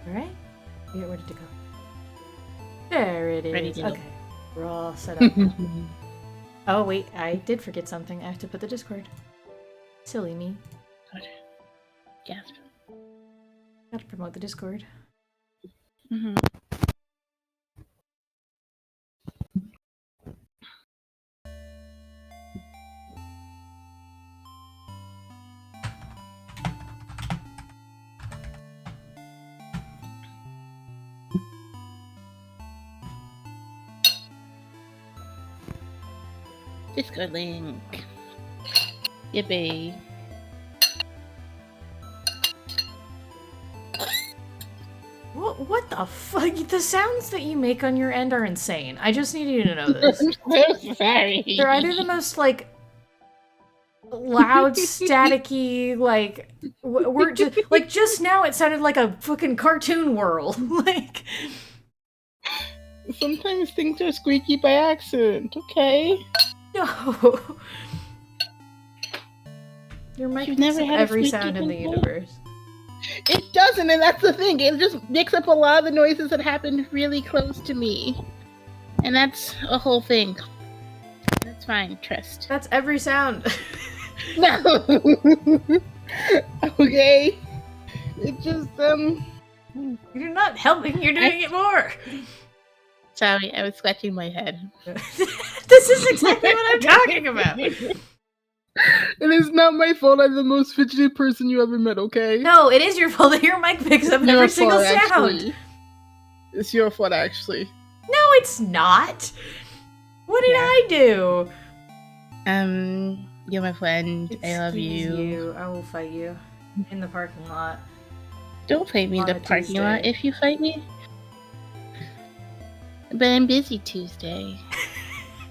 Alright. Where did it go? There it is. Ready to go. Okay. We're all set up. Oh, wait. I did forget something. I have to put the Discord. Silly me. Gasp. Gotta promote the Discord. Mm-hmm. Discord link. Yippee. What the fuck? The sounds that you make on your end are insane. I just need you to know this. I'm so sorry. They're either the most, like, loud, staticky, like, we're just, like, just now it sounded like a fucking cartoon world. Like, Sometimes things are squeaky by accident, okay? no. Your mic You've picks never up had a every squeaky sound in the before? universe. It doesn't, and that's the thing. It just mixes up a lot of the noises that happen really close to me. And that's a whole thing. That's fine, trust. That's every sound. No! Okay. It just, You're not helping, you're doing it more. Sorry, I was scratching my head. This is exactly what I'm talking about. It is not my fault I'm the most fidgety person you ever met, okay? No, it is your fault that your mic picks up every single sound. Actually. It's your fault, actually. No, it's not. What did I do? You're my friend. I love Excuse you. I will fight you in the parking lot. Don't fight me in On the a parking lot Tuesday. if you fight me. But I'm busy Tuesday.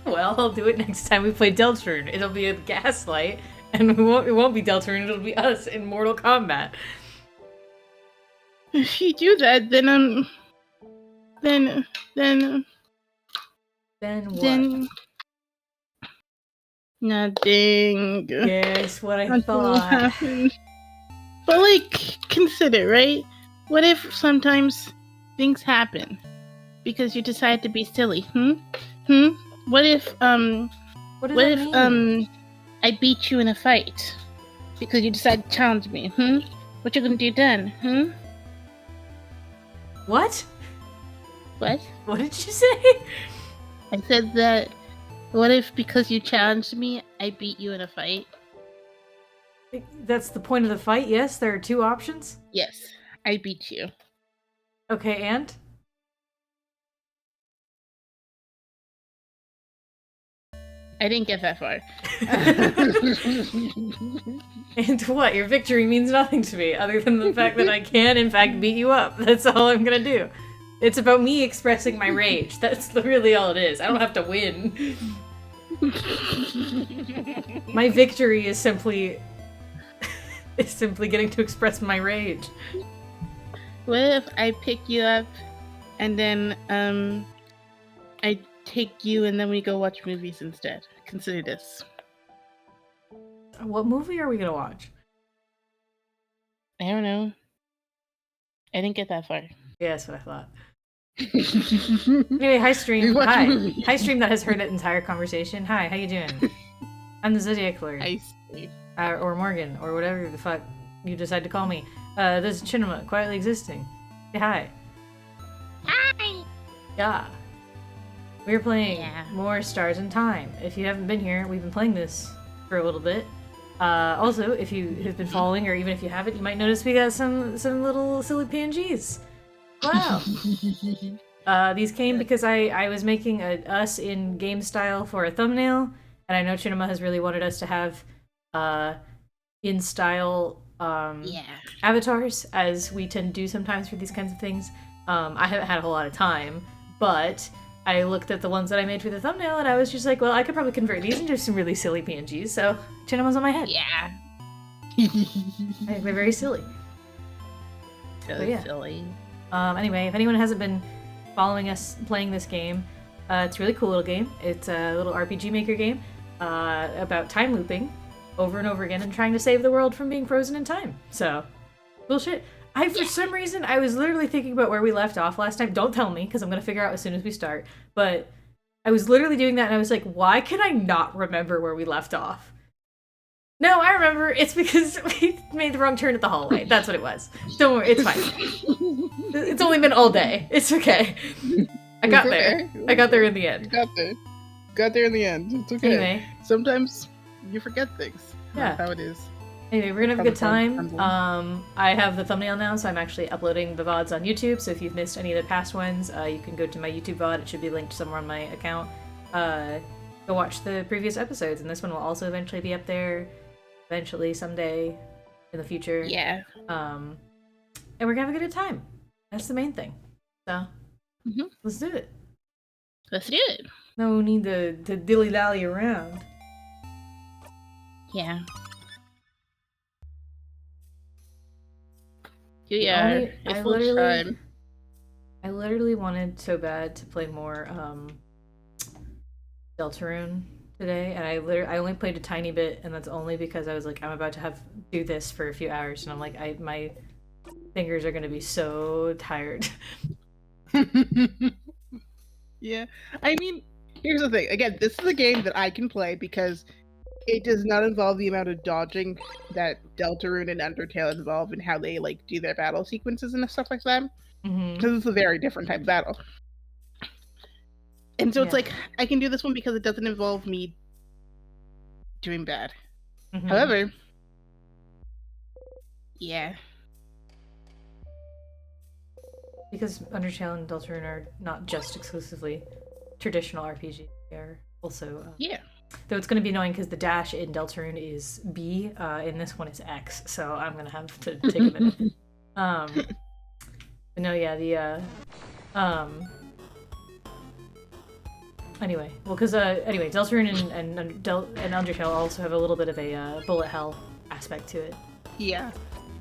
Well, I'll do it next time we play Deltarune. It'll be a Gaslight, and it won't be Deltarune, it'll be us in Mortal Kombat. If you do that, then Then what? nothing. Guess what I Nothing will thought. happen. But like, consider, right? What if sometimes things happen because you decide to be silly? What if What does that mean? I beat you in a fight because you decide to challenge me? What you gonna do then? What? What? What did you say? I said that. What if because you challenged me, I beat you in a fight? That's the point of the fight, yes? There are two options? Yes, I beat you. Okay, and? I didn't get that far. And what? Your victory means nothing to me, other than the fact that I can, in fact, beat you up. That's all I'm gonna do. It's about me expressing my rage. That's really all it is. I don't have to win. My victory is simply getting to express my rage. What if I pick you up and then I take you and then we go watch movies instead? Consider this. What movie are we gonna watch? I don't know. I didn't get that far. Yeah, that's what I thought. Anyway, hi stream. Hi. Hi stream that has heard that entire conversation. Hi, how you doing? I'm the Zodiac Lord. I see. Or Morgan, or whatever the fuck you decide to call me. This is Chinema, quietly existing. Say hi. Hi! Yeah. We're playing Yeah. more Stars in Time. If you haven't been here, we've been playing this for a little bit. Also, if you have been following, or even if you haven't, you might notice we got some little silly PNGs. Wow. These came because I was making a us in game style for a thumbnail, and I know Chinema has really wanted us to have in style avatars, as we tend to do sometimes for these kinds of things. I haven't had a whole lot of time, but I looked at the ones that I made for the thumbnail, and I was just like, well, I could probably convert these into some really silly PNGs, so Chinema's on my head. Yeah. I think they're very silly. So yeah. silly. Anyway, if anyone hasn't been following us playing this game, it's a really cool little game. It's a little RPG Maker game about time looping over and over again and trying to save the world from being frozen in time. So, cool shit. For some reason, I was literally thinking about where we left off last time. Don't tell me, because I'm going to figure out as soon as we start. But I was literally doing that, and I was like, why can I not remember where we left off? No, I remember. It's because we made the wrong turn at the hallway. That's what it was. Don't worry, it's fine. It's only been all day. It's okay. I got there. I got there in the end. Got there in the end. It's okay. Anyway. Sometimes you forget things. Yeah. That's how it is. Anyway, we're gonna have a good time. I have the thumbnail now, so I'm actually uploading the VODs on YouTube, so if you've missed any of the past ones, you can go to my YouTube VOD. It should be linked somewhere on my account. Go watch the previous episodes, and this one will also eventually be up there. Eventually, someday, in the future. Yeah. And we're gonna have a good time. That's the main thing. So, let's do it. Let's do it. No need to dilly-dally around. Yeah. Yeah, it's full time. I literally wanted so bad to play more Deltarune today, and I only played a tiny bit, and that's only because I was like, I'm about to do this for a few hours, and I'm like, my fingers are gonna be so tired. Yeah, I mean, here's the thing. Again, this is a game that I can play because it does not involve the amount of dodging that Deltarune and Undertale involve in how they like do their battle sequences and stuff like that. Because it's a very different type of battle. And so it's like, I can do this one because it doesn't involve me doing bad. However, yeah. Because Undertale and Deltarune are not just exclusively traditional RPGs, they are also... Though it's going to be annoying because the dash in Deltarune is B, in this one is X, so I'm going to have to take a minute. But no, yeah, anyway, well, because, anyway, Deltarune and Undertale also have a little bit of a bullet hell aspect to it. Yeah,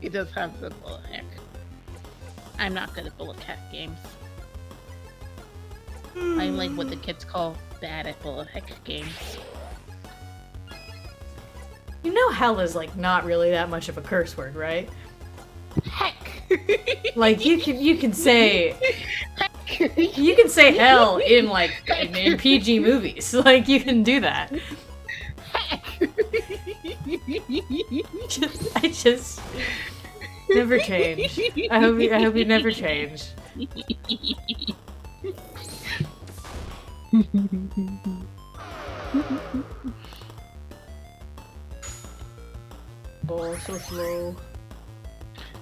it does have the bullet heck. I'm not good at bullet heck games. I'm like what the kids call bad at bullet heck games. You know hell is, like, not really that much of a curse word, right? Heck! Like, you can say... You can say hell in, like, in PG movies. Like, you can do that. I just... Never change. I hope you never change. Oh, so slow.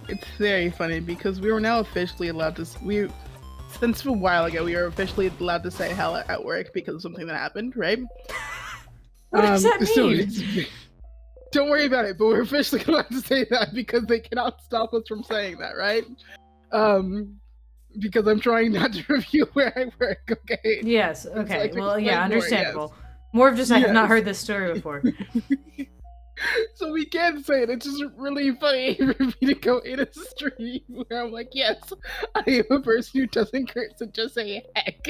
It's very funny because we were now officially allowed to. Since a while ago, we were officially allowed to say hell at work because of something that happened, right? What does that mean? So don't worry about it, but we're officially allowed to say that because they cannot stop us from saying that, right? Because I'm trying not to review where I work, okay? Yes, okay. So well, yeah, understandable. More of just, I have not heard this story before. So we can say it. It's just really funny for me to go in a stream where I'm like, yes, I am a person who doesn't curse and just say heck.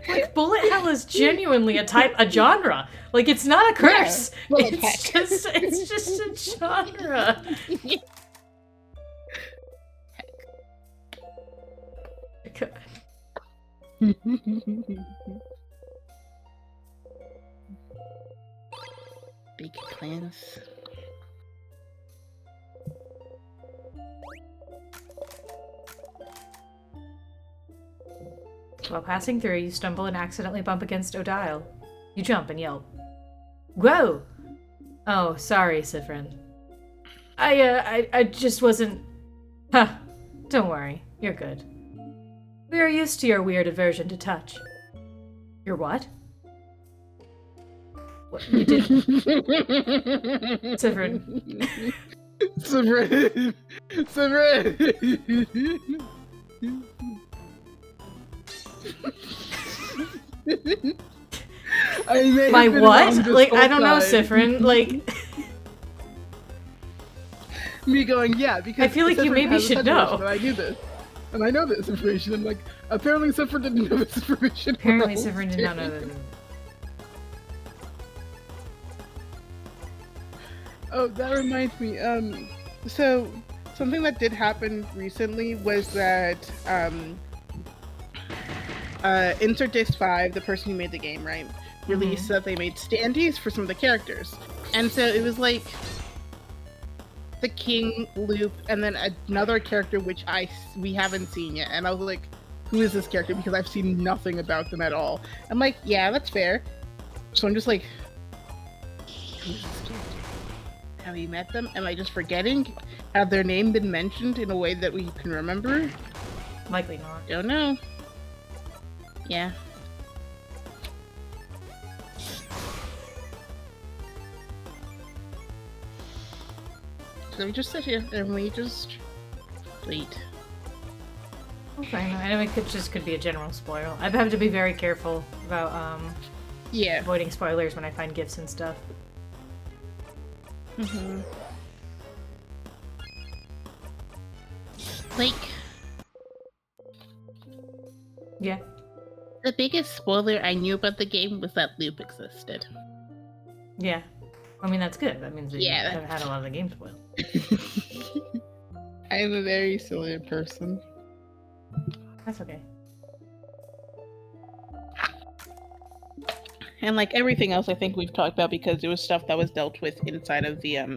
Like, bullet hell is genuinely a genre. Like, it's not a curse. Yeah, it's just a genre. Big plans. While passing through, you stumble and accidentally bump against Odile. You jump and yelp. Whoa! Oh, sorry, Sifrin. I just wasn't... Huh. Don't worry. You're good. We are used to your weird aversion to touch. Your what? What you did? Sifrin. Sifrin! My what? Like, I don't know, Sifrin. Like... Me going, yeah, because... I feel like you maybe should know. I knew this. And I know this information. I'm like, apparently Sifrin didn't know this information. Apparently Sifrin did not know this. Oh, that reminds me, So, something that did happen recently was that Insert Disc 5, the person who made the game, right, released that they made standees for some of the characters. And so it was like the King, Loop, and then another character which we haven't seen yet. And I was like, who is this character? Because I've seen nothing about them at all. I'm like, yeah, that's fair. So I'm just like, who's this character? Have you met them? Am I just forgetting? Have their name been mentioned in a way that we can remember? Likely not. Don't know. Yeah. So we just sit here and we just wait. Okay, and it could be a general spoil. I have to be very careful about avoiding spoilers when I find gifts and stuff. Like, yeah. The biggest spoiler I knew about the game was that Loop existed. Yeah. I mean, that's good. That means that you haven't had a lot of the game spoiled. I am a very silly person. That's okay. And like everything else I think we've talked about because it was stuff that was dealt with inside of the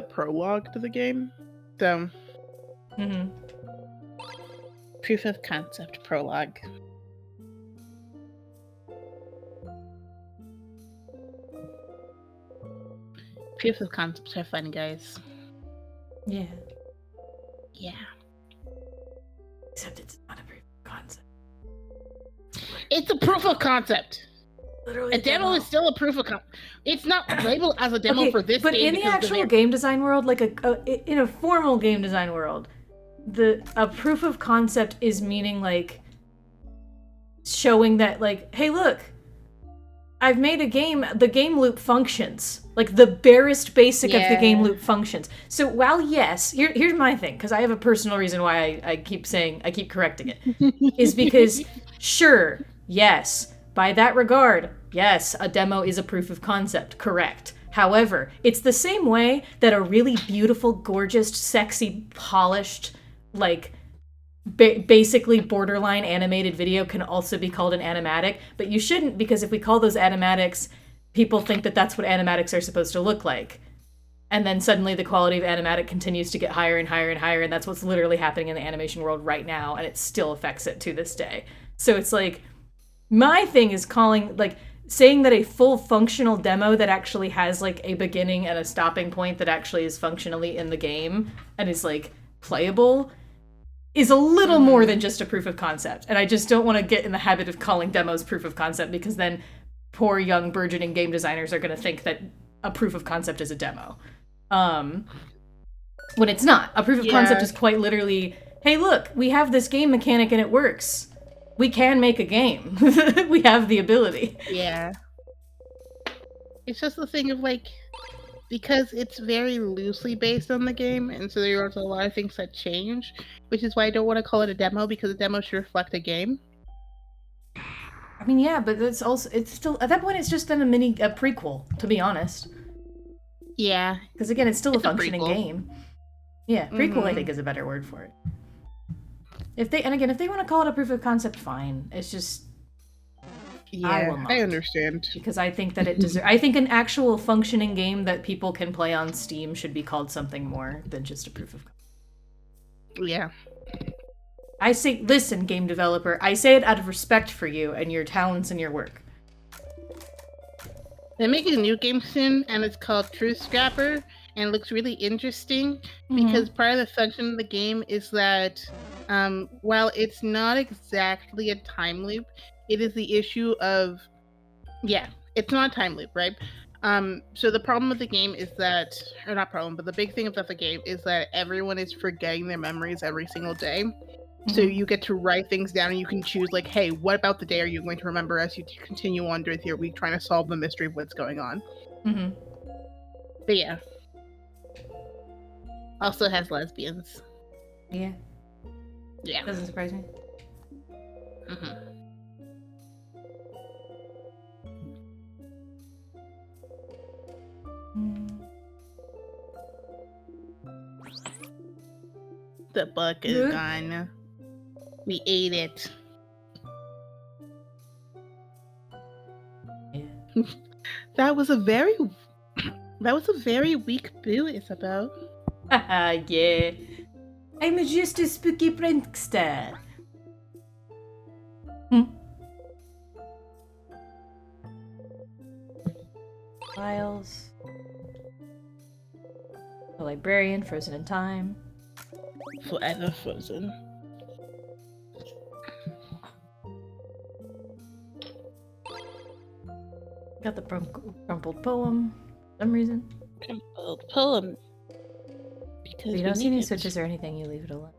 prologue to the game. So proof of concept prologue. Proof of concepts are fun, guys. Yeah. Yeah. Except it's not a proof of concept. It's a proof of concept. Literally a demo is still a proof of concept. It's not labeled as a demo for this but game. But in the actual game design world, like in a formal game design world, a proof of concept is meaning like showing that like, hey, look, I've made a game. The game loop functions. Like the barest basic of the game loop functions. So while yes, here's my thing, because I have a personal reason why I keep correcting it, is because sure, yes, by that regard, yes, a demo is a proof of concept, correct. However, it's the same way that a really beautiful, gorgeous, sexy, polished, like basically borderline animated video can also be called an animatic, but you shouldn't, because if we call those animatics, people think that that's what animatics are supposed to look like. And then suddenly the quality of animatic continues to get higher and higher and higher, and that's what's literally happening in the animation world right now, and it still affects it to this day. So it's like, my thing is saying that a full functional demo that actually has like a beginning and a stopping point that actually is functionally in the game and is like playable is a little more than just a proof of concept. And I just don't want to get in the habit of calling demos proof of concept, because then poor young burgeoning game designers are going to think that a proof of concept is a demo. When it's not. A proof of concept is quite literally, hey, look, we have this game mechanic and it works. We can make a game. We have the ability. Yeah. It's just the thing of like, because it's very loosely based on the game, and so there are a lot of things that change, which is why I don't want to call it a demo, because a demo should reflect a game. I mean, yeah, but it's still, at that point, it's just then a prequel, to be honest. Yeah. Because again, it's still a functioning game. Yeah, prequel, I think, is a better word for it. If they want to call it a proof of concept, fine. It's just, I understand. Because I think that it deserves. I think an actual functioning game that people can play on Steam should be called something more than just a proof of concept. Yeah. I say, listen, game developer, I say it out of respect for you and your talents and your work. They're making a new game soon, and it's called Truth Scrapper, and it looks really interesting because part of the function of the game is that while it's not exactly a time loop, it is the issue of, it's not a time loop, right? So the problem with the game is that, or not problem, but the big thing about the game is that everyone is forgetting their memories every single day. So you get to write things down, and you can choose like, hey, what about the day are you going to remember as you continue on with your week trying to solve the mystery of what's going on? But yeah. Also has lesbians. Yeah. Yeah. Doesn't surprise me. The book is gone. We ate it. Yeah. That was a very weak boo, Isabel. Haha, yeah. I'm just a spooky prankster. Files. A librarian frozen in time. Forever frozen. Got the crumpled poem for some reason. Crumpled poem. Because if you don't see any switches or anything, you leave it alone.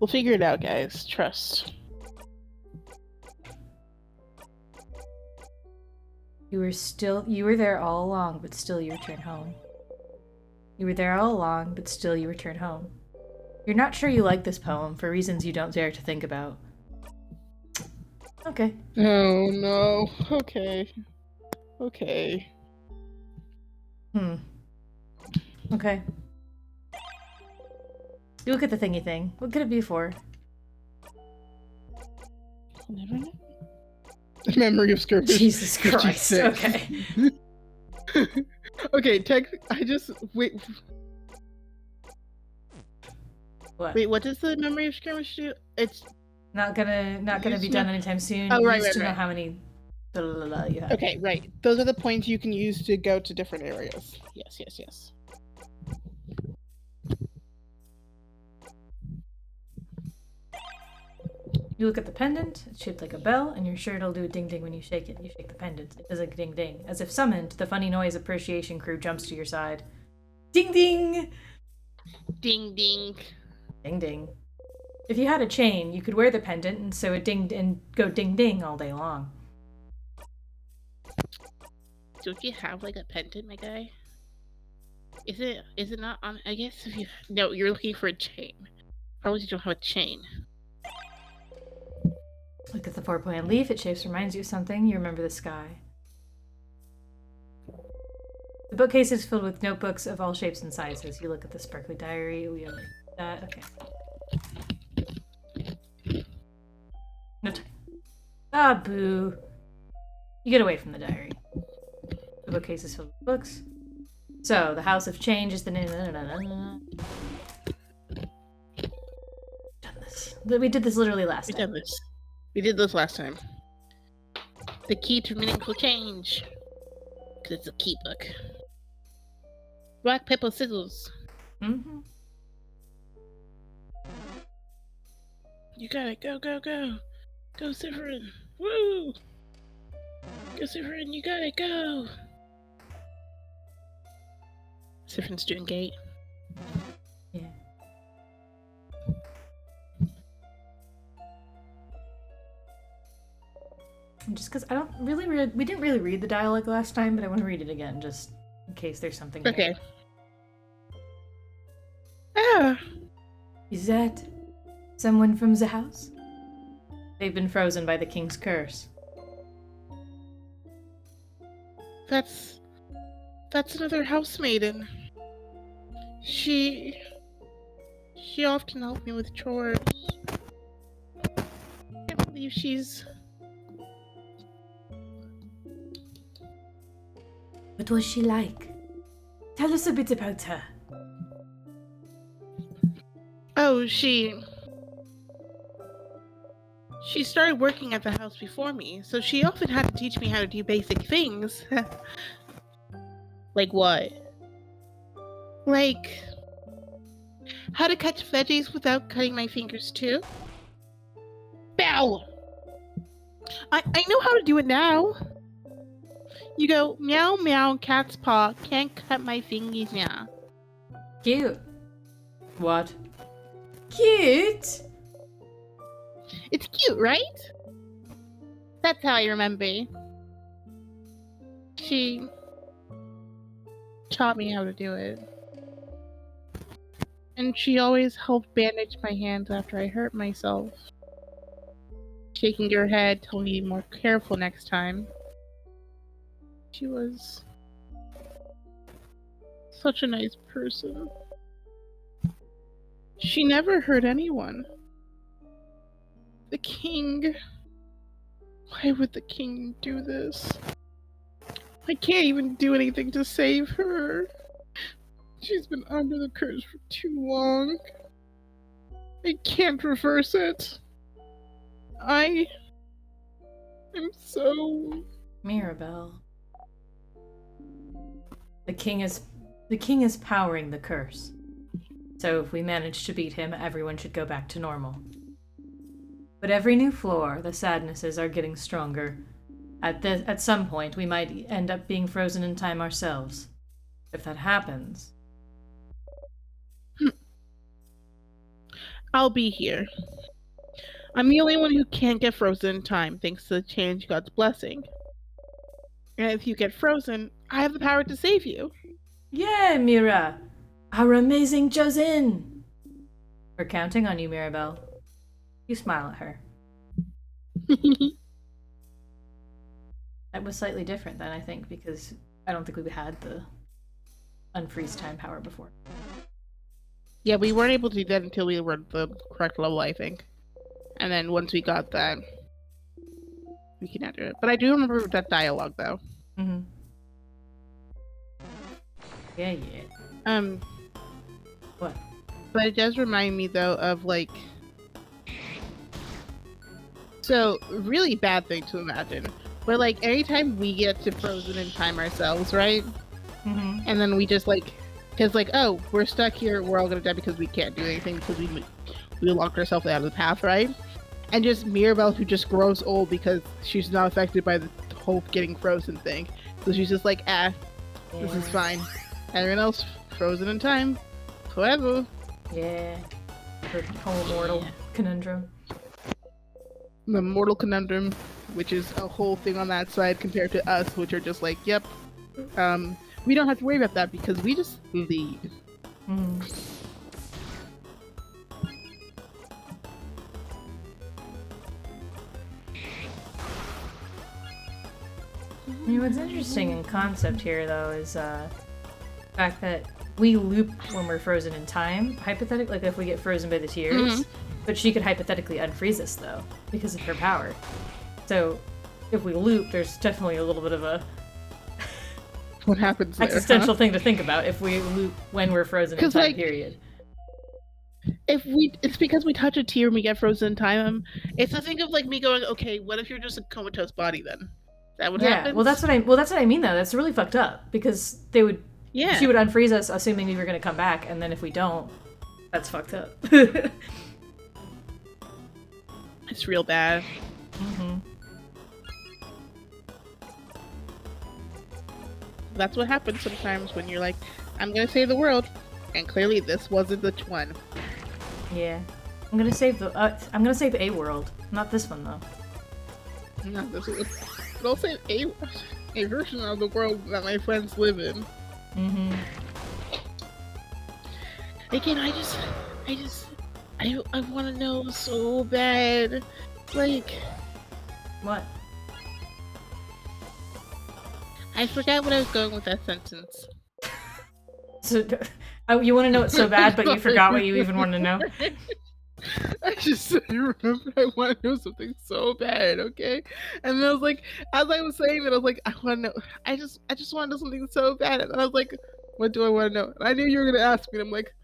We'll figure it out, guys. Trust. You were there all along, but still you return home. You were there all along, but still you return home. You're not sure you like this poem for reasons you don't dare to think about. Okay. Oh no. Okay. Okay. You look at the thingy thing. What could it be for? Never know. Memory of skirmish. Jesus Christ. Okay. Okay, wait. What? Wait, what does the memory of skirmish do? It's not gonna be done anytime soon. Oh, right, you used to right. know how many you have. Okay, right. Those are the points you can use to go to different areas. Yes. You look at the pendant, it's shaped like a bell, and you're sure it'll do a ding-ding when you shake it. You shake the pendant. It does a ding-ding. As if summoned, the funny noise appreciation crew jumps to your side. Ding-ding! Ding-ding. Ding-ding. If you had a chain, you could wear the pendant, and so it dinged and go ding-ding all day long. Don't you have, like, a pendant, my guy? Is it not on... I guess if you... No, you're looking for a chain. Probably you don't have a chain. Look at the 4-point leaf. Its shape reminds you of something. You remember the sky. The bookcase is filled with notebooks of all shapes and sizes. You look at the sparkly diary. We already did that. Okay. No time. Ah, boo. You get away from the diary. The bookcase is filled with books. So, the House of Change is the... Done this. We did this literally last time. We did this last time. The key to meaningful change. Because it's a key book. Rock, paper, scissors. Mm-hmm. You gotta go. Go, Sifrin. Woo! Go, Sifrin, you gotta go. Sifrin's doing gate. Yeah. Just because I don't really we didn't really read the dialogue last time, but I want to read it again just in case there's something Okay. There. Is that someone from the house? They've been frozen by the king's curse. That's another housemaiden. She often helped me with chores. I can't believe she's... What was she like? Tell us a bit about her. Oh, she started working at the house before me, so she often had to teach me how to do basic things. Like what? Like how to catch veggies without cutting my fingers too? Bow! I know how to do it now. You go, meow meow, cat's paw, can't cut my fingies now. Cute. What? Cute? It's cute, right? That's how I remember. She taught me how to do it. And she always helped bandage my hands after I hurt myself. Shaking her head, telling me to be more careful next time. She was such a nice person. She never hurt anyone. The king... Why would the king do this? I can't even do anything to save her. She's been under the curse for too long. I can't reverse it. I am so... Mirabelle. The king is powering the curse. So if we manage to beat him, everyone should go back to normal. But every new floor, the sadnesses are getting stronger. At some point, we might end up being frozen in time ourselves. If that happens... I'll be here. I'm the only one who can't get frozen in time, thanks to the change God's blessing. And if you get frozen, I have the power to save you. Yeah, Mira! Our amazing Josin! We're counting on you, Mirabelle. You smile at her. That was slightly different then, I think, because I don't think we had the unfreeze time power before. Yeah, we weren't able to do that until we were at the correct level, I think. And then once we got that, we can enter it. But I do remember that dialogue, though. Mm-hmm. Yeah. What? But it does remind me, though, of, like... So, really bad thing to imagine. But, like, anytime we get to frozen in time ourselves, right? Mm-hmm. And then we just, like... Because, like, oh, we're stuck here, we're all gonna die because we can't do anything because we locked ourselves out of the path, right? And just Mirabelle, who just grows old because she's not affected by the whole getting frozen thing. So she's just like, this is fine. Everyone else frozen in time. Forever. Yeah. The whole mortal conundrum. The mortal conundrum, which is a whole thing on that side compared to us, which are just like, yep. We don't have to worry about that because we just leave. Mm. I mean, what's interesting in concept here, though, is the fact that we loop when we're frozen in time, hypothetically, like if we get frozen by the tears, but she could hypothetically unfreeze us, though, because of her power. So, if we loop, there's definitely a little bit of a what happens there, existential thing to think about if we loop when we're frozen in time, like, period. It's because we touch a tear and we get frozen in time. It's a thing of like me going, okay, what if you're just a comatose body then? Is that what happens? Well that's what I mean though. That's really fucked up because she would unfreeze us assuming we were gonna come back, and then if we don't, that's fucked up. It's real bad. Mm-hmm. That's what happens sometimes when you're like, I'm gonna save the world, and clearly this wasn't the one. Yeah, I'm gonna save a world, not this one though. Not this one, but I'll save a version of the world that my friends live in. Mm-hmm. Again, I want to know so bad, like what? I forgot what I was going with that sentence. So, you want to know it so bad, but you forgot what you even want to know? I just remember I want to know something so bad, okay? And then I was like, as I was saying that, I was like, I want to know. I just want to know something so bad. And I was like, what do I want to know? And I knew you were going to ask me, and I'm like...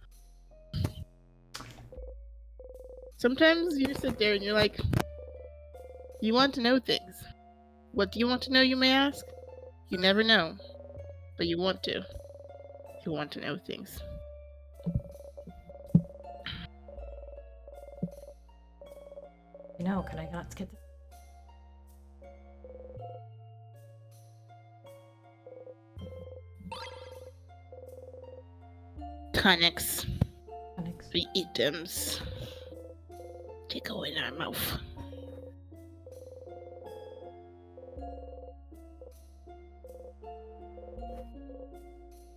Sometimes you sit there and you're like, you want to know things. What do you want to know, you may ask? You never know, but you want to. You want to know things. You know, can I not skip this? Tonics. The items. They go in our mouth.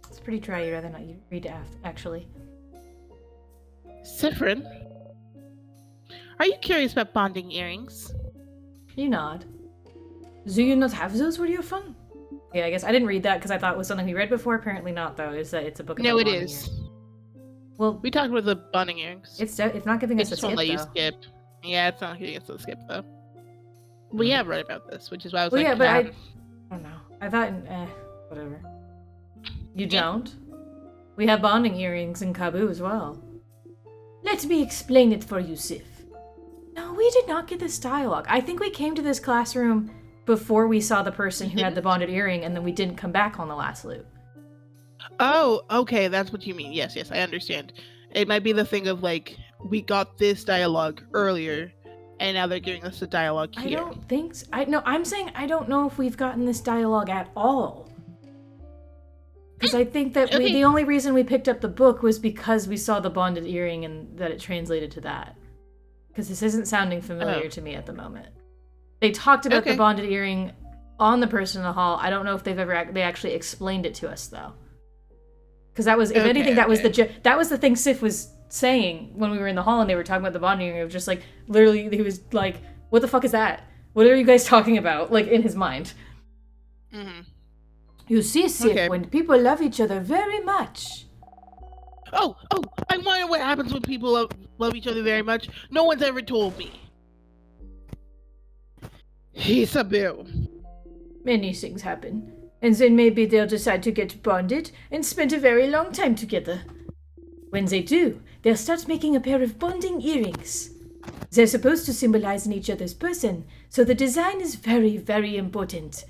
It's pretty dry. You'd rather not read it actually. Saffron, are you curious about bonding earrings? You nod. Do you not have those with your phone? Yeah, I guess I didn't read that because I thought it was something we read before. Apparently not, though. Is that it's a book about No, it bonding is. earrings. Well, we talked about the bonding earrings. It's not giving us a skip, though. You skip. Yeah, it's not giving us a skip though. We have read about this, which is why I was well, like, yeah, but I don't know. I thought, whatever. You don't? We have bonding earrings in Kaboo as well. Let me explain it for you, Sif. No, we did not get this dialogue. I think we came to this classroom before we saw the person who had the bonded earring, and then we didn't come back on the last loop. Oh, okay, that's what you mean. Yes, I understand. It might be the thing of like, we got this dialogue earlier, and now they're giving us the dialogue here. I don't think so. I'm saying I don't know if we've gotten this dialogue at all. Because I think that the only reason we picked up the book was because we saw the bonded earring and that it translated to that. Because this isn't sounding familiar to me at the moment. They talked about the bonded earring on the person in the hall. I don't know if they actually explained it to us though. Because that was, if anything, that was the thing Sif was saying when we were in the hall and they were talking about the bonding earring. It was just like, literally, he was like, "What the fuck is that? What are you guys talking about?" Like in his mind. Mm-hmm. You see, Sif, when people love each other very much. Oh, I wonder what happens when people love each other very much. No one's ever told me. Isabel. Many things happen. And then maybe they'll decide to get bonded and spend a very long time together. When they do, they'll start making a pair of bonding earrings. They're supposed to symbolize in each other's person, so the design is very, very important.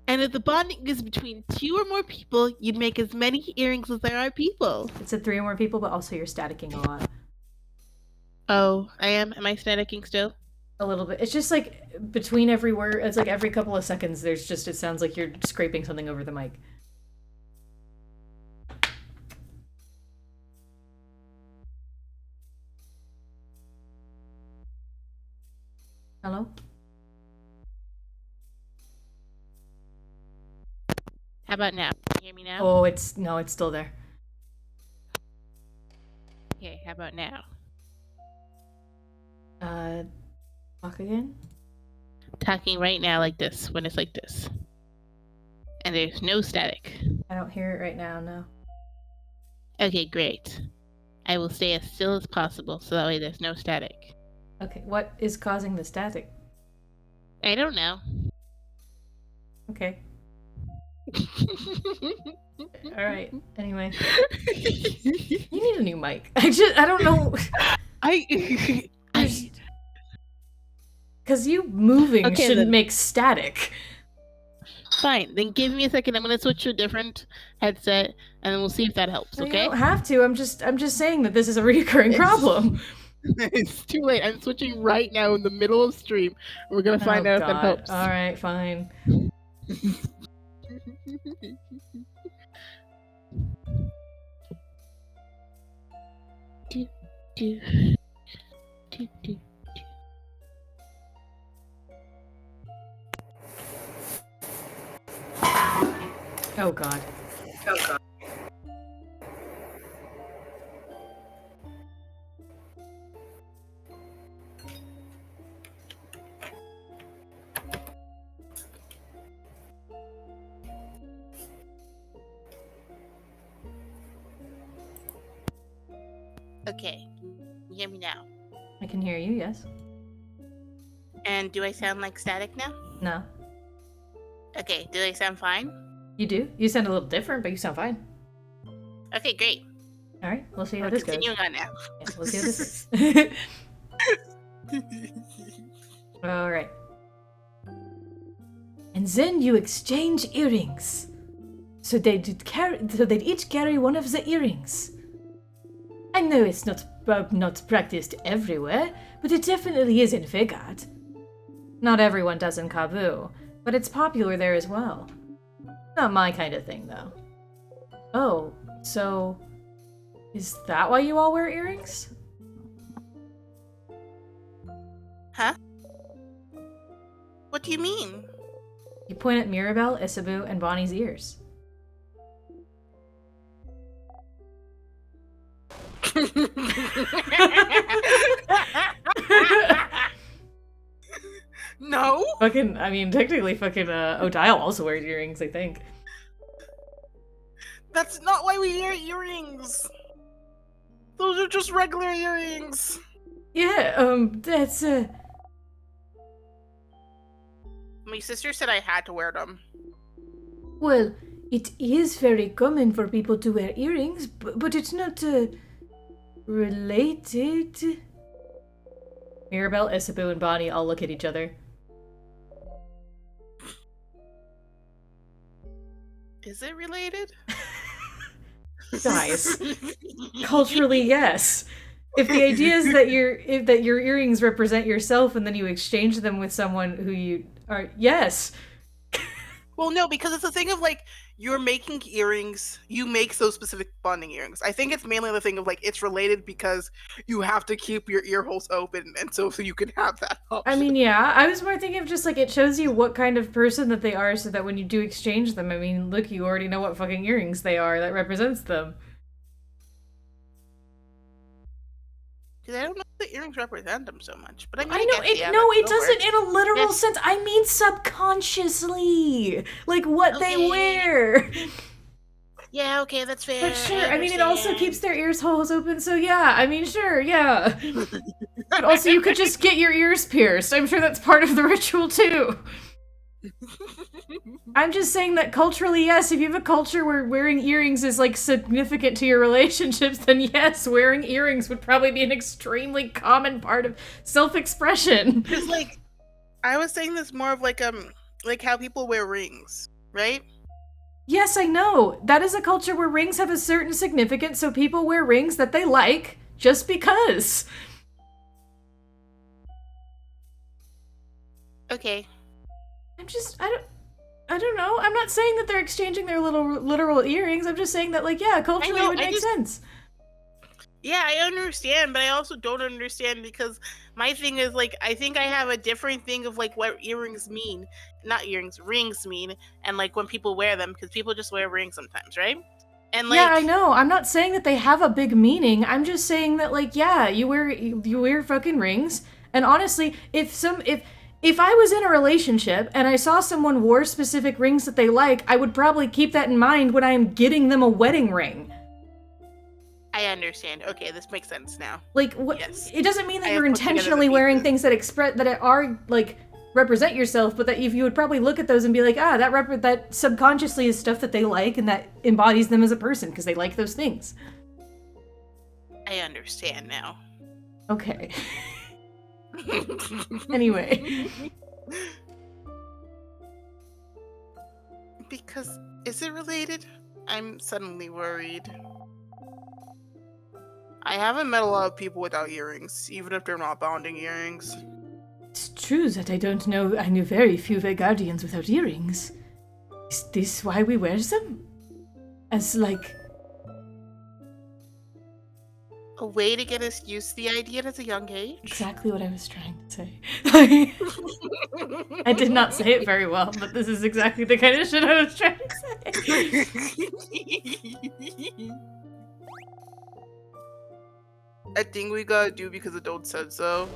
And if the bonding is between 2 or more people, you'd make as many earrings as there are people. It said 3 or more people, but also you're staticking a lot. Oh, I am? Am I staticking still? A little bit. It's just like between every word, it's like every couple of seconds it sounds like you're scraping something over the mic. Hello? How about now? Can you hear me now? Oh, it's still there. Okay, how about now? Talk again? Talking right now like this, when it's like this. And there's no static. I don't hear it right now, no. Okay, great. I will stay as still as possible so that way there's no static. Okay, what is causing the static? I don't know. Okay. Alright, anyway. You need a new mic. I don't know. Because you moving shouldn't make static. Fine, then give me a second. I'm gonna switch to a different headset, and then we'll see if that helps. Okay? You don't have to. I'm just saying that this is a recurring problem. It's too late. I'm switching right now in the middle of stream. We're gonna find out if that helps. All right, fine. Oh god. Okay, can you hear me now? I can hear you, yes. And do I sound like static now? No. Okay, do I sound fine? You do? You sound a little different, but you sound fine. Okay, great. Alright, we'll see how this goes. Continuing on now. Yeah, we'll see how this goes. Alright. And then you exchange earrings. So they'd each carry one of the earrings. I know it's not practiced everywhere, but it definitely is in Vigard. Not everyone does in Kaboo, but it's popular there as well. Not my kind of thing, though. Oh, so is that why you all wear earrings? Huh? What do you mean? You point at Mirabelle, Isabu, and Bonnie's ears. No. Technically, Odile also wears earrings, I think. That's not why we wear earrings. Those are just regular earrings. Yeah, that's, My sister said I had to wear them. well, it is very common for people to wear earrings, but it's not, related. Mirabelle, Isabu, and Bonnie all look at each other. Is it related? Guys, culturally, yes. If the idea is that your earrings represent yourself and then you exchange them with someone who you are, yes. Well, no, because it's a thing of like you're making earrings. You make those specific bonding earrings. I think it's mainly the thing of like it's related because you have to keep your ear holes open, and so you can have that option. I mean, yeah, I was more thinking of just like it shows you what kind of person that they are, so that when you do exchange them, I mean, look, you already know what fucking earrings they are that represents them. Because I don't know if the earrings represent them so much, but I mean, I know guess, it doesn't in a literal sense. I mean subconsciously, like what they wear. Yeah, okay, that's fair. But sure, I mean, it also keeps their ears holes open, so yeah, I mean, sure, yeah. But also, you could just get your ears pierced. I'm sure that's part of the ritual, too. I'm just saying that culturally, yes, if you have a culture where wearing earrings is, like, significant to your relationships, then yes, wearing earrings would probably be an extremely common part of self-expression. Because, like, I was saying this more of, like how people wear rings, right? Yes, I know. That is a culture where rings have a certain significance, so people wear rings that they like just because. Okay. I don't know. I'm not saying that they're exchanging their literal earrings. I'm just saying that, like, yeah, culturally it would make sense. Yeah, I understand, but I also don't understand because my thing is, like, I think I have a different thing of, like, what earrings mean. Not earrings, rings mean, and, like, when people wear them, because people just wear rings sometimes, right? And, like... Yeah, I know. I'm not saying that they have a big meaning. I'm just saying that, like, yeah, you wear fucking rings, and honestly, if I was in a relationship and I saw someone wore specific rings that they like, I would probably keep that in mind when I am getting them a wedding ring. I understand. Okay, this makes sense now. Like, what? Yes. It doesn't mean that you're intentionally wearing things that are like represent yourself, but that you would probably look at those and be like, that subconsciously is stuff that they like and that embodies them as a person because they like those things. I understand now. Okay. Anyway. Because, is it related? I'm suddenly worried. I haven't met a lot of people without earrings, even if they're not bonding earrings. It's true that I don't know. I knew very few Vegardians without earrings. Is this why we wear them? As, like... A way to get us used to the idea at a young age? Exactly what I was trying to say. I did not say it very well, but this is exactly the kind of shit I was trying to say. A thing we gotta do because adults said so.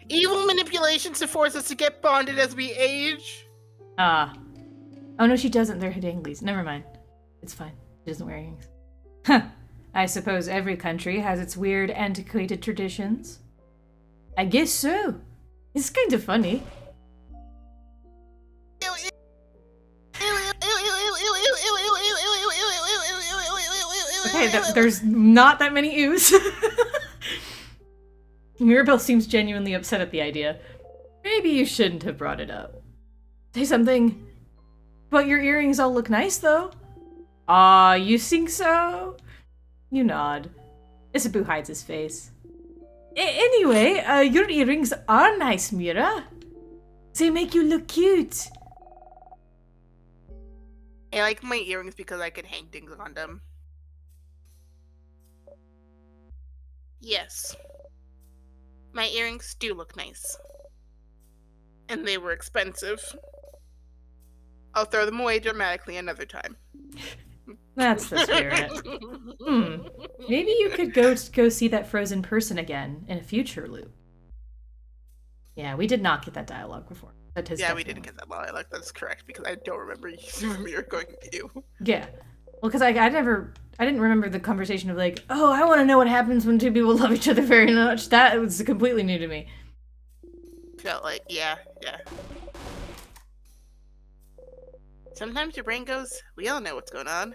Evil manipulations to force us to get bonded as we age. Oh no, she doesn't. They're Hidanglies. Never mind. It's fine. She doesn't wear earrings. Huh. I suppose every country has its weird, antiquated traditions. I guess so. It's kind of funny. Okay, there's not that many oohs. Mirabelle seems genuinely upset at the idea. Maybe you shouldn't have brought it up. Say something. But your earrings all look nice, though. Ah, you think so? You nod. Isabu hides his face. Anyway, your earrings are nice, Mira. They make you look cute. I like my earrings because I can hang things on them. Yes. My earrings do look nice. And they were expensive. I'll throw them away dramatically another time. That's the spirit. Maybe you could go see that frozen person again in a future loop. Yeah, we did not get that dialogue before. Yeah, we didn't get that dialogue. That's correct, because I don't remember you going to. Yeah. Well, because I didn't remember the conversation of like, oh, I want to know what happens when two people love each other very much. That was completely new to me. Felt like, yeah. Sometimes your brain goes, we all know what's going on.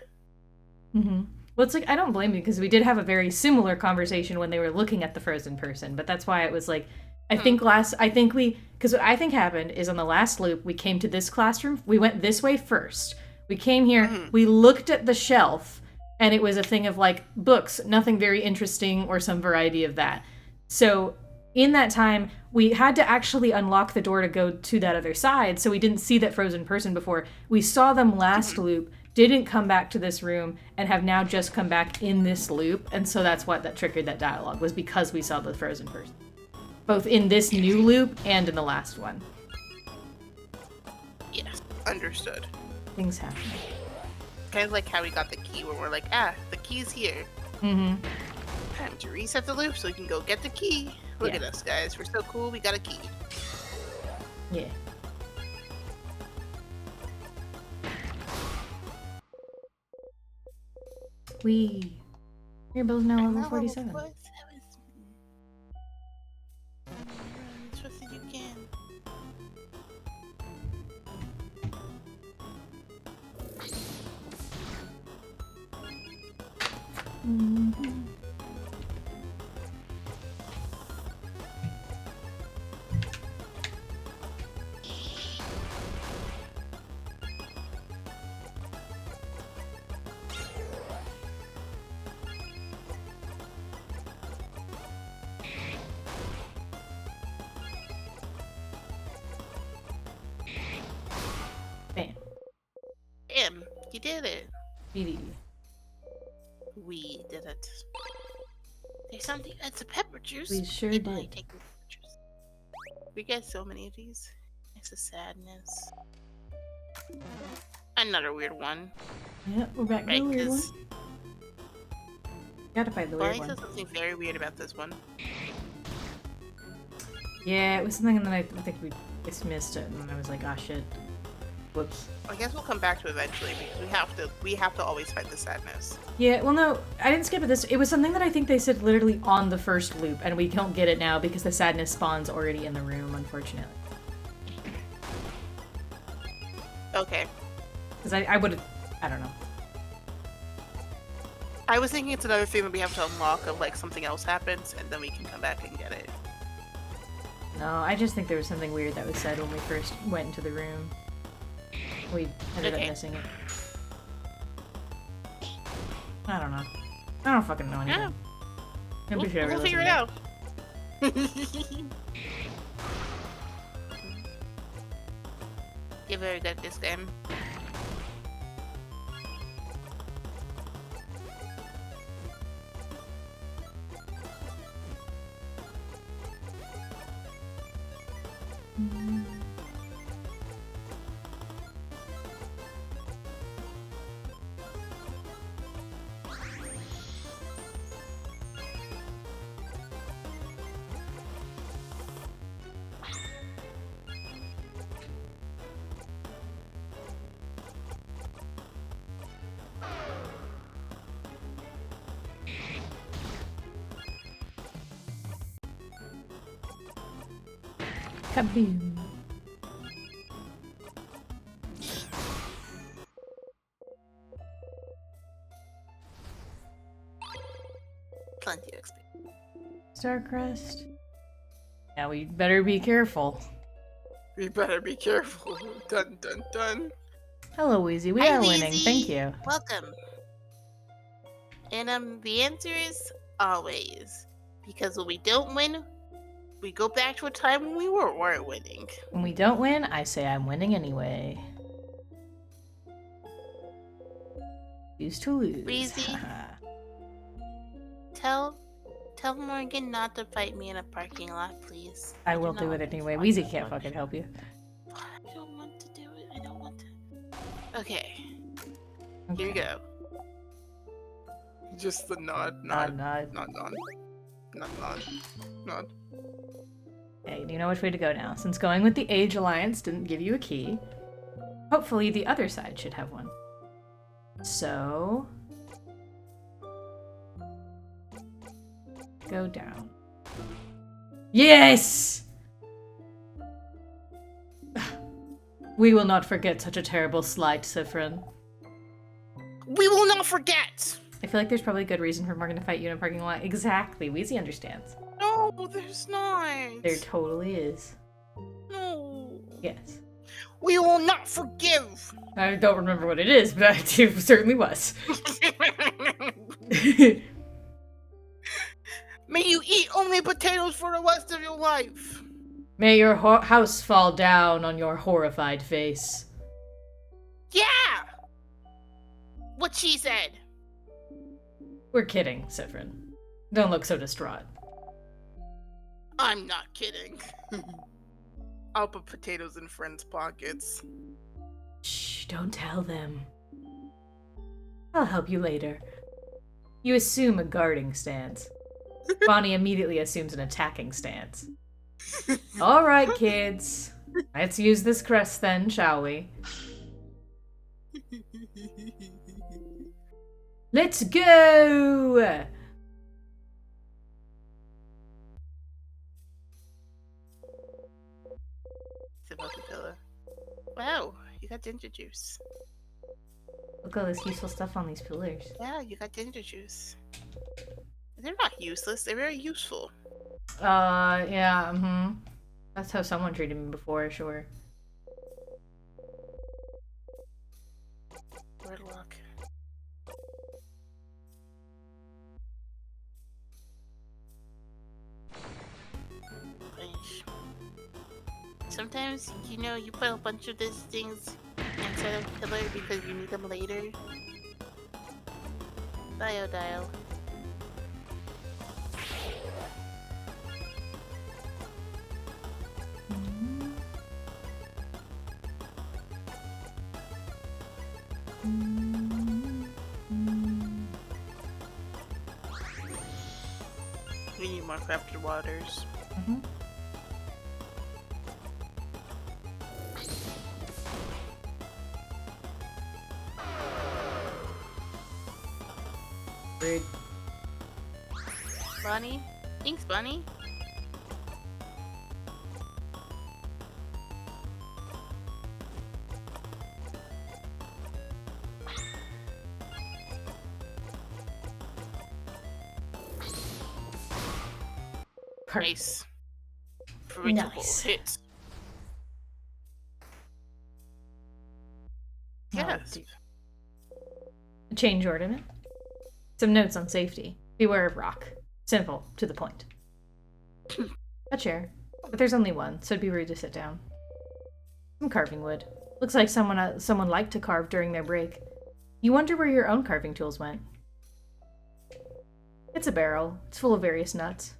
Mm-hmm. Well, it's like, I don't blame you, because we did have a very similar conversation when they were looking at the frozen person, but that's why it was like, because what I think happened is on the last loop, we came to this classroom, we went this way first. We came here, we looked at the shelf, and it was a thing of like books, nothing very interesting or some variety of that. So in that time, we had to actually unlock the door to go to that other side, so we didn't see that frozen person before. We saw them last loop, didn't come back to this room, and have now just come back in this loop, and so that's what that triggered that dialogue, was because we saw the frozen person. Both in this new loop and in the last one. Yes, understood. Things happen. Kind of like how we got the key, where we're like, the key's here. Mm-hmm. Time to reset the loop so we can go get the key. Look at us, guys. We're so cool. We got a key. Yeah. Your bill's now level 47. Trust that you can. Mm-hmm. Bam. Bam, you did it. BD. We did it. There's something. It's a pepper juice. We sure People did. like taking pepper juice. We get so many of these. It's a sadness. Another weird one. Yeah, we're back to the weird one. Gotta find the weird Bonnie one. said something very weird about this one. Yeah, it was something that I think we dismissed it, and I was like, ah, shit. Whoops. I guess we'll come back to it eventually because we have to always fight the sadness. Yeah, well, no, I didn't skip it. It was something that I think they said literally on the first loop, and we don't get it now because the sadness spawns already in the room, unfortunately. Okay. Because I would have, I don't know. I was thinking it's another thing that we have to unlock of like something else happens and then we can come back and get it. No, I just think there was something weird that was said when we first went into the room. We ended up missing it. I don't know. I don't fucking know anything. We'll figure it out. You're very good at this game. Kaboom. Plenty of XP. Starcrest. Now we better be careful. We better be careful. Dun dun dun. Hello, Wheezy. We Hi, are winning. Wheezy. Thank you. Welcome. And the answer is always. Because when we don't win, we go back to a time when we weren't winning. When we don't win, I say I'm winning anyway. Use to lose. Wheezy. Tell Morgan not to fight me in a parking lot, please. I will do it anyway. Wheezy can't fucking help you. I don't want to do it. I don't want to. Okay. Here we go. Just the nod. Okay, you know which way to go now. Since going with the Age Alliance didn't give you a key, hopefully the other side should have one. So... go down. Yes! We will not forget such a terrible slight, Sifrin. We will not forget! I feel like there's probably a good reason for Morgan to fight you in a parking lot. Exactly. Weezy understands. No, there's not. There totally is. No. Yes. We will not forgive! I don't remember what it is, but it certainly was. May you eat only potatoes for the rest of your life! May your house fall down on your horrified face. Yeah! What she said. We're kidding, Sifrin. Don't look so distraught. I'm not kidding. I'll put potatoes in friends' pockets. Shh, don't tell them. I'll help you later. You assume a guarding stance. Bonnie immediately assumes an attacking stance. Alright, kids. Let's use this crest then, shall we? Let's go! Wow, you got ginger juice. Look at all this useful stuff on these pillars. Yeah, you got ginger juice. They're not useless, they're very useful. Yeah, That's how someone treated me before, sure. Boardwalk. Sometimes, you know, you put a bunch of these things inside a pillar because you need them later. Biodial. We need more crafted waters. Rude. Bunny? Thanks, Bunny. Nice. Nice. Hit. Yes. A change ornament. Some notes on safety. Beware of rock. Simple, to the point. A chair. But there's only one, so it'd be rude to sit down. Some carving wood. Looks like someone liked to carve during their break. You wonder where your own carving tools went. It's a barrel. It's full of various nuts.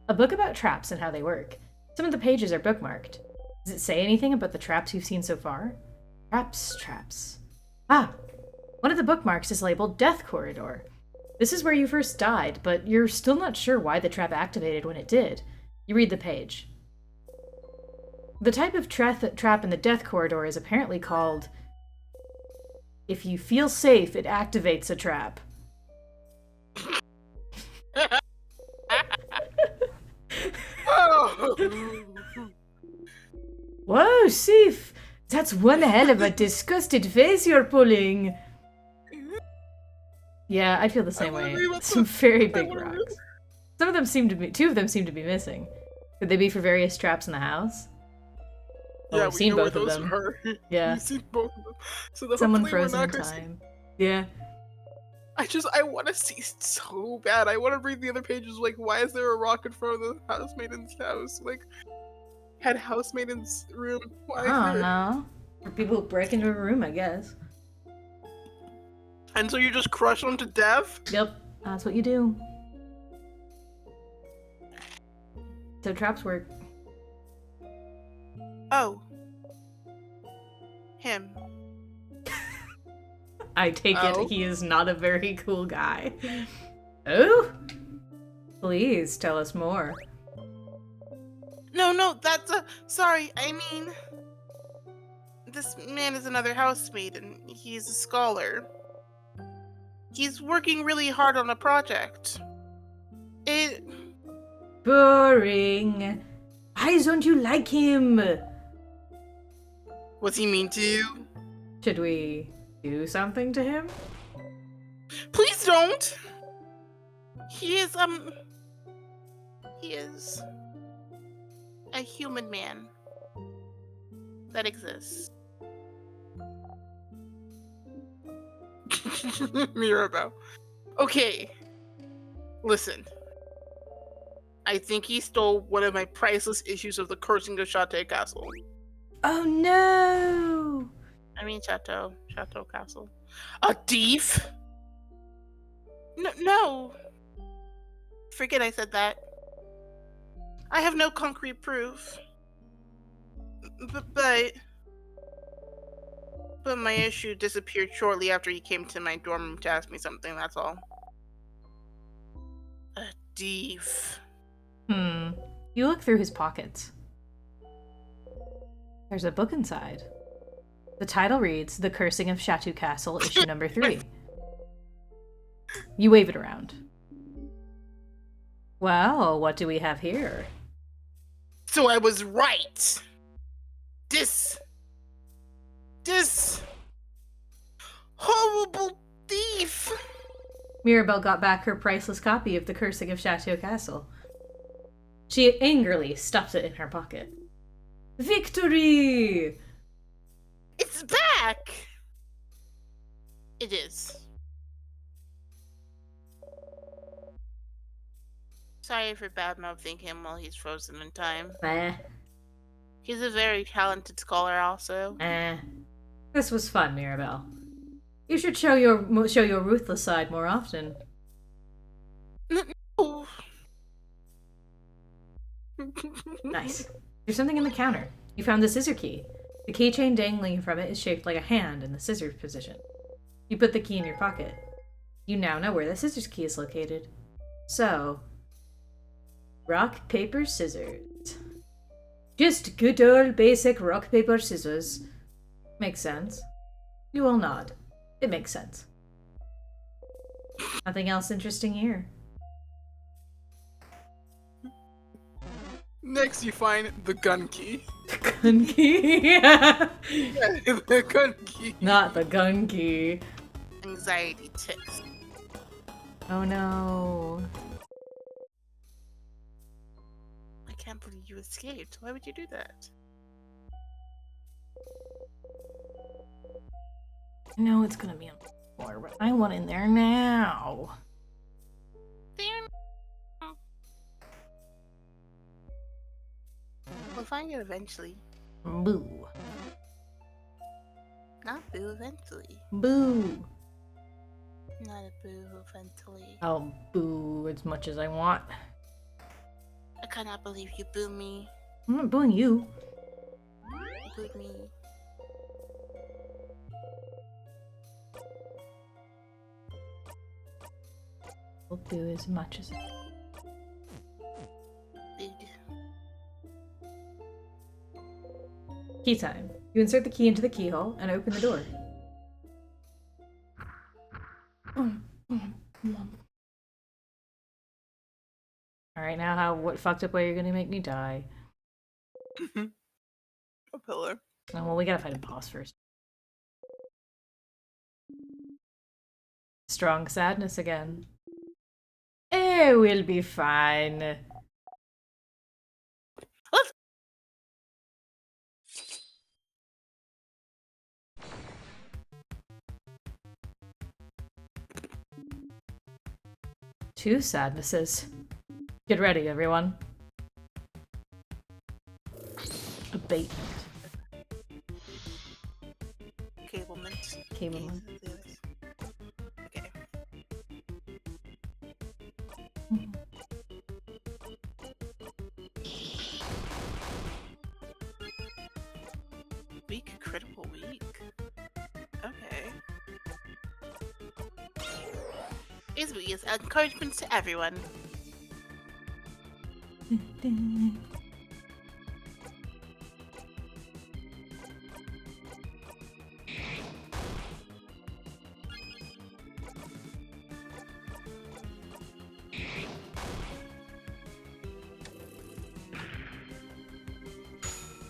A book about traps and how they work. Some of the pages are bookmarked. Does it say anything about the traps you've seen so far? Traps. Ah! One of the bookmarks is labeled Death Corridor. This is where you first died, but you're still not sure why the trap activated when it did. You read the page. The type of trap in the Death Corridor is apparently called... If you feel safe, it activates a trap. Whoa, Sif! That's one hell of a disgusted face you're pulling! Yeah, I feel the same way. Some very big rocks. Two of them seem to be missing. Could they be for various traps in the house? Yeah, we've seen both of those them. Are. Yeah. We've seen both of them. So Someone frozen in time. Yeah. I want to see so bad. I want to read the other pages. Like, why is there a rock in front of the housemaiden's house? Like, had housemaiden's room. Why I don't know. For people who break into a room, I guess. And so you just crush them to death? Yep, that's what you do. So traps work. Oh. Him. I take it he is not a very cool guy. Oh? Please tell us more. No, that's a... Sorry, I mean... This man is another housemaid, and he's a scholar. He's working really hard on a project. It... Boring. Why don't you like him? Was he mean to you? Should we do something to him? Please don't! He is a human man that exists. Mirabelle. Okay. Listen. I think he stole one of my priceless issues of The Cursing of Chateau Castle. Oh no! I mean Chateau Castle. A thief? No. Forget I said that. I have no concrete proof. But my issue disappeared shortly after he came to my dorm room to ask me something, that's all. A thief. You look through his pockets. There's a book inside. The title reads, The Cursing of Chateau Castle, issue number 3. You wave it around. Well, what do we have here? So I was right! This horrible thief! Mirabelle got back her priceless copy of The Cursing of Chateau Castle. She angrily stuffed it in her pocket. Victory! It's back! It is. Sorry for badmouthing him while he's frozen in time. He's a very talented scholar also. This was fun, Mirabelle. You should show your ruthless side more often. No. Nice. There's something in the counter. You found the scissor key. The keychain dangling from it is shaped like a hand in the scissors position. You put the key in your pocket. You now know where the scissors key is located. So, rock, paper, scissors. Just good old basic rock, paper, scissors. Makes sense. You all nod. It makes sense. Nothing else interesting here. Next, you find the gun key. The gun key? Yeah, the gun key. Not the gun key. Anxiety tips. Oh no. I can't believe you escaped. Why would you do that? I know it's gonna be on the floor, but I want in there now. We'll find it eventually. Boo. Not boo eventually. Boo. Not a boo eventually. I'll boo as much as I want. I cannot believe you boo me. I'm not booing you. You booed me. I'll boo as much as Booed. Key time. You insert the key into the keyhole and open the door. Alright, now what fucked up way you're gonna make me die? A pillar. Oh, well, we gotta fight a boss first. Strong sadness again. We'll be fine. Two sadnesses. Get ready, everyone. Abatement. Cablement. Cablement. Okay. Weak, critical weak. Okay. Is we as encouragement to everyone.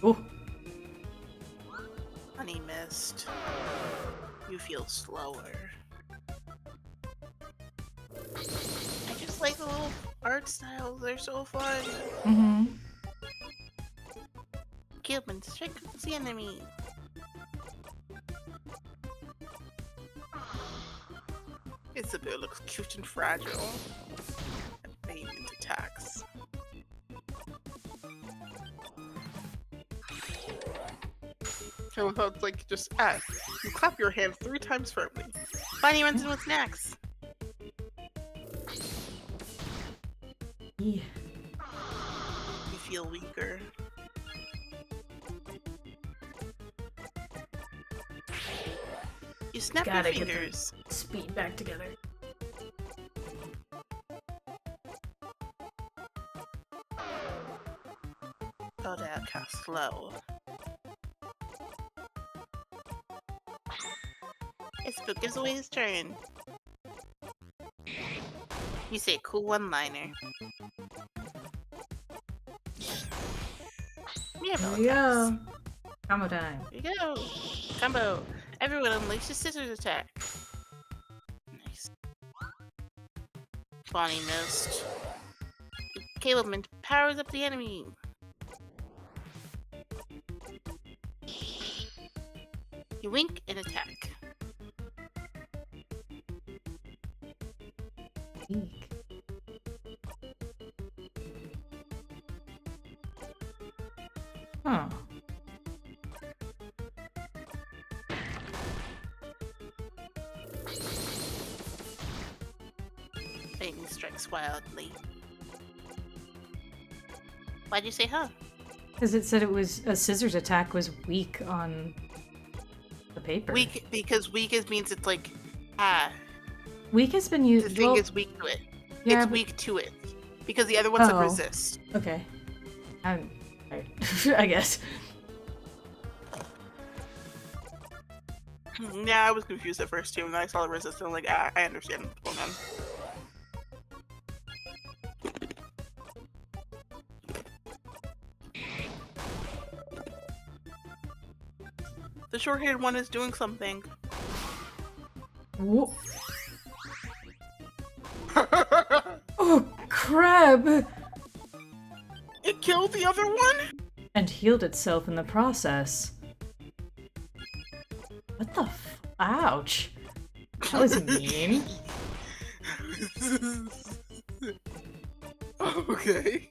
Oh. Honey Mist. You feel slower. I just like the little art styles. They're so fun. Mm-hmm. Gilman, strike the enemy. Isabel looks cute and fragile. Valiant attacks. I love how it's like just you clap your hands 3 times firmly. Bonnie runs in with snacks. Yeah. You feel weaker. You snap your Gotta get fingers. the speed back together. Go down, cast slow. Isabel gives away his turn. You say a cool one-liner. Here we go. Combo time. Here we go. Combo. Everyone unleashes scissors attack. Nice. Bonnie missed. Cableman powers up the enemy. You wink and attack. Eek. Huh. Lightning strikes wildly. Why'd you say huh? Because it said it was a scissors attack was weak on the paper. Weak because weak means it's like Weak has been the used. thing Well, is weak to it. yeah, It's but- weak to it. Because the other ones have Oh. resist. Okay. I'm. Right. I guess. Yeah, I was confused at first too, and then I saw the resist and I'm like, I understand what's going on. The short-haired one is doing something. Whoa. Oh, crab! It killed the other one? And healed itself in the process. What the f- Ouch. That was mean. Okay.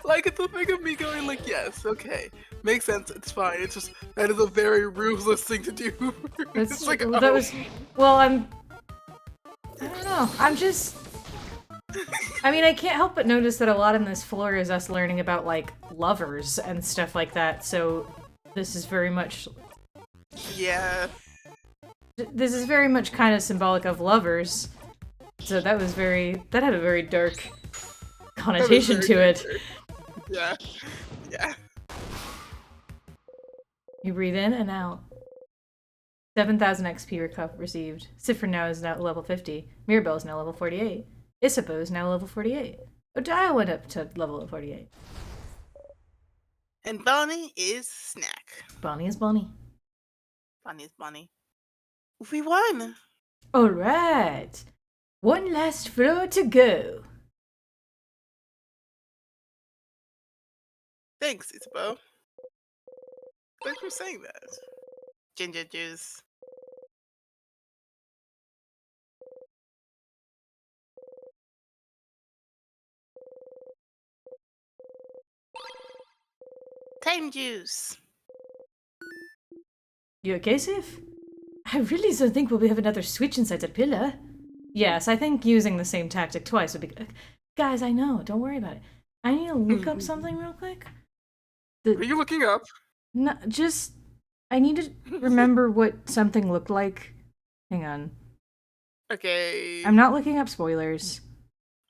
Like, it's a thing of me going like, yes, okay. Makes sense, it's fine. It's just, that is a very ruthless thing to do. That's, It's like, that oh. was. Well, I don't know. I'm just. I mean, I can't help but notice that a lot in this floor is us learning about, like, lovers and stuff like that, so this is very much. Yeah. This is very much kind of symbolic of lovers. So that was very. That had a very dark connotation very to it. dark. Yeah. Yeah. You breathe in and out. 7,000 XP received. Cifra now is now level 50. Mirabelle is now level 48. Isapo is now level 48. Odia went up to level 48. And Bonnie is Snack. Bonnie is Bonnie. Bonnie is Bonnie. We won! Alright. One last floor to go. Thanks, Isabel. Thanks for saying that. Ginger juice. Time juice. You okay, Sif? I really don't think we'll have another switch inside the pillar. Yes, I think using the same tactic twice would be good. Guys, I know. Don't worry about it. I need to look up something real quick. What are you looking up? No, just... I need to remember what something looked like. Hang on. Okay. I'm not looking up spoilers.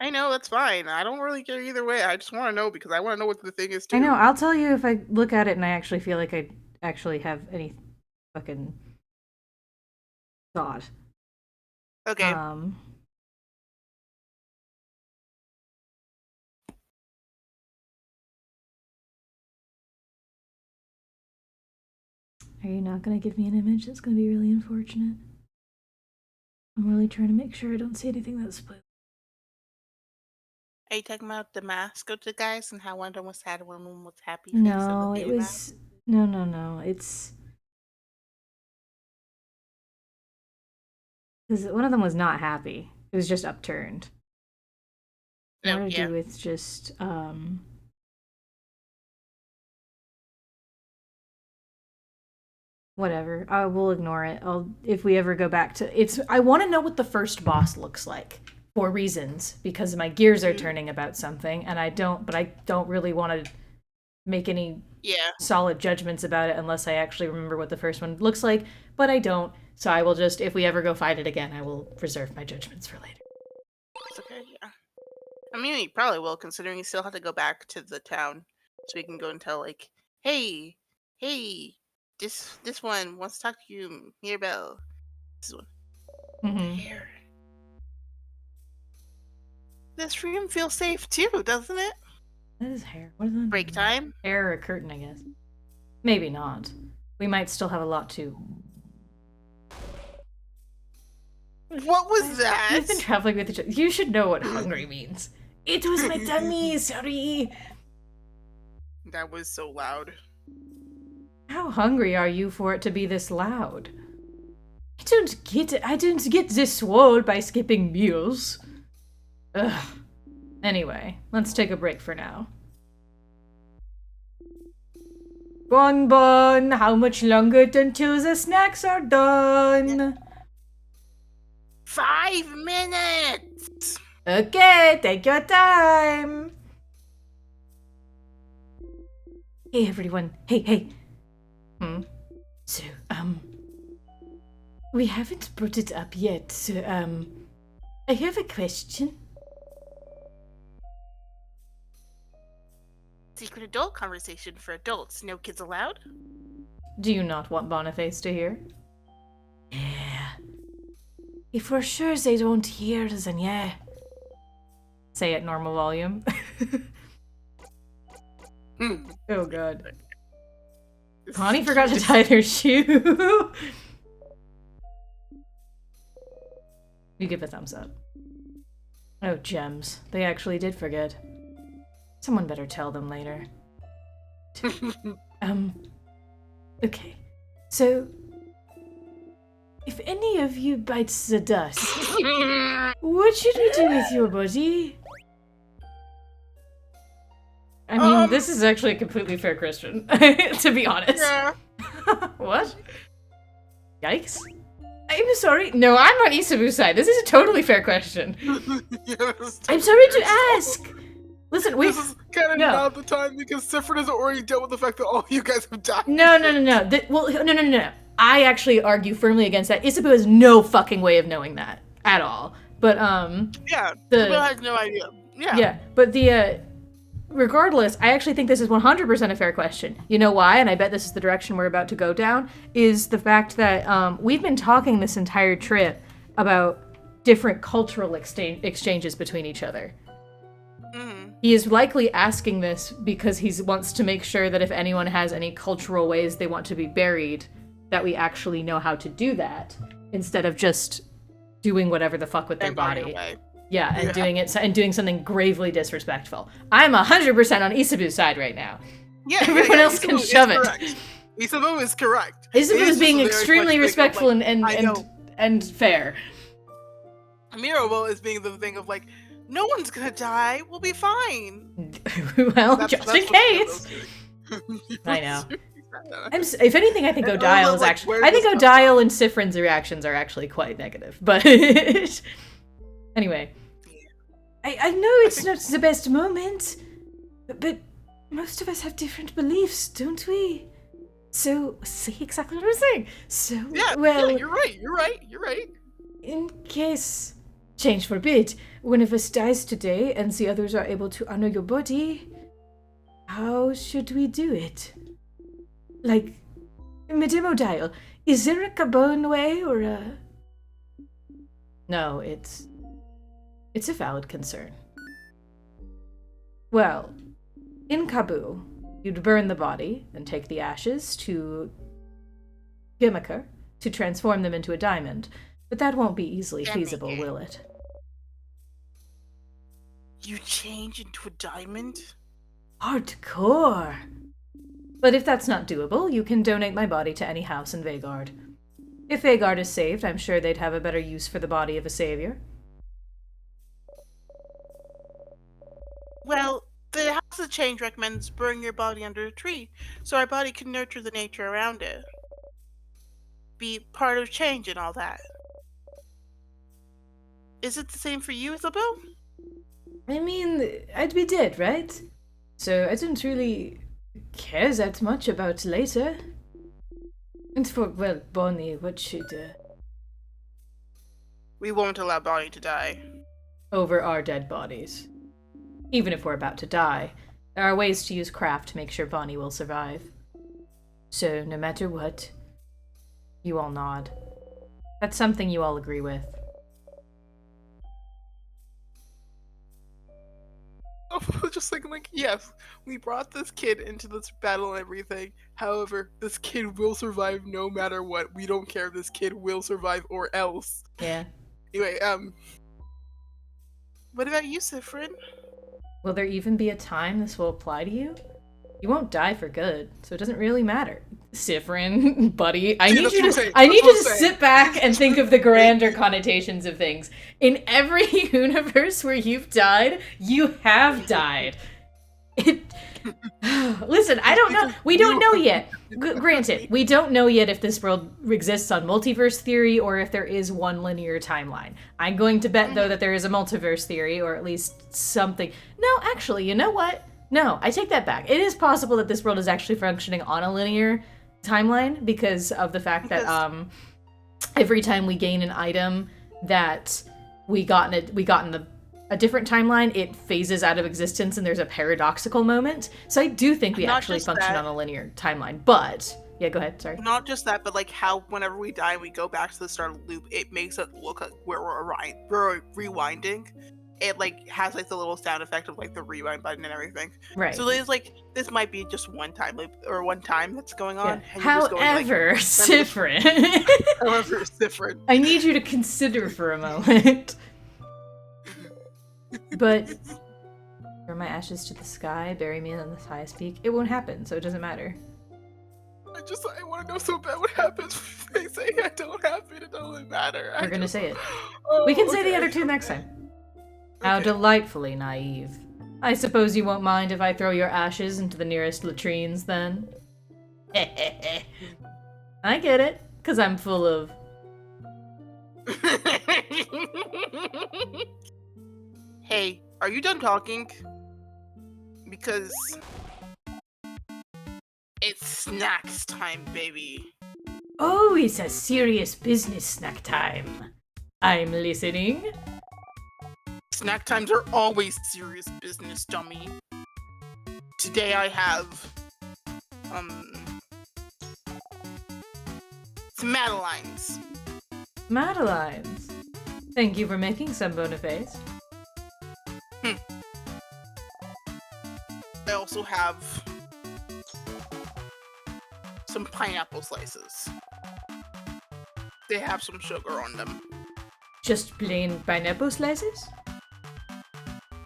I know, that's fine. I don't really care either way. I just want to know because I want to know what the thing is too. I know, I'll tell you if I look at it and I actually feel like I actually have any fucking thought. Okay. Are you not gonna give me an image? That's gonna be really unfortunate. I'm really trying to make sure I don't see anything that's spoiled. Are you talking about the mask of the guys and how one of them was sad and one of them was happy? No, it was... No. It's... Because one of them was not happy. It was just upturned. More to do with just, whatever. I will ignore it. If we ever go back to... I want to know what the first boss looks like. For reasons. Because my gears are turning about something, and I don't really want to make any solid judgments about it unless I actually remember what the first one looks like, but I don't. So I will just, if we ever go fight it again, I will reserve my judgments for later. It's okay, yeah. I mean, you probably will, considering you still have to go back to the town, so we can go and tell, like, hey, this one wants to talk to you, Mirabelle. This one. Here. This room feels safe too, doesn't it? That is hair. What is that? Break time? Hair or a curtain, I guess. Maybe not. We might still have a lot to... What was that? We've been traveling with each other. You should know what hungry means. It was my tummy, sorry. That was so loud. How hungry are you for it to be this loud? I don't get this swole by skipping meals. Ugh. Anyway, let's take a break for now. Bon, how much longer until the snacks are done? 5 minutes! Okay, take your time. Hey, everyone. Hey. So, we haven't brought it up yet, so, I have a question. Secret adult conversation for adults. No kids allowed? Do you not want Boniface to hear? Yeah. If we're sure they don't hear, then yeah. Say it normal volume. Oh god. Connie forgot to tie their shoe. You give a thumbs up. Oh, gems. They actually did forget. Someone better tell them later. Okay. So, if any of you bites the dust, what should we do with your body? I mean, this is actually a completely fair question, to be honest. Yeah. What? Yikes. I'm sorry. No, I'm on Isabu's side. This is a totally fair question. Yes, I'm sorry to ask. Listen, this is kind of not the time because Sifrin has already dealt with the fact that all you guys have died. No. No. I actually argue firmly against that. Isabu has no fucking way of knowing that at all. But yeah, Isabu has no idea. Yeah, but regardless, I actually think this is 100% a fair question. You know why? And I bet this is the direction we're about to go down, is the fact that we've been talking this entire trip about different cultural exchanges between each other. He is likely asking this because he wants to make sure that if anyone has any cultural ways they want to be buried, that we actually know how to do that, instead of just doing whatever the fuck with their body. Yeah, and doing something gravely disrespectful. I'm 100% on Isabu's side right now. Yeah, everyone else can shove it. Isabu is correct. Isabu is being extremely respectful and fair. Mirabelle is being the thing of like, no one's gonna die. We'll be fine. Well, just in case. I know. If anything, I think Odile is actually. I think Odile and Sifrin's reactions are actually quite negative. But anyway, I know it's not the best moment, but most of us have different beliefs, don't we? So see exactly what I'm saying. So you're right. In case, change forbid, one of us dies today and the others are able to honor your body, how should we do it? Like, Madame Odile, is there a Cabone way or a... No, it's a valid concern. Well, in Kabu, you'd burn the body and take the ashes to gimmicker to transform them into a diamond, but that won't be easily feasible, will it? You change into a diamond? Hardcore! But if that's not doable, you can donate my body to any house in Vagard. If Vagard is saved, I'm sure they'd have a better use for the body of a savior. Well, the House of Change recommends burying your body under a tree, so our body can nurture the nature around it. Be part of change and all that. Is it the same for you, Isabel? I mean, I'd be dead, right? So I didn't really care that much about later. And for, well, Bonnie, what should, We won't allow Bonnie to die. over our dead bodies. Even if we're about to die, there are ways to use craft to make sure Bonnie will survive. So, no matter what, you all nod. That's something you all agree with. Just like, yes, we brought this kid into this battle and everything. However, this kid will survive no matter what. We don't care. This kid will survive or else. Yeah. Anyway, What about you, Sifrin? Will there even be a time this will apply to you? You won't die for good, so it doesn't really matter. Sifrin, buddy, I need you to sit back and think of the grander connotations of things. In every universe where you've died, you have died. Listen, I don't know. We don't know yet. Granted, we don't know yet if this world exists on multiverse theory or if there is one linear timeline. I'm going to bet, though, that there is a multiverse theory, or at least something. No, actually, you know what? No, I take that back. It is possible that this world is actually functioning on a linear timeline because of the fact that every time we gain an item that we got in a different timeline, it phases out of existence and there's a paradoxical moment. So I do think we actually function on a linear timeline. But yeah, go ahead. Sorry. Not just that, but like how whenever we die, we go back to the start of the loop. It makes it look like we're rewinding. It like has like the little sound effect of like the rewind button and everything. Right. So there's like this might be just one time loop or one time that's going on. Yeah. However, Sifrin. However, Sifrin. I need you to consider for a moment. But throw my ashes to the sky, bury me on the highest peak. It won't happen, so it doesn't matter. I want to know so bad what happens if they say I don't have it. It doesn't matter. We're gonna say it. We can say the other two next time. How delightfully naive. I suppose you won't mind if I throw your ashes into the nearest latrines, then? I get it, because I'm full of... Hey, are you done talking? Because... it's snacks time, baby. Oh, it's a serious business snack time. I'm listening. Snack times are always serious business, dummy. Today I have, some Madeleines. Madeleines. Thank you for making some, Boniface. I also have some pineapple slices. They have some sugar on them. Just plain pineapple slices?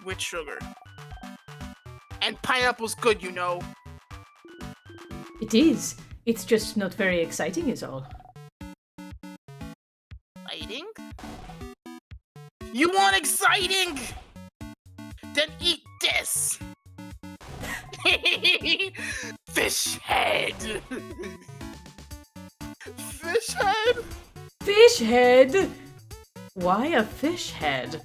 With sugar. And pineapple's good, you know. It is. It's just not very exciting is all. Exciting? You want exciting? Then eat this! Fish head! Fish head? Fish head? Why a fish head?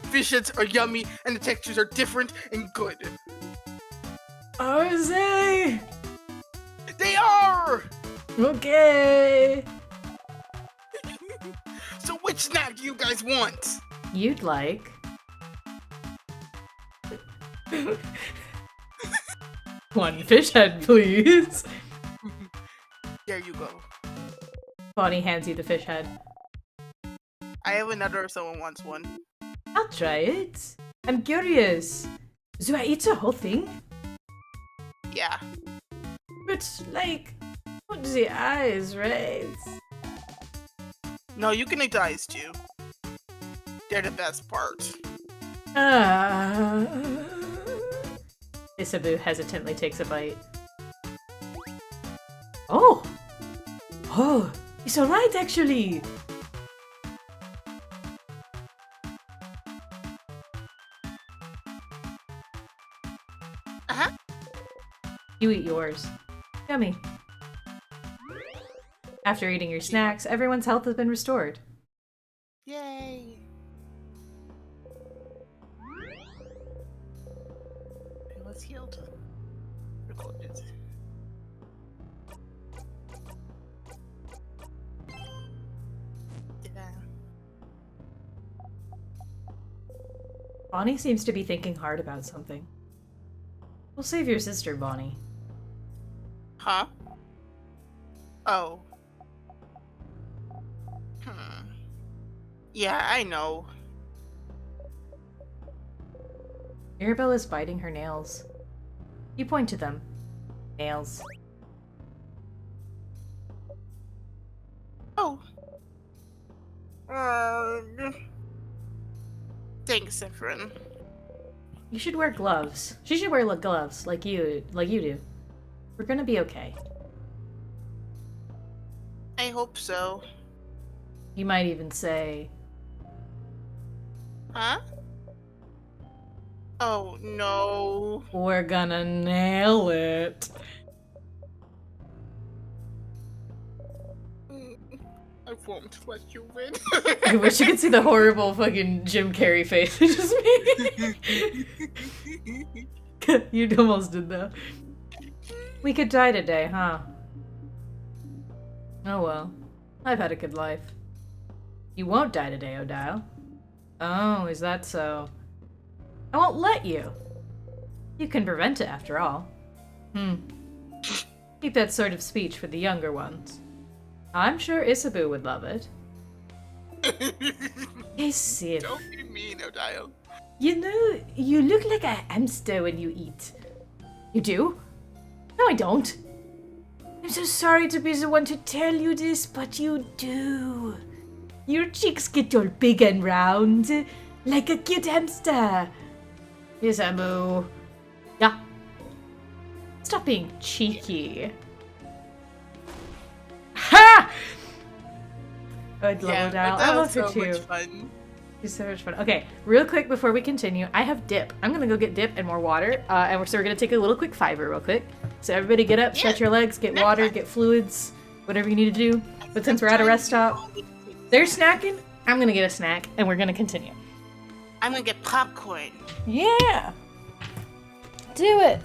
Fish heads are yummy and the textures are different and good. Are they? They are! Okay. So which snack do you guys want? You'd like... One fish head, please. There you go. Bonnie hands you the fish head. I have another if someone wants one. I'll try it. I'm curious. Do I eat the whole thing? Yeah. But, like, shoot the eyes, right? No, you can eat the eyes too. They're the best part. Isabu hesitantly takes a bite. Oh! Oh, it's alright actually! Uh-huh. You eat yours. Yummy. After eating your snacks, everyone's health has been restored. Yay. Everyone's healed. Recorded. Yeah. Bonnie seems to be thinking hard about something. We'll save your sister, Bonnie. Huh? Oh. Hmm. Yeah, I know. Mirabelle is biting her nails. You point to them. Nails. Oh. Thanks, Efren. You should wear gloves. She should wear gloves, like you do. We're gonna be okay. I hope so. You might even say, Huh? Oh, no. we're gonna nail it. I won't let you win. I wish you could see the horrible fucking Jim Carrey face it just made. You almost did that. We could die today, huh? Oh well. I've had a good life. You won't die today, Odile. Oh, is that so? I won't let you. You can prevent it, after all. Keep that sort of speech for the younger ones. I'm sure Isabu would love it. Hey, Sif. Don't be mean, Odile. You know, you look like a hamster when you eat. You do? No, I don't. I'm so sorry to be the one to tell you this, but you do. Your cheeks get all big and round, like a cute hamster. Isabu. Yeah. Stop being cheeky. Ha! I'd love Yeah, Odile. I that love was her so too. much fun. It's so much fun. Okay, real quick before we continue, I have dip. I'm gonna go get dip and more water, and we're gonna take a little quick fiver real quick. So everybody get up, stretch your legs, get water, get fluids, whatever you need to do. But since we're at a rest stop, they're snacking, I'm gonna get a snack, and we're gonna continue. I'm gonna get popcorn. Yeah! Do it!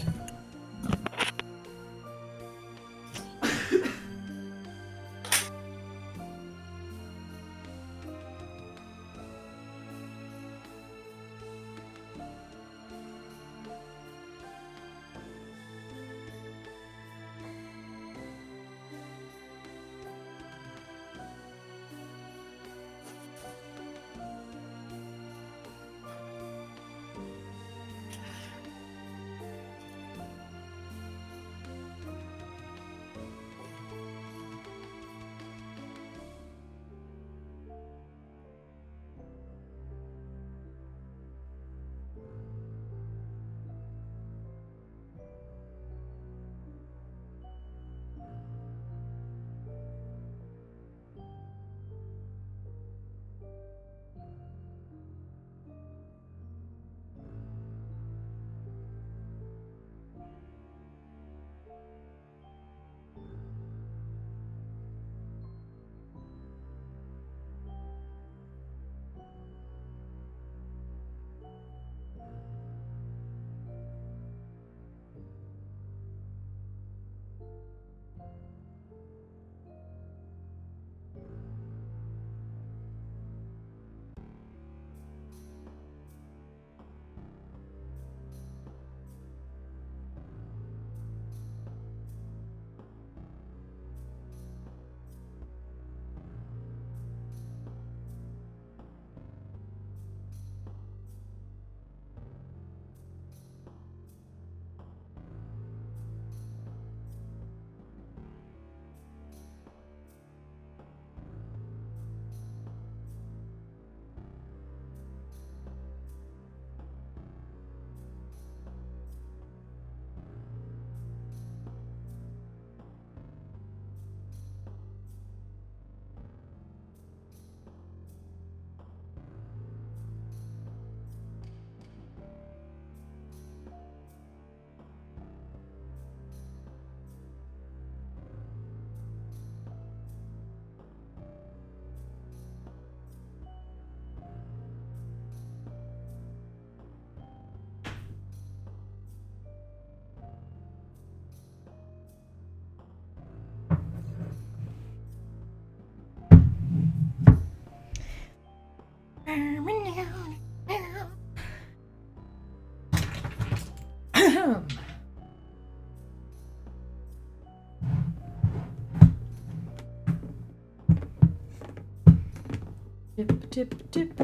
Dip, dip, dip.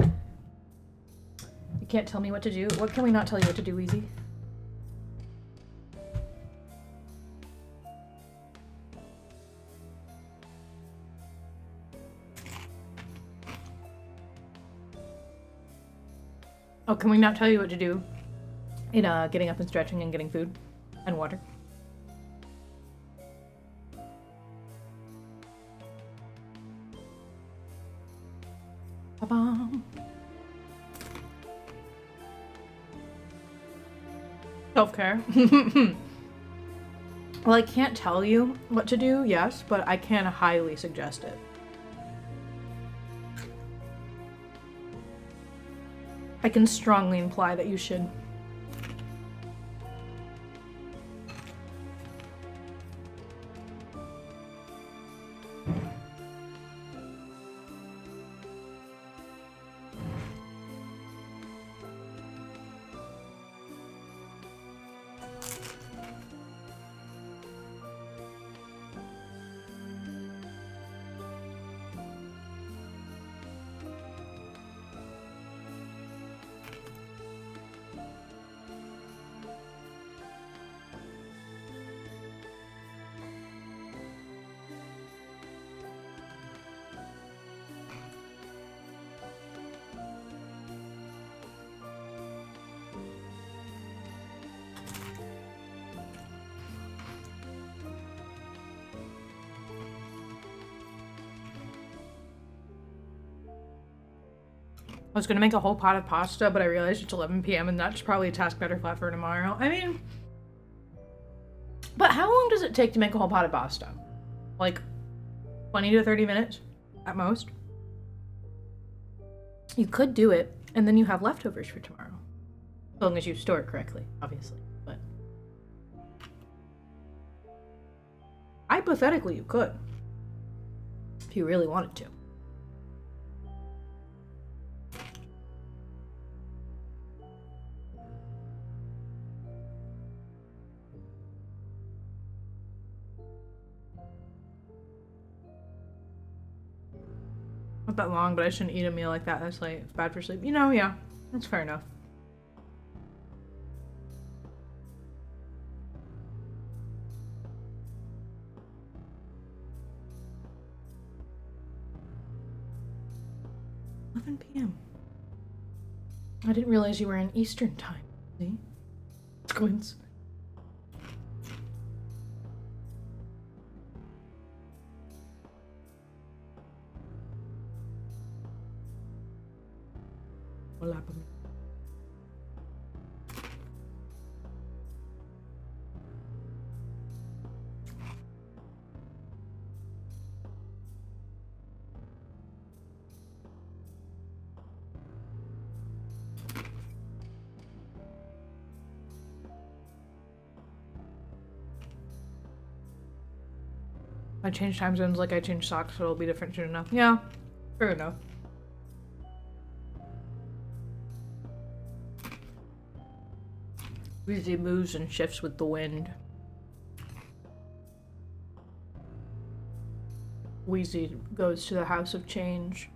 You can't tell me what to do. What can we not tell you what to do, Wheezy? Oh, can we not tell you what to do in getting up and stretching and getting food and water? Ba-bam. Self-care. Well, I can't tell you what to do, yes, but I can highly suggest it. I can strongly imply that you should. I was gonna make a whole pot of pasta, but I realized it's 11 p.m. and that's probably a task better flat for tomorrow. I mean, but how long does it take to make a whole pot of pasta? Like 20 to 30 minutes at most? You could do it, and then you have leftovers for tomorrow. As long as you store it correctly, obviously, but hypothetically you could. If you really wanted to. Not that long, but I shouldn't eat a meal like that. That's late. It's bad for sleep. You know, yeah. That's fair enough. p.m. I didn't realize you were in Eastern time. See? It's coincidence. What happened? I change time zones like I change socks, so it'll be different soon enough. Yeah, fair enough. Wheezy moves and shifts with the wind. Wheezy goes to the House of Change.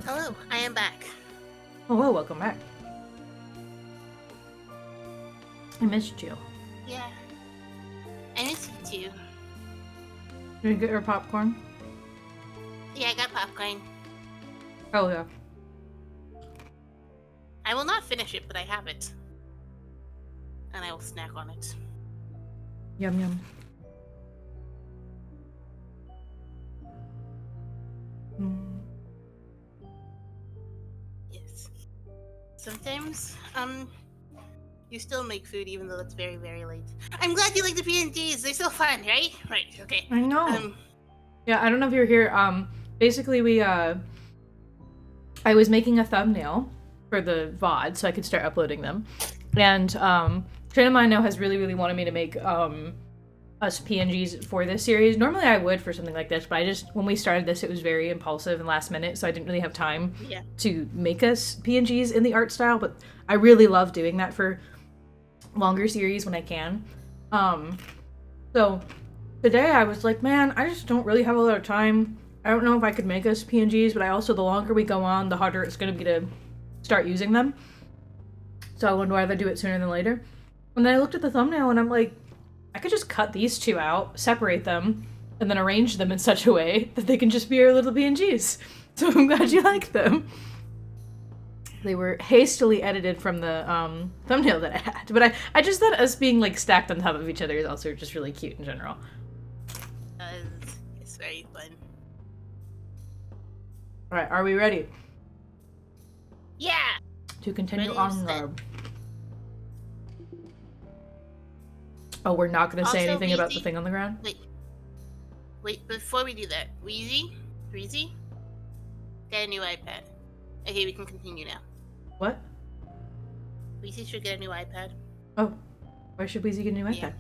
Hello, I am back. Hello, welcome back. I missed you. Yeah. I miss you too. Did you get your popcorn? Yeah, I got popcorn. Oh, yeah. I will not finish it, but I have it. And I will snack on it. Yum, yum. Mm. Yes. Sometimes, you still make food even though it's very, very late. I'm glad you like the PNGs. They're still fun, right? Right, okay. I know. Yeah, I don't know if you're here. Basically I was making a thumbnail for the VOD so I could start uploading them. And, friend of mine now has really, really wanted me to make, us PNGs for this series. Normally I would for something like this, but when we started this, it was very impulsive and last minute, so I didn't really have time to make us PNGs in the art style, but I really love doing that for longer series when I can. So today I was like, man, I just don't really have a lot of time. I don't know if I could make us PNGs, but the longer we go on, the harder it's going to be to start using them. So I would rather do it sooner than later. And then I looked at the thumbnail and I'm like, I could just cut these two out, separate them, and then arrange them in such a way that they can just be our little PNGs. So I'm glad you like them. They were hastily edited from the thumbnail that I had. But I just thought us being like stacked on top of each other is also just really cute in general. It's very fun. Alright, are we ready? Yeah! To continue Ready, on. set. Oh, we're not going to say Also, anything about the Weezy? thing on the ground? Wait, before we do that, Weezy? Get a new iPad. Okay, we can continue now. What? Weezy should get a new iPad. Oh, why should Weezy get a new iPad? Yeah.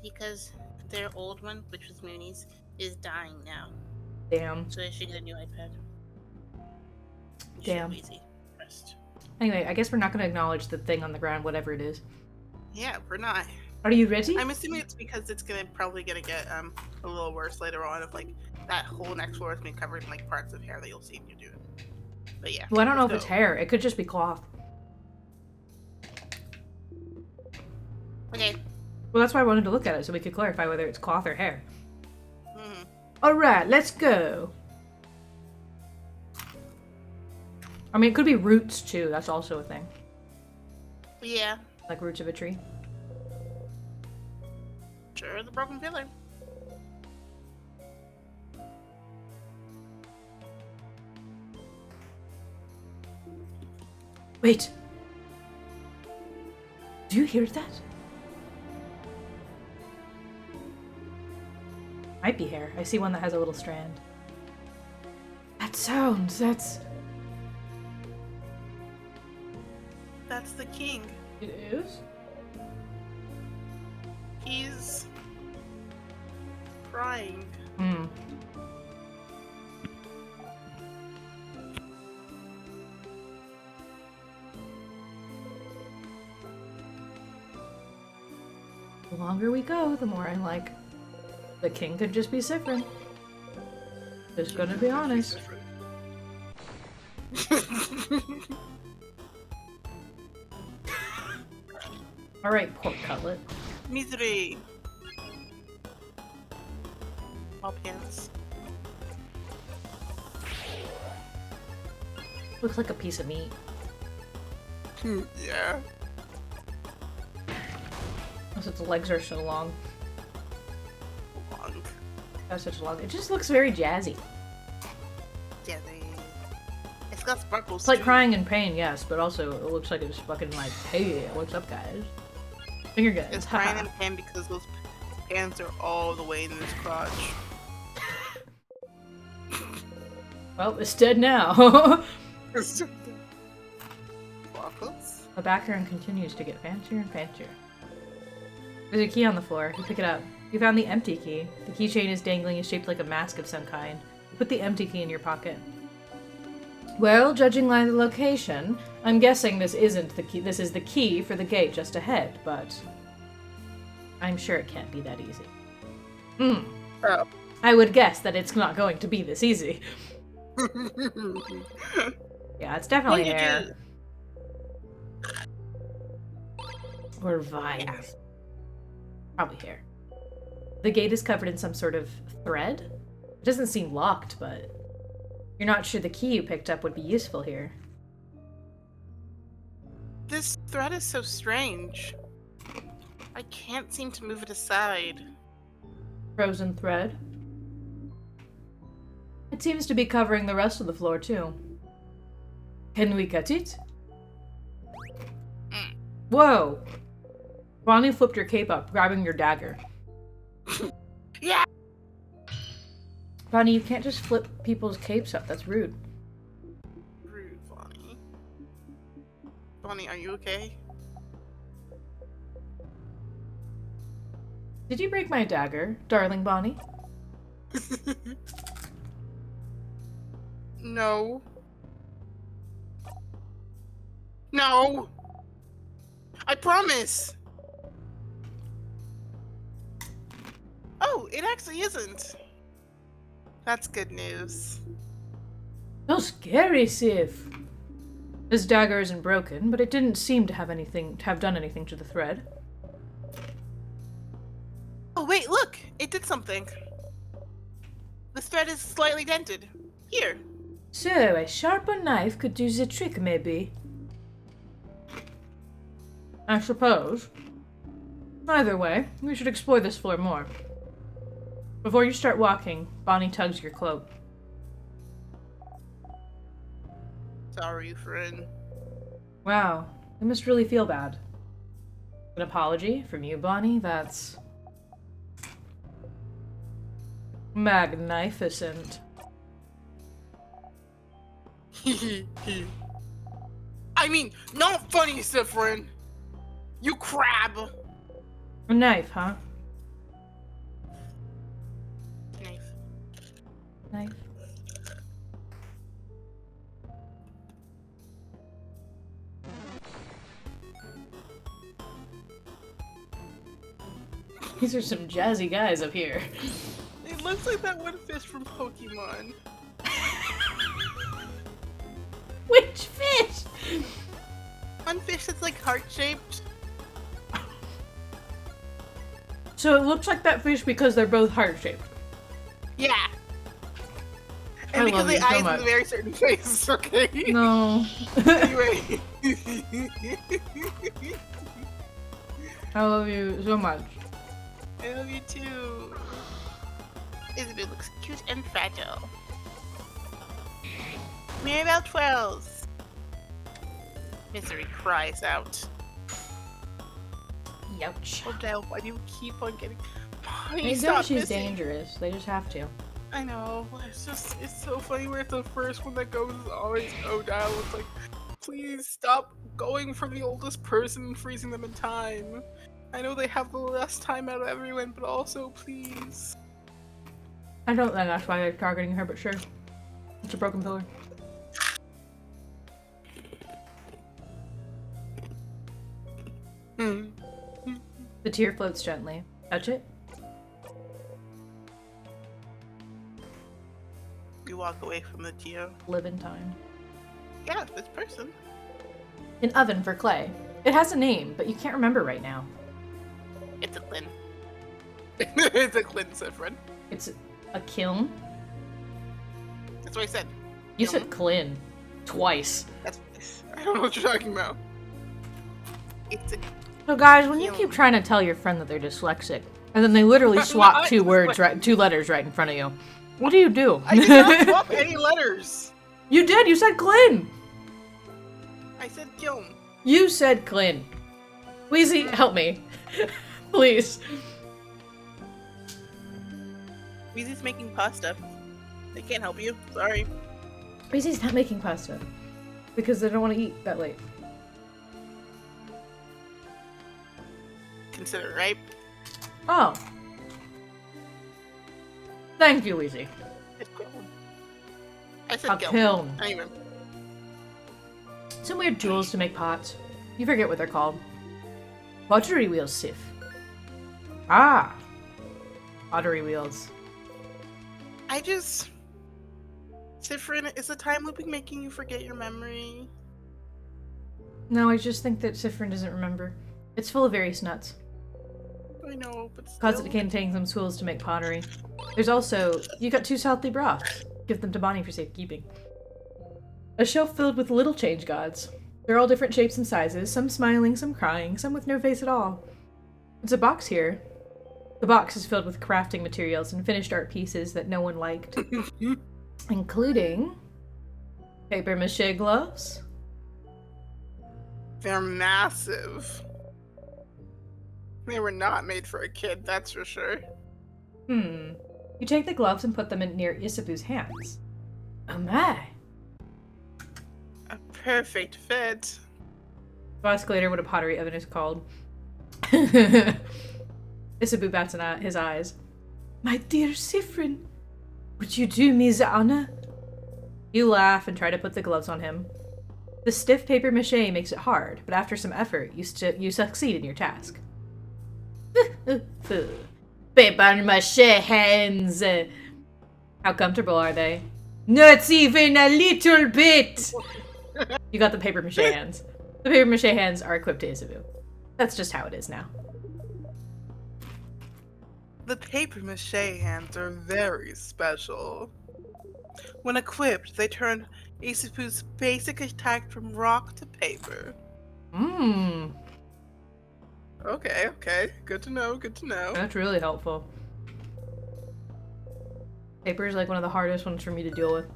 Because their old one, which was Mooney's, is dying now. Damn. So they should get a new iPad. Damn. Weezy first. Anyway, I guess we're not going to acknowledge the thing on the ground, whatever it is. Yeah, we're not. Are you ready? I'm assuming it's because it's probably gonna get a little worse later on if like that whole next floor has been covered in like parts of hair that you'll see when you do it. But yeah. Well, I don't know if let's it's go. hair. It could just be cloth. Okay. Well, that's why I wanted to look at it, so we could clarify whether it's cloth or hair. Mhm. Alright, let's go. I mean, it could be roots, too. That's also a thing. Yeah. Like roots of a tree. Sure, the broken pillar. Wait. Do you hear that? Might be hair. I see one that has a little strand. That sounds, that's That's the king. It is? He's crying. Hmm. The longer we go, the more I'm like, the king could just be Siffrin. Just gonna be honest. Alright, pork cutlet. Misery. All pants. Looks like a piece of meat. Yeah. Also, its legs are so long. Long. That's such a long. It just looks very jazzy. Yeah, it's got sparkles. It's like too. crying in pain, yes, but also it looks like it was fucking like, hey, what's up, guys? Finger guns. It's crying in pain because those pants are all the way in his crotch. Well, it's dead now. Waffles? The background continues to get fancier and fancier. There's a key on the floor. You pick it up. You found the empty key. The keychain is dangling and shaped like a mask of some kind. You put the empty key in your pocket. Well, judging by the location, I'm guessing this isn't the key. This is the key for the gate just ahead, but I'm sure it can't be that easy. Oh. I would guess that it's not going to be this easy. Yeah, it's definitely What do you hair. Or vines. Yeah. Probably hair. The gate is covered in some sort of thread. It doesn't seem locked, but you're not sure the key you picked up would be useful here. This thread is so strange. I can't seem to move it aside. Frozen thread. It seems to be covering the rest of the floor, too. Can we cut it? Whoa! Bonnie flipped your cape up, grabbing your dagger. Yeah! Bonnie, you can't just flip people's capes up. That's rude. Rude, Bonnie. Bonnie, are you okay? Did you break my dagger, darling Bonnie? No. No! I promise! Oh, it actually isn't. That's good news. So scary, Sif. This dagger isn't broken, but it didn't seem to have done anything to the thread. Oh, wait, look! It did something. The thread is slightly dented. Here. So, a sharper knife could do the trick, maybe. I suppose. Either way, we should explore this floor more. Before you start walking, Bonnie tugs your cloak. Sorry, friend. Wow, you must really feel bad. An apology from you, Bonnie? That's magnificent. I mean, not funny, Sifrin. You crab. A knife, huh? Knife. Knife. These are some jazzy guys up here. It looks like that one fish from Pokemon. Which fish? One fish that's like heart-shaped. So it looks like that fish because they're both heart-shaped. Yeah. I And because love the you so eyes much. in a very certain place, okay? No. Anyway. I love you so much. I love you too. Isabel looks cute and fragile. Mirabelle twirls. Misery cries out. Youch. Odell, why do you keep on getting... They Please know stop she's missing. dangerous. They just have to. I know. It's so funny where the first one that goes is always Odell. It's like, please stop going for the oldest person and freezing them in time. I know they have the less time out of everyone, but also, please. I don't think that's why they're targeting her, but sure. It's a broken pillar. The tear floats gently. Touch it. You walk away from the Geo. Live in time. Yeah, this person. An oven for clay. It has a name, but you can't remember right now. It's a Clin. It's a Clin, said Fred. It's a kiln? That's what I said. You Kiln. said Clin. Twice. That's I don't know what you're talking about. It's a So guys, when you Kiln. keep trying to tell your friend that they're dyslexic, and then they literally swap two letters right in front of you, what do you do? I did not swap any letters. You did! You said Clin! I said Kiln. You said Clin. Wheezy, help me. Please. Weezy's making pasta. They can't help you. Sorry. Wheezy's not making pasta. Because they don't want to eat that late. Consider it, right? Oh. Thank you, Wheezy. It's Kiln. I said A Kiln. kiln. Anyway. Some weird tools to make pots. You forget what they're called. Pottery wheels, Sif. Ah. Pottery wheels. I just Sifrin, is the time looping making you forget your memory? No, I just think that Sifrin doesn't remember. It's full of various nuts. I know, but still. Cause it contains some tools to make pottery. There's also, you got 2 salty broths. Give them to Bonnie for safekeeping. A shelf filled with little change gods. They're all different shapes and sizes, some smiling, some crying, some with no face at all. There's a box here. The box is filled with crafting materials and finished art pieces that no one liked. Including paper mache gloves. They're massive. They were not made for a kid, that's for sure. You take the gloves and put them near Isabu's hands. Oh my. A perfect fit. I'll ask later what a pottery oven is called. Isabu bats his eyes. My dear Sifrin, would you do me the honor? You laugh and try to put the gloves on him. The stiff paper mache makes it hard, but after some effort, you succeed in your task. Paper mache hands! How comfortable are they? Not even a little bit! You got the paper mache hands. The paper mache hands are equipped to Isabu. That's just how it is now. The paper mache hands are very special. When equipped, they turn Isabu's basic attack from rock to paper. Okay. Good to know. That's really helpful. Paper is like one of the hardest ones for me to deal with.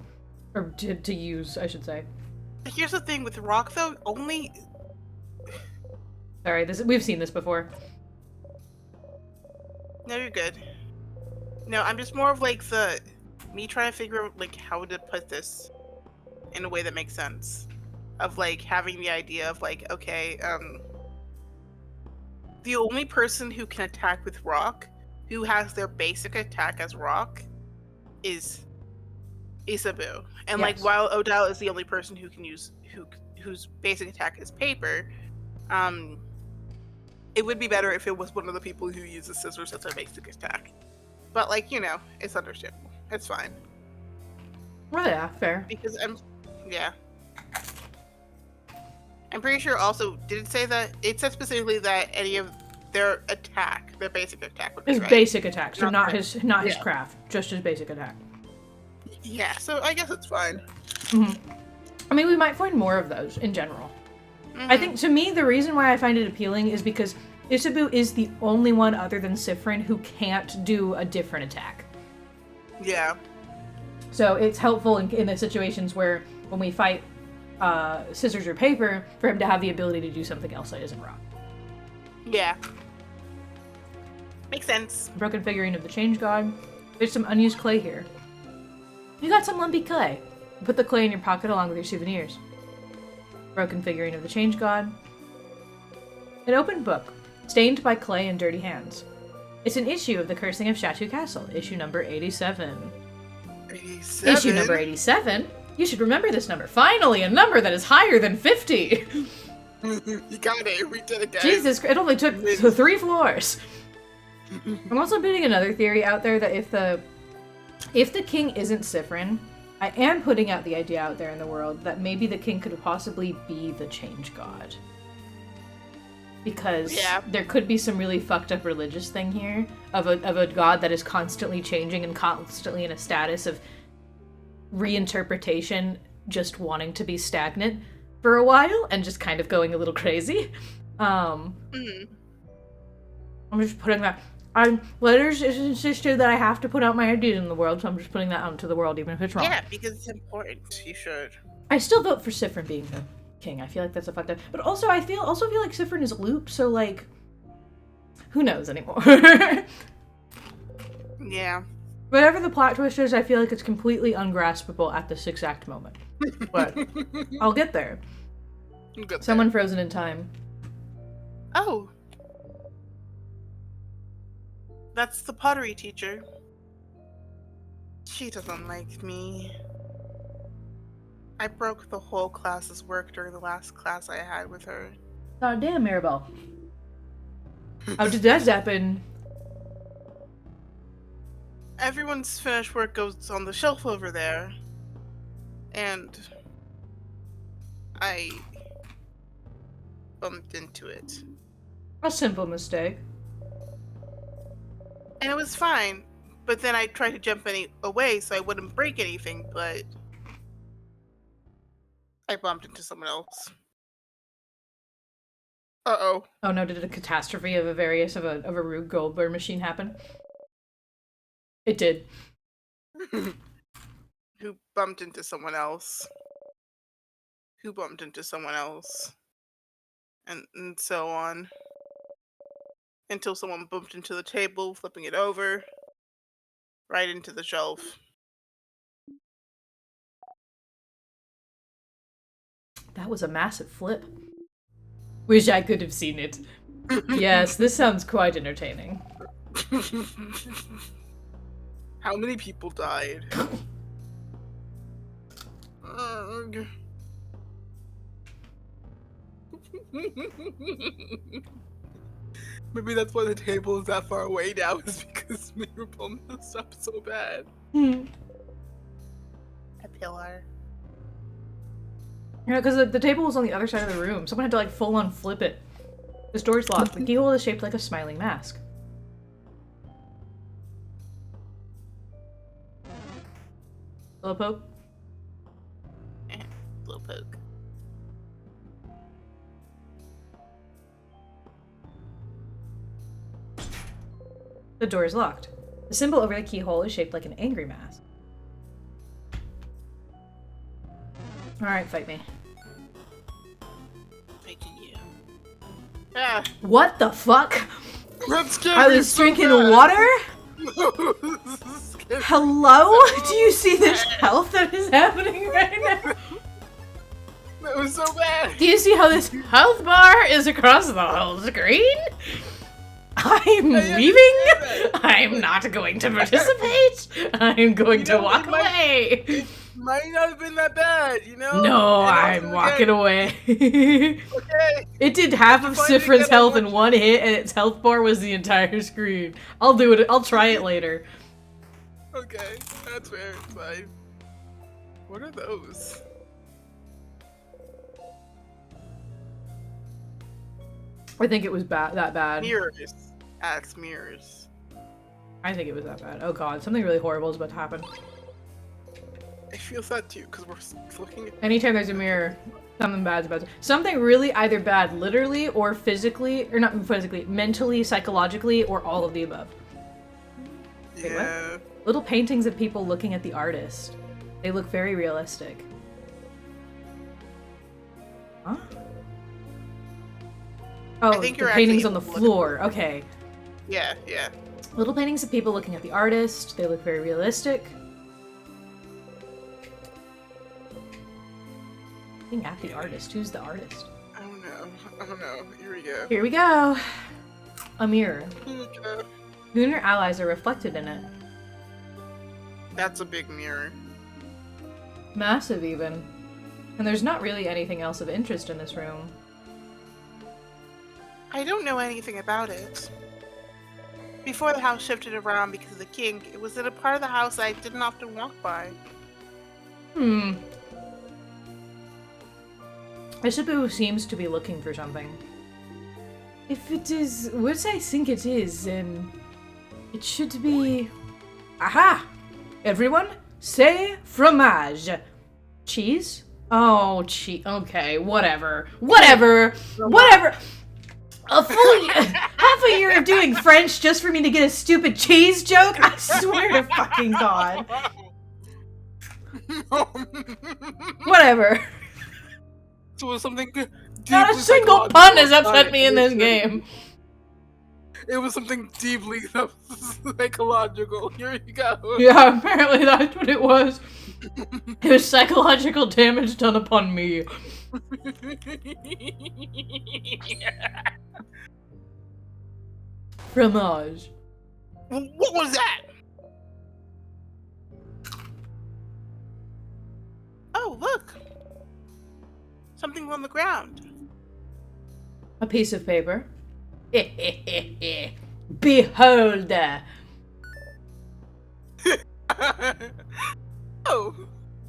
Or to use, I should say. Here's the thing with rock, though, only... Sorry, we've seen this before. No, you're good. No, I'm just more of like me trying to figure out like how to put this in a way that makes sense. Of like having the idea of like, okay, the only person who can attack with rock, who has their basic attack as rock, is Isabu. And Yes. like while Odell is the only person who can use whose basic attack is paper, it would be better if it was one of the people who uses scissors as their basic attack. But like, it's understandable. It's fine. Well, yeah, fair. Because I'm pretty sure also, did it say that, it said specifically that any of their basic attack would be His right? basic attack, so not his his craft, just his basic attack. Yeah, so I guess it's fine. I mean, we might find more of those in general. I think, to me, the reason why I find it appealing is because Isabu is the only one other than Sifrin who can't do a different attack. Yeah. So it's helpful in the situations where, when we fight scissors or paper, for him to have the ability to do something else that isn't rock. Yeah. Makes sense. Broken figurine of the Change God. There's some unused clay here. You got some lumpy clay. Put the clay in your pocket along with your souvenirs. Broken figurine of the Change God. An open book, stained by clay and dirty hands. It's an issue of The Cursing of Chateau Castle, issue number 87. 87? Issue number 87? You should remember this number. Finally, a number that is higher than 50! You got it. We did it, guys. Jesus, it only took 3 floors. I'm also putting another theory out there that if the king isn't Sifrin, I am putting out the idea out there in the world that maybe the king could possibly be the Change God. Because there could be some really fucked up religious thing here of a god that is constantly changing and constantly in a status of reinterpretation, just wanting to be stagnant for a while and just kind of going a little crazy. I'm just putting that. Letters is insisted that I have to put out my ideas in the world, so I'm just putting that out into the world, even if it's wrong. Yeah, because it's important. You should. I still vote for Sifrin being the king. I feel like that's a fucked up. But also, I feel like Sifrin is looped, so like, who knows anymore? Yeah. Whatever the plot twist is, I feel like it's completely ungraspable at this exact moment. But I'll get there. Someone frozen in time. Oh. That's the pottery teacher. She doesn't like me. I broke the whole class's work during the last class I had with her. Oh, damn, Maribel. How did that happen? Everyone's finished work goes on the shelf over there. and I bumped into it. A simple mistake. And it was fine, but then I tried to jump away so I wouldn't break anything, but I bumped into someone else. Uh-oh. Oh no, did a catastrophe of a Rube Goldberg machine happen? It did. Who bumped into someone else? Who bumped into someone else? And so on. Until someone bumped into the table, flipping it over. Right into the shelf. That was a massive flip. Wish I could have seen it. Yes, this sounds quite entertaining. How many people died? Ugh. Maybe that's why the table is that far away now, is because we were pulling this up so bad. A pillar. Yeah, because the table was on the other side of the room. Someone had to like full on flip it. This door's locked. The keyhole is shaped like a smiling mask. Slow poke? Slow poke. The door is locked. The symbol over the keyhole is shaped like an angry mask. Alright, fight me. Fighting you. Ah! What the fuck? That scared I me was so drinking bad. water? This is scary. Hello? Do you see this health that is happening right now? That was so bad. Do you see how this health bar is across the whole screen? I'm leaving. I'm not going to participate. I'm going to walk away. It might not have been that bad, you know? No, And I'm also, walking again, away. Okay. It did half of Finally Sifrin's get a health in bunch- one hit, and its health bar was the entire screen. I'll do it. I'll try it later. Okay, that's fair. It's fine. What are those? I think it was that bad. Mirrors. Axe mirrors. I think it was that bad. Oh god, something really horrible is about to happen. I feel sad too, because we're looking at. Anytime there's a mirror, something bad's about to. Something really either bad literally or physically, or not physically, mentally, psychologically, or all of the above. Wait, what? Yeah. Little paintings of people looking at the artist. They look very realistic. Huh? Oh, think the you're paintings actually on the able to look at floor. Okay. Yeah, yeah. Little paintings of people looking at the artist. They look very realistic. Looking at the artist. Who's the artist? I don't know. I don't know. Here we go. Here we go. A mirror. Here we go. You and your allies are reflected in it. That's a big mirror. Massive, even. And there's not really anything else of interest in this room. I don't know anything about it. Before the house shifted around because of the king, it was in a part of the house I didn't often walk by. Ishibu seems to be looking for something. If it is what I think it is, then it should be... Aha! Everyone, say fromage. Cheese? Oh, cheese. Okay, whatever. Whatever! Whatever! A full year, half a year of doing French just for me to get a stupid cheese joke? I swear to fucking God. Whatever. So it was something Not a single pun has upset me in this game. It was something deeply psychological. Here you go. Yeah, apparently that's what it was. It was psychological damage done upon me. Fromage. What was that? Oh, look. Something on the ground. A piece of paper. Behold! Oh,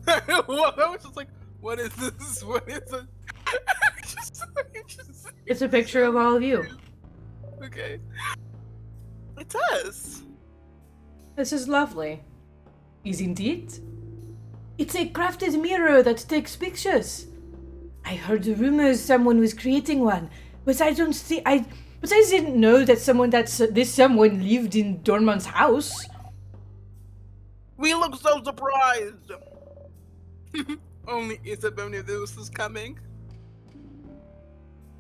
Well, I was just like, what is this? What is it? It's a picture of all of you. Okay. It does. This is lovely. Isn't it? It's a crafted mirror that takes pictures. I heard rumors someone was creating one, but I don't see. But I didn't know that this someone lived in Dormon's house. We look so surprised. Only Isabel knew this was coming.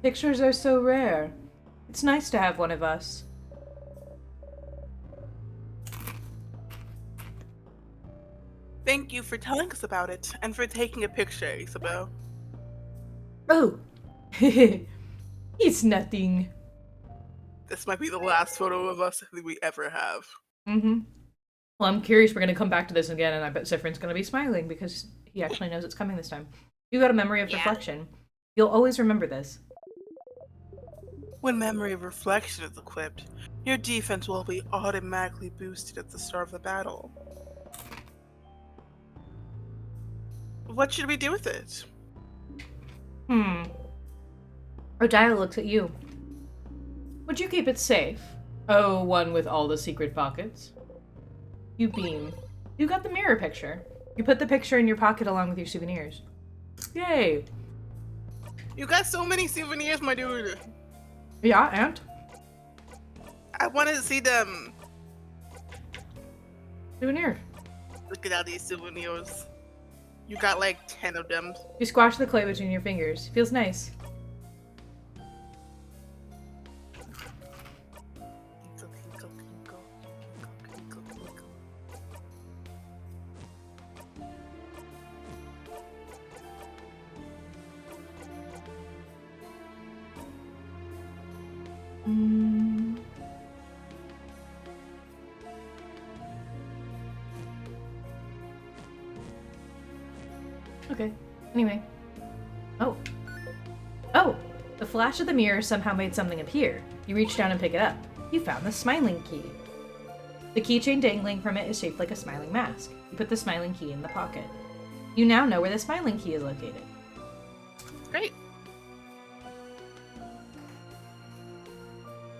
Pictures are so rare. It's nice to have one of us. Thank you for telling us about it and for taking a picture, Isabel. Oh, it's nothing. This might be the last photo of us that we ever have. Mm-hmm. Well, I'm curious. We're gonna come back to this again, and I bet Sifrin's gonna be smiling because he actually knows it's coming this time. You got a memory of reflection. You'll always remember this. When memory of reflection is equipped, your defense will be automatically boosted at the start of the battle. What should we do with it? Odile looks at you. Would you keep it safe? Oh, one with all the secret pockets. You beam. You got the mirror picture. You put the picture in your pocket along with your souvenirs. Yay! You got so many souvenirs, my dude. Yeah, and? I wanted to see them. Souvenir. Look at all these souvenirs. You got like 10 of them. You squash the clay between your fingers. Feels nice. Okay. Anyway. Oh. Oh! The flash of the mirror somehow made something appear. You reach down and pick it up. You found the smiling key. The keychain dangling from it is shaped like a smiling mask. You put the smiling key in the pocket. You now know where the smiling key is located. Great.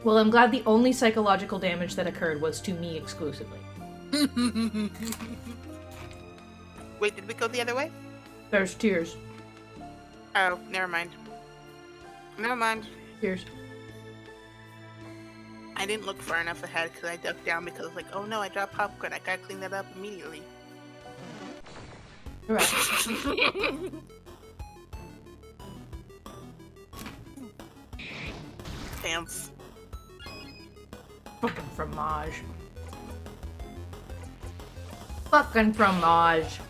Well, I'm glad the only psychological damage that occurred was to me exclusively. Wait, did we go the other way? There's tears. Oh, never mind. Never mind. Tears. I didn't look far enough ahead because I ducked down because I was like, oh no, I dropped popcorn. I gotta clean that up immediately. Alright. Pants. Fucking fromage. Fucking fromage.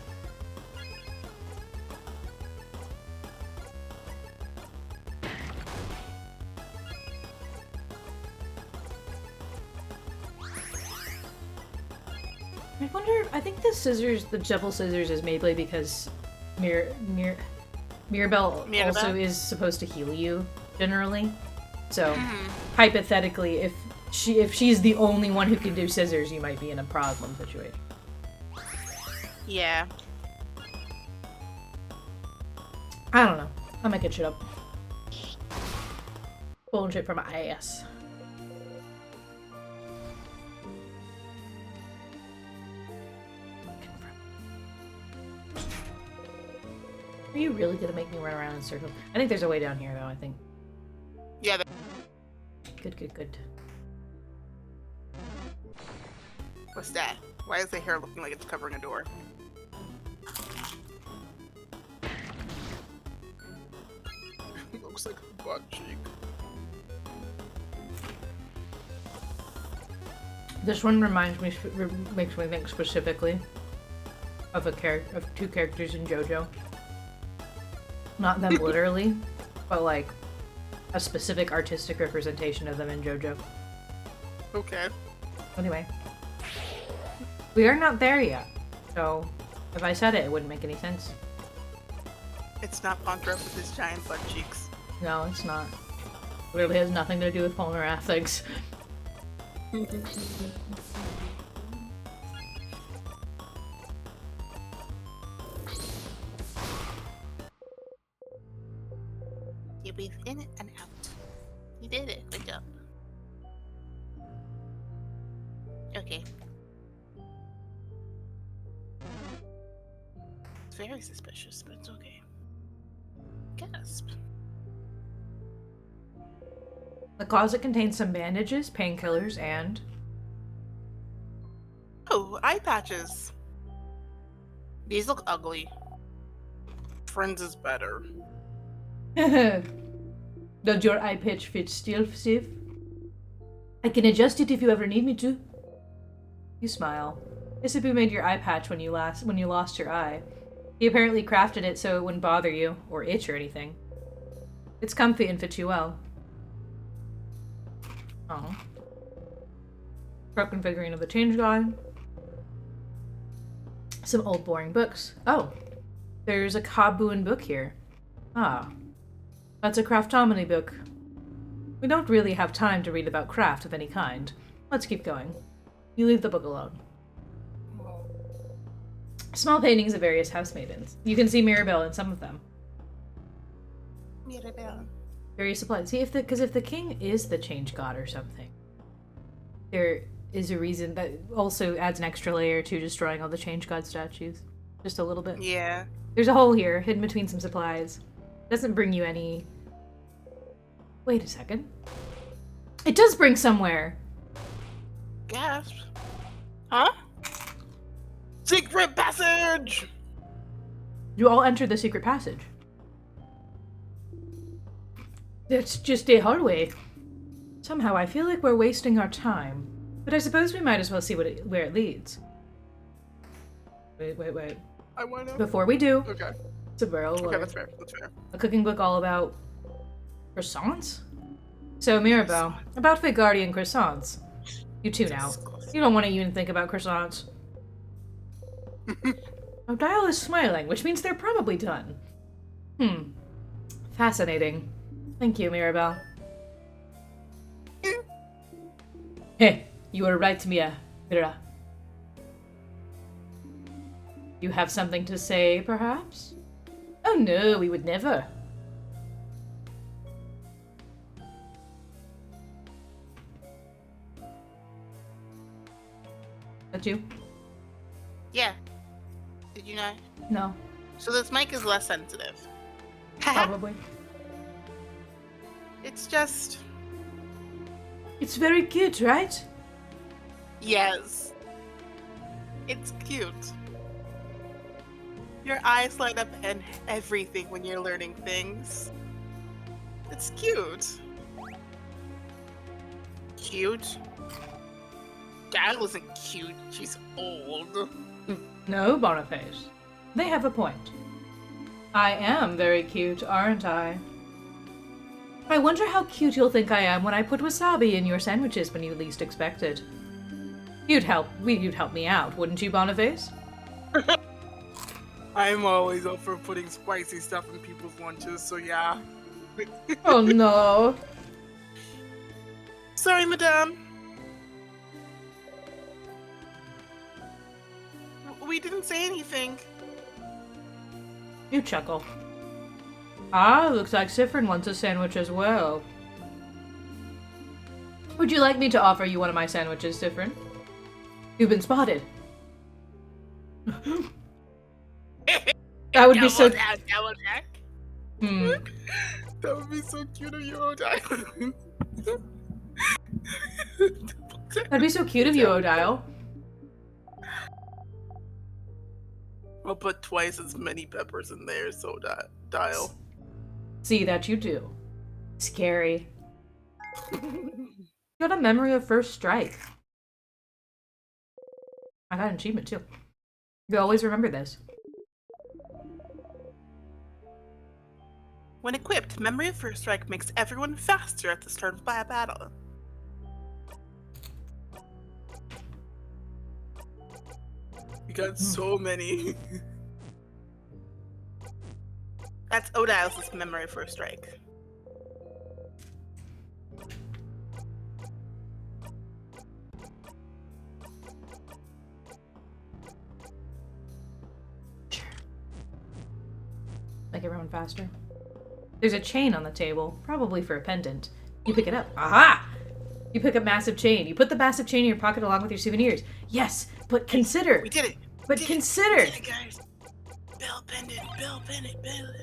I wonder, I think the double scissors is mainly because Mirabelle also is supposed to heal you, generally. So, hypothetically, if she's the only one who can do scissors, you might be in a problem situation. Yeah. I don't know. I'm making shit up. Pulling shit from my ass. Are you really gonna make me run around in circles? I think there's a way down here, though, I think. Yeah. Good. What's that? Why is the hair looking like it's covering a door? Looks like a butt cheek. This one reminds me, makes me think specifically of two characters in JoJo. Not them literally, but like a specific artistic representation of them in JoJo. Okay. Anyway, we are not there yet, so if I said it, it wouldn't make any sense. It's not Ponthra with his giant butt cheeks. No, it's not. It really has nothing to do with polar ethics. In and out. You did it. Good job. Okay. It's very suspicious, but it's okay. Gasp. The closet contains some bandages, painkillers, and... Oh, eye patches. These look ugly. Friends is better. Does your eye patch fit still, Steve? I can adjust it if you ever need me to. You smile. Isibu made your eye patch when you lost your eye. He apparently crafted it so it wouldn't bother you, or itch or anything. It's comfy and fits you well. Oh. Broken figurine of the change god. Some old boring books. Oh, there's a Kabuin book here. Ah, that's a craftomany book. We don't really have time to read about craft of any kind. Let's keep going. You leave the book alone. Small paintings of various housemaidens. You can see Mirabelle in some of them. Mirabelle. Various supplies. See, if the king is the change god or something, there is a reason that also adds an extra layer to destroying all the change god statues. Just a little bit. Yeah. There's a hole here, hidden between some supplies. Doesn't bring you any... Wait a second. It does bring somewhere! Gasp. Huh? Secret passage! You all enter the secret passage. That's just a hallway. Somehow I feel like we're wasting our time. But I suppose we might as well see where it leads. Wait. I want to. Before we do, Okay. it's a barrel of Okay, water. that's fair. That's fair. A cooking book all about croissants? So, Mirabelle, about Figuardian croissants. You tune out. You don't want to even think about croissants. Dial is smiling, which means they're probably done. Fascinating. Thank you, Mirabelle. Hey, you were right, Mira. You have something to say, perhaps? Oh no, we would never. That you? Yeah. Did you not? No, So this mic is less sensitive. probably. It's just... It's very cute, right? Yes. It's cute. Your eyes light up and everything when you're learning things. It's cute. Cute? Dad wasn't cute. She's old. No, Boniface. They have a point. I am very cute, aren't I? I wonder how cute you'll think I am when I put wasabi in your sandwiches when you least expect it. You'd help me out, wouldn't you, Boniface? I'm always up for putting spicy stuff in people's lunches, so yeah. Oh no. Sorry, madame. We didn't say anything. You chuckle. Ah, looks like Siffrin wants a sandwich as well. Would you like me to offer you one of my sandwiches, Siffrin? You've been spotted. That would be so... That That would be so cute of you, Odile. That'd be so cute of you, Odile. I'll put twice as many peppers in there, so dial. See that you do. Scary. Got a memory of first strike. I got an achievement too. You always remember this. When equipped, Memory of First Strike makes everyone faster at the start of a battle. You got so many. That's Odile's Memory of First Strike. Make everyone faster. There's a chain on the table, probably for a pendant. You pick it up. Aha! You pick up massive chain. You put the massive chain in your pocket along with your souvenirs. Yes, but consider. We did it. But consider. We did it, guys. Bell pendant.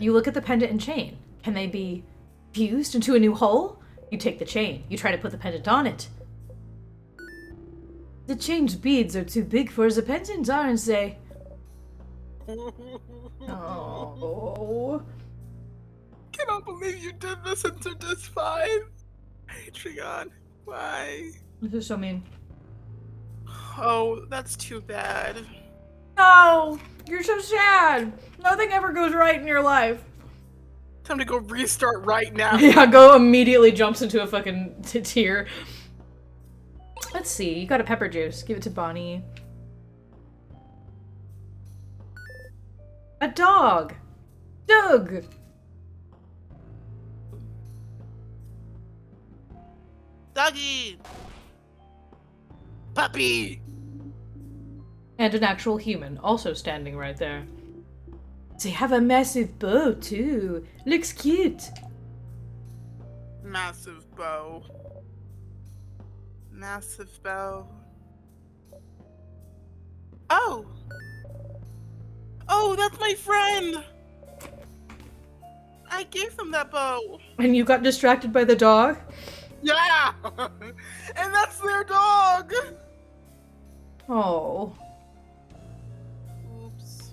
You look at the pendant and chain. Can they be fused into a new whole? You take the chain. You try to put the pendant on it. The chain's beads are too big for the pendant, aren't they? Oh. Cannot believe you did this into this fine. Patreon. Why? This is so mean. Oh, that's too bad. No! You're so sad! Nothing ever goes right in your life. Time to go restart right now. Yeah, go immediately jumps into a fucking tear. Let's see, you got a pepper juice. Give it to Bonnie. A dog! Doug! Doggy. Puppy! And an actual human, also standing right there. They have a massive bow, too. Looks cute. Massive bow. Massive bow. Oh! Oh, that's my friend! I gave them that bow. And you got distracted by the dog? Yeah! And that's their dog! Oh. Oops.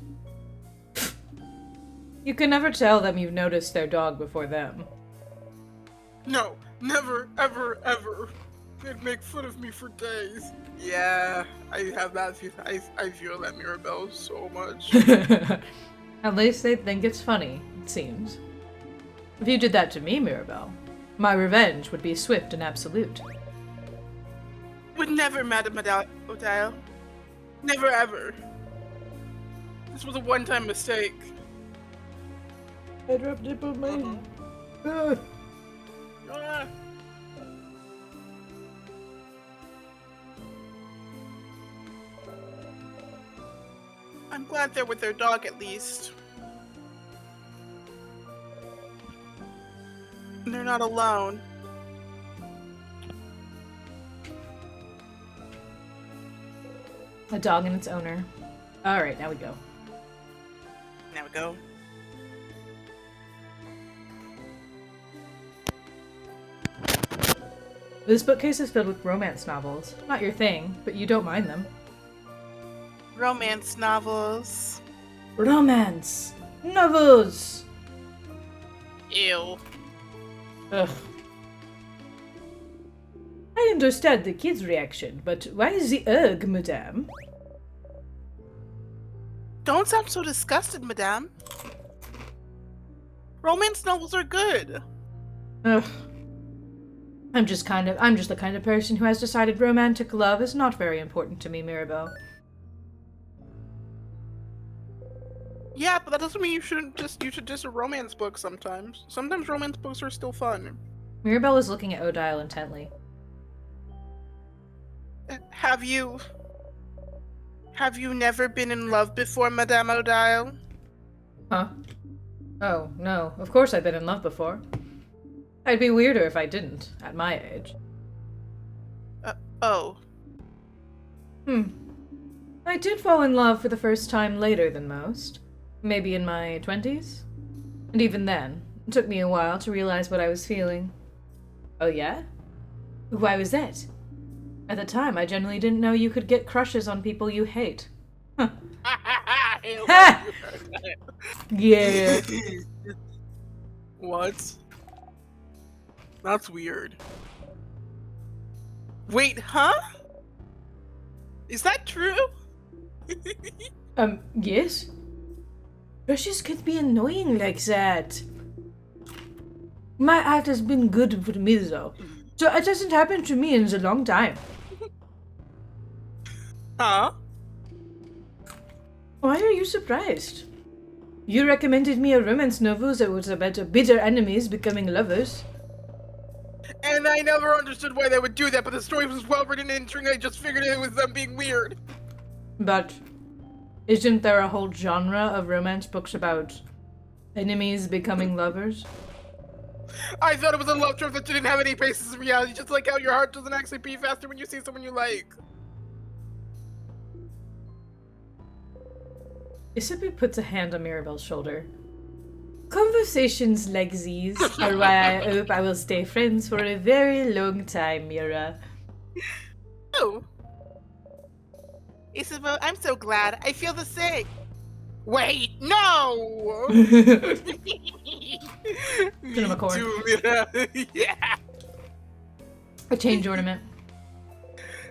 You can never tell them you've noticed their dog before them. No, never, ever, ever. They'd make fun of me for days. Yeah, I have that. I feel that Mirabelle so much. At least they think it's funny, it seems. If you did that to me, Mirabelle, my revenge would be swift and absolute. Would never, Madame O'Dial. Never ever. This was a one-time mistake. I dropped it on my... Ah. I'm glad they're with their dog at least. They're not alone. A dog and its owner. Alright, now we go. Now we go. This bookcase is filled with romance novels. Not your thing, but you don't mind them. Romance novels. Romance! Novels! Ew. Ugh. I understand the kids' reaction, but why is the ugh, madame? Don't sound so disgusted, madame. Romance novels are good. Ugh. I'm just the kind of person who has decided romantic love is not very important to me, Mirabelle. Yeah, but that doesn't mean you should just a romance book sometimes. Sometimes romance books are still fun. Mirabelle was looking at O'Dial intently. Have you never been in love before, Madame O'Dial? Huh? Oh, no. Of course I've been in love before. I'd be weirder if I didn't, at my age. Oh. I did fall in love for the first time later than most. Maybe in my 20s? And even then, it took me a while to realize what I was feeling. Oh yeah? Why was that? At the time, I generally didn't know you could get crushes on people you hate. Huh. Ha! Yeah. What? That's weird. Wait, huh? Is that true? Yes? Crushes could be annoying like that. My heart has been good for me, though. So it hasn't happened to me in a long time. Huh? Why are you surprised? You recommended me a romance novel that was about bitter enemies becoming lovers. And I never understood why they would do that, but the story was well written and intriguing. I just figured it was them being weird. But isn't there a whole genre of romance books about enemies becoming lovers? I thought it was a love trip that didn't have any basis in reality, just like how your heart doesn't actually beat faster when you see someone you like. Isabi puts a hand on Mirabelle's shoulder. Conversations like these are why I hope I will stay friends for a very long time, Mira. Oh. Isabel, I'm so glad. I feel the same. Wait, no! Cinema cord. Too, Mira. Yeah. A change ornament.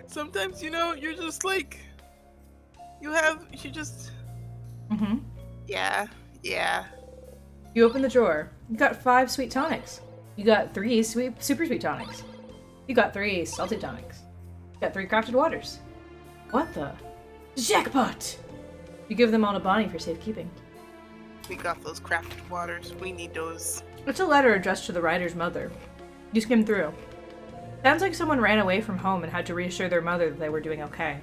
Sometimes, you're just like... You just... Mm-hmm. Yeah. You open the drawer. You got 5 sweet tonics. You got 3 super sweet tonics. You got 3 salty tonics. You got 3 crafted waters. What the? Jackpot! You give them all to Bonnie for safekeeping. We got those crafted waters. We need those. It's a letter addressed to the writer's mother. You skim through. Sounds like someone ran away from home and had to reassure their mother that they were doing okay.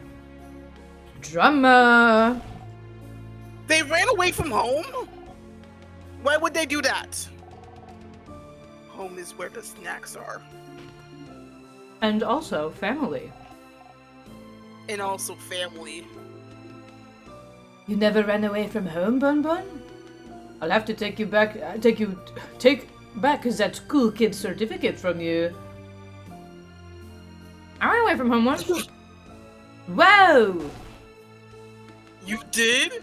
Drama! They ran away from home? Why would they do that? Home is where the snacks are. And also family. And also family. You never ran away from home, Bun Bun? I'll have to take back that cool kid certificate from you. I ran away from home once. Whoa! You did?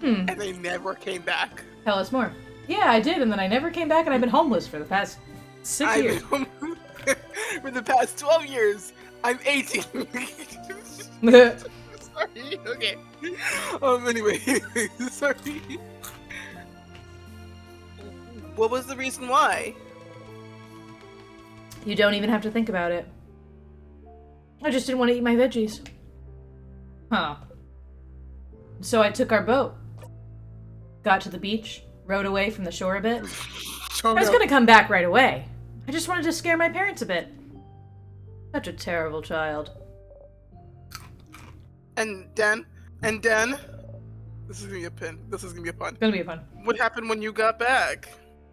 And they never came back. Tell us more. Yeah, I did, and then I never came back, and I've been homeless for the past 6 years. For the past 12 years, I'm 18. Sorry, okay. Anyway, sorry. What was the reason why? You don't even have to think about it. I just didn't want to eat my veggies. Huh. So I took our boat. Got to the beach, rowed away from the shore a bit. I was gonna come back right away. I just wanted to scare my parents a bit. Such a terrible child. And then, this is gonna be a pin. This is gonna be a pun. It's gonna be fun. What happened when you got back?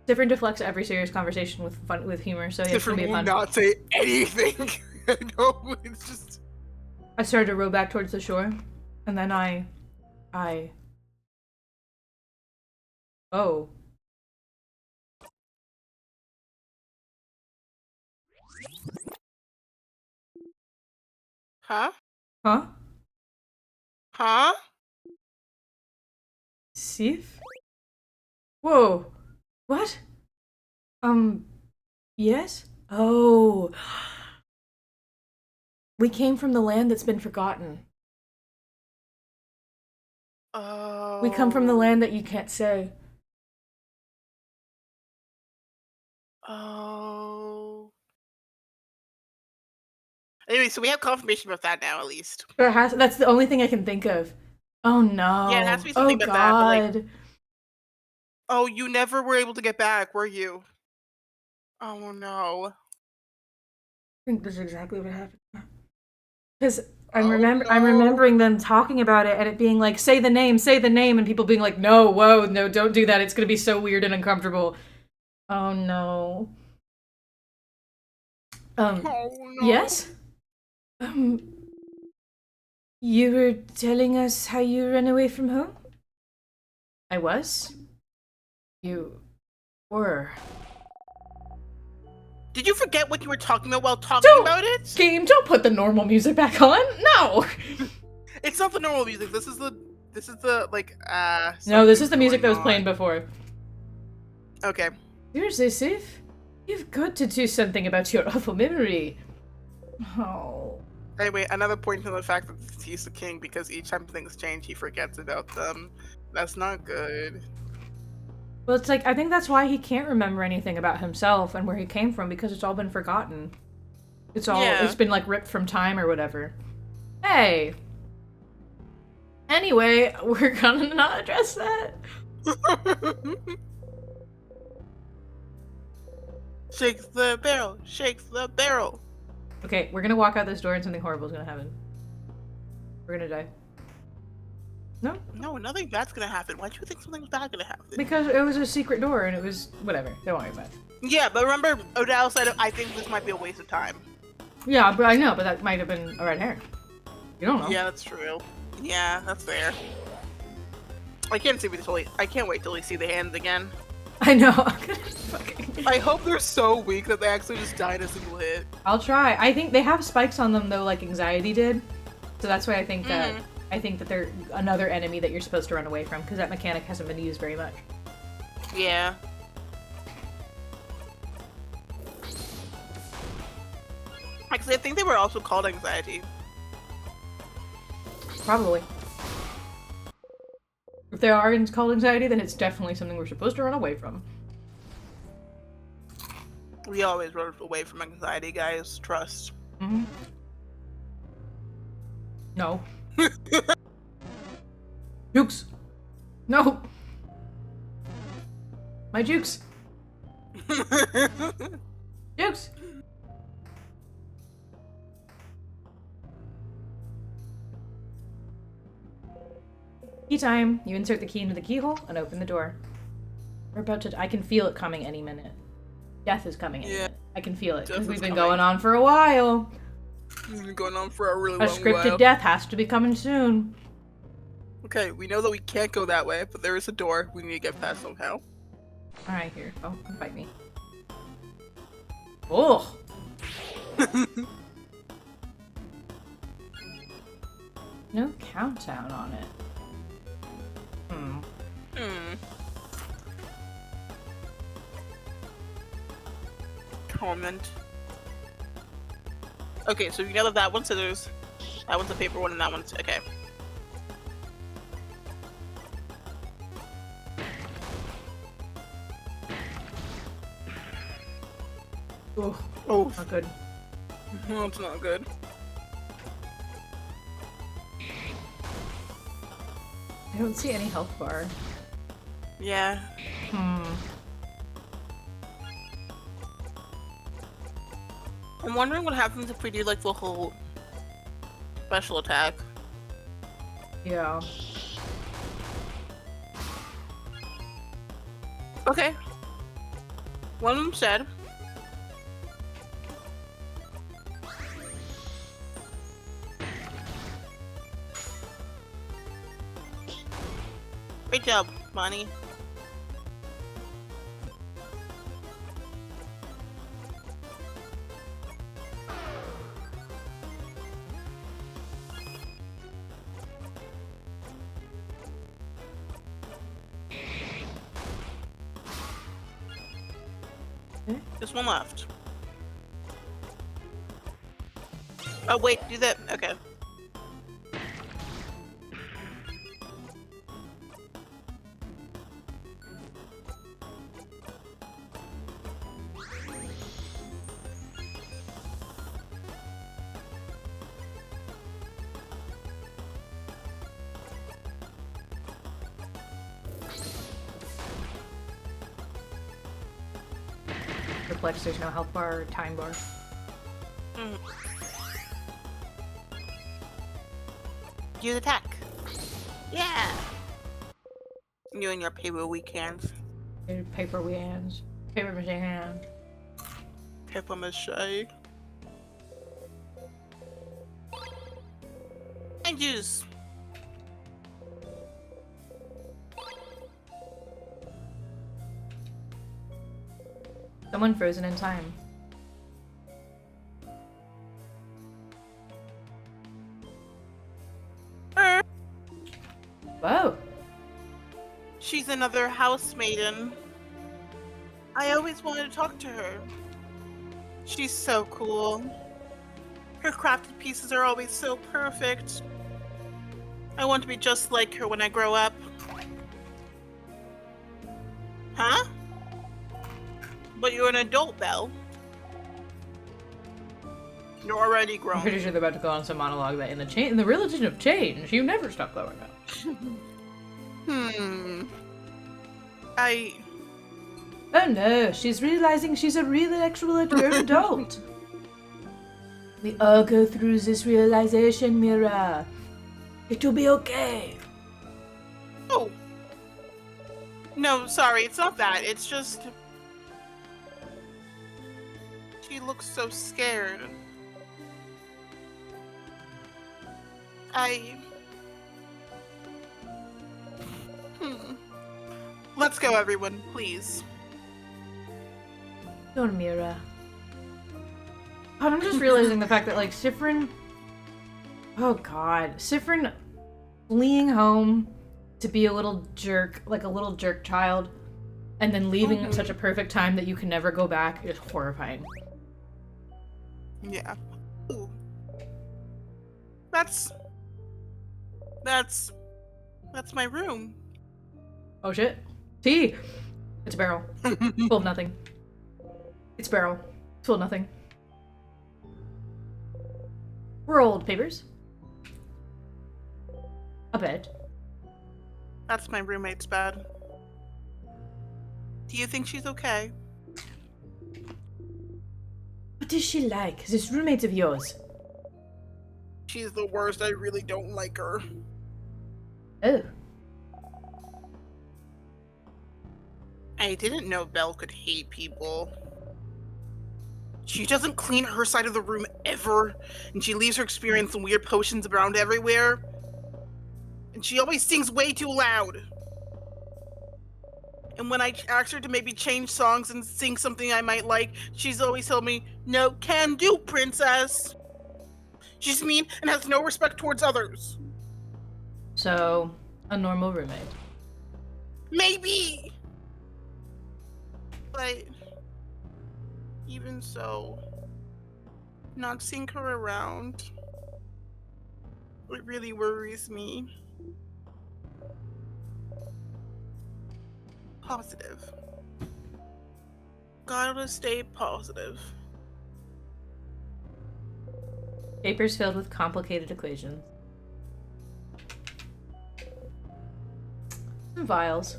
Different deflects every serious conversation with humor, so yeah, it's gonna be fun. Not say anything. No, it's just. I started to row back towards the shore, and then Oh. Huh? Huh? Huh? Sif? Whoa. What? Yes? Oh. We came from the land that's been forgotten. Oh. We come from the land that you can't say. Oh. Anyway, so we have confirmation about that now, at least. That's the only thing I can think of. Oh no. Yeah, it has to be something about that. God. But like, oh, you never were able to get back, were you? Oh no. I think this is exactly what happened. Because I'm remembering them talking about it and it being like, say the name, and people being like, no, whoa, no, don't do that. It's gonna be so weird and uncomfortable. Oh no. Oh, no. Yes? You were telling us how you ran away from home? I was? You were. Did you forget what you were talking about while talking about it? Game, don't put the normal music back on. No. It's not the normal music. This is the like No, this is the music that was playing before. Okay. Seriously, Sif? You've got to do something about your awful memory. Oh. Anyway, another point to the fact that he's the king because each time things change, he forgets about them. That's not good. Well, it's like, I think that's why he can't remember anything about himself and where he came from, because it's all been forgotten. It's been like ripped from time or whatever. Hey! Anyway, we're gonna not address that. Shakes the barrel, shakes the barrel. Okay, we're gonna walk out this door and something horrible is gonna happen. We're gonna die. No? No, nothing bad's gonna happen. Why do you think something bad's gonna happen? Because it was a secret door and it was whatever. Don't worry about it. Yeah, but remember, Odell said, I think this might be a waste of time. Yeah, but I know, but that might have been a red herring. You don't know. Yeah, that's true. Yeah, that's fair. I can't wait till we see the hands again. I know. I hope they're so weak that they actually just die in a single hit. I'll try. I think they have spikes on them though, like Anxiety did. So that's why I think that they're another enemy that you're supposed to run away from, because that mechanic hasn't been used very much. Yeah. Actually, I think they were also called Anxiety. Probably. If they are called Anxiety, then it's definitely something we're supposed to run away from. We always run away from Anxiety, guys. Trust. Mm-hmm. No. Jukes! No! My Jukes! Jukes! Key time. You insert the key into the keyhole and open the door. We're about to... I can feel it coming any minute. Death is coming any minute. I can feel it, because we've been going on for a while. It's been going on for a really long while. A scripted death has to be coming soon. Okay, we know that we can't go that way, but there is a door we need to get past somehow. Alright, here. Oh, fight me. Oh! No countdown on it. Comment. Okay, so you know that one's scissors, that one's a paper one, and that one's okay. Oh, not good. No, it's not good. I don't see any health bar. Yeah. I'm wondering what happens if we do like the whole special attack. Yeah. Okay. One of them said. Great job, Bonnie. Just one left. Oh wait, do that. Okay. Perplexed, there's no health bar or time bar. Use attack. Yeah. You and your paper weak hands. Paper hands. Paper mache hands. Paper mache. And juice. Someone frozen in time. Whoa. She's another house maiden. I always wanted to talk to her. She's so cool. Her crafted pieces are always so perfect. I want to be just like her when I grow up. Huh? But you're an adult, Belle. You're already grown. I'm pretty sure they're about to go on some monologue that in the religion of change, you never stop growing up. Oh no, she's realizing she's a real actual adult. We all go through this realization, Mira. It will be okay. Oh. No, sorry, it's not that. It's just... She looks so scared. Let's go, everyone, please. Dormira. I'm just realizing the fact that, like, Sifrin... Oh god. Sifrin fleeing home to be a little jerk, like a little jerk child, and then leaving at such a perfect time that you can never go back is horrifying. Yeah. Ooh. That's my room. Oh shit. Tea! It's a barrel. Full of nothing. It's a barrel. Full of nothing. Rolled papers. A bed. That's my roommate's bed. Do you think she's okay? What is she like? This roommate of yours? She's the worst. I really don't like her. Oh. I didn't know Belle could hate people. She doesn't clean her side of the room ever, and she leaves her experience and weird potions around everywhere. And she always sings way too loud. And when I ask her to maybe change songs and sing something I might like, she's always told me, "No can do, princess." She's mean and has no respect towards others. So, a normal roommate. Maybe! But even so, not seeing her around, it really worries me. Positive. Gotta stay positive. Papers filled with complicated equations. Some vials.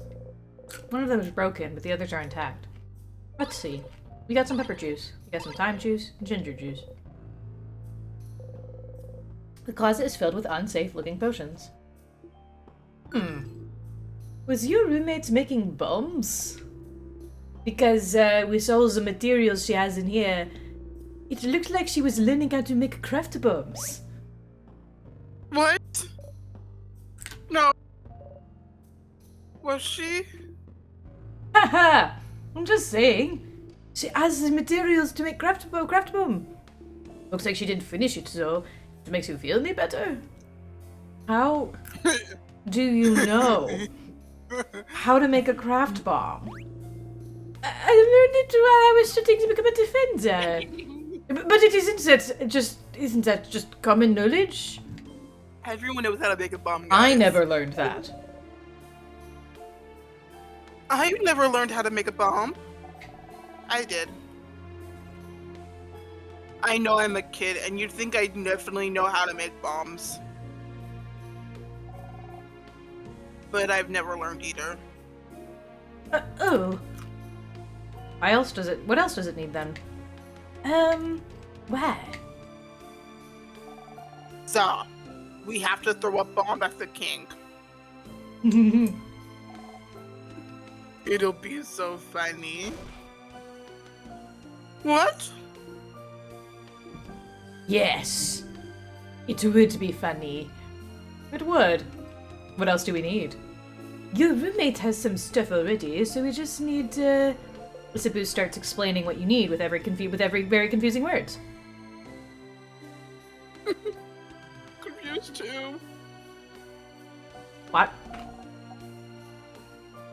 One of them is broken, but the others are intact. Let's see. We got some pepper juice. We got some thyme juice and ginger juice. The closet is filled with unsafe-looking potions. Was your roommate making bombs? Because with all the materials she has in here, it looks like she was learning how to make craft bombs. What? No. Was she? Haha! I'm just saying. She has the materials to make craft bomb. Looks like she didn't finish it, so it makes you feel any better. How do you know how to make a craft bomb? I learned it while I was studying to become a defender. But it isn't that just common knowledge? Everyone knows how to make a bomb, guys. I never learned that. I never learned how to make a bomb. I did. I know I'm a kid, and you'd think I definitely know how to make bombs. But I've never learned either. Oh. What else does it need then? Where? So, we have to throw a bomb at the king. It'll be so funny. What? Yes. It would be funny. It would. What else do we need? Your roommate has some stuff already, so we just need, Sipu starts explaining what you need with every very confusing words. Confused too. What?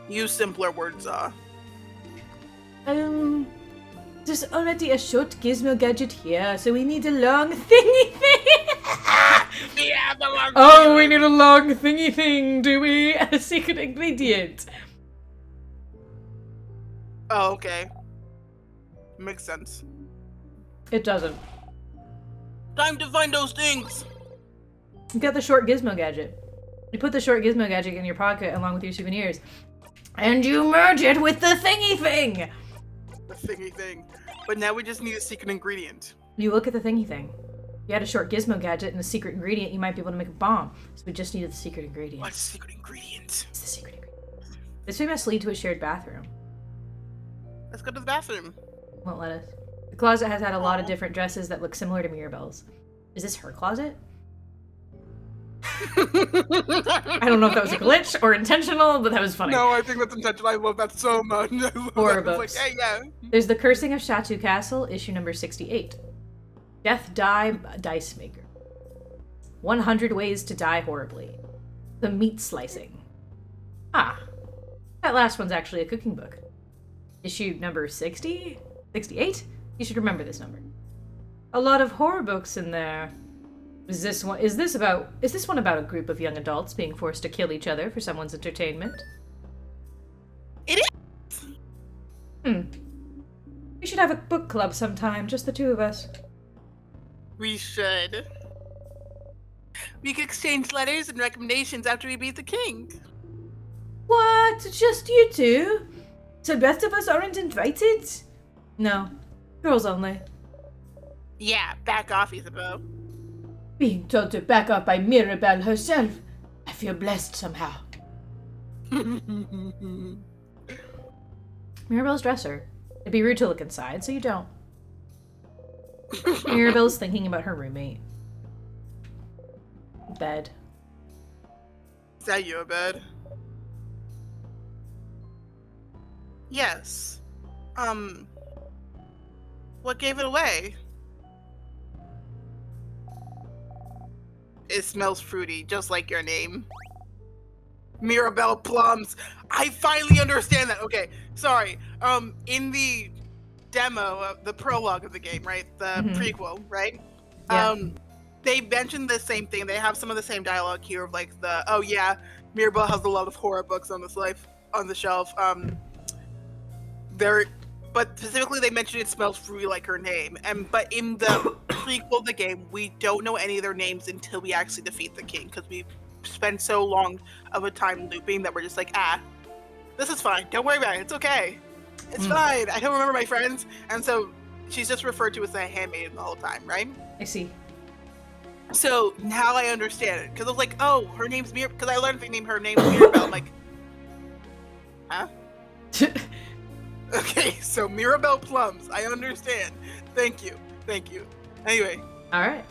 Use simpler words, There's already a short gizmo gadget here, so we need a long thingy thing! Yeah, the long Oh, we need a long thingy thing, do we? A secret ingredient. Oh, okay. Makes sense. It doesn't. Time to find those things! You got the short gizmo gadget. You put the short gizmo gadget in your pocket along with your souvenirs, and you merge it with the thingy thing! The thingy thing. But now we just need a secret ingredient. You look at the thingy thing. If you had a short gizmo gadget and a secret ingredient, you might be able to make a bomb. So we just needed the secret ingredient. What's the secret ingredient? It's the secret ingredient. This way must lead to a shared bathroom. Let's go to the bathroom. Won't let us. The closet has had a lot of different dresses that look similar to Mirabelle's. Is this her closet? I don't know if that was a glitch or intentional, but that was funny. No, I think that's intentional. I love that so much. Horror books. Like, hey, yeah. There's The Cursing of Chateau Castle, issue number 68. Death Dice Maker. 100 Ways to Die Horribly. The Meat Slicing. Ah, that last one's actually a cooking book. Issue number 60? 68? You should remember this number. A lot of horror books in there. Is this one about a group of young adults being forced to kill each other for someone's entertainment? It is. We should have a book club sometime, just the two of us. We should. We could exchange letters and recommendations after we beat the king. What? Just you two? So the rest of us aren't invited? No. Girls only. Yeah, back off, Isabeau. Being told to back off by Mirabelle herself. I feel blessed somehow. Mirabelle's dresser. It'd be rude to look inside, so you don't. Mirabelle's thinking about her roommate. Bed. Is that your bed? Yes. What gave it away? It smells fruity, just like your name. Mirabelle plums. I finally understand that. Okay, sorry. In the demo, the prologue of the game, right? The prequel, right? Yeah. They mentioned the same thing. They have some of the same dialogue here of like oh yeah, Mirabelle has a lot of horror books on the shelf. But specifically they mentioned it smells fruity like her name. But in the prequel of the game, we don't know any of their names until we actually defeat the king, because we spend so long of a time looping that we're just like, this is fine. Don't worry about it. It's okay. It's fine. I don't remember my friends. And so she's just referred to as a handmaiden the whole time, right? I see. So now I understand it. Because I was like, oh, her name's Mirabelle. Because I learned the name, her name's Mirabelle. I'm like, huh? Okay, so Mirabelle plums. I understand. Thank you. Anyway. All right.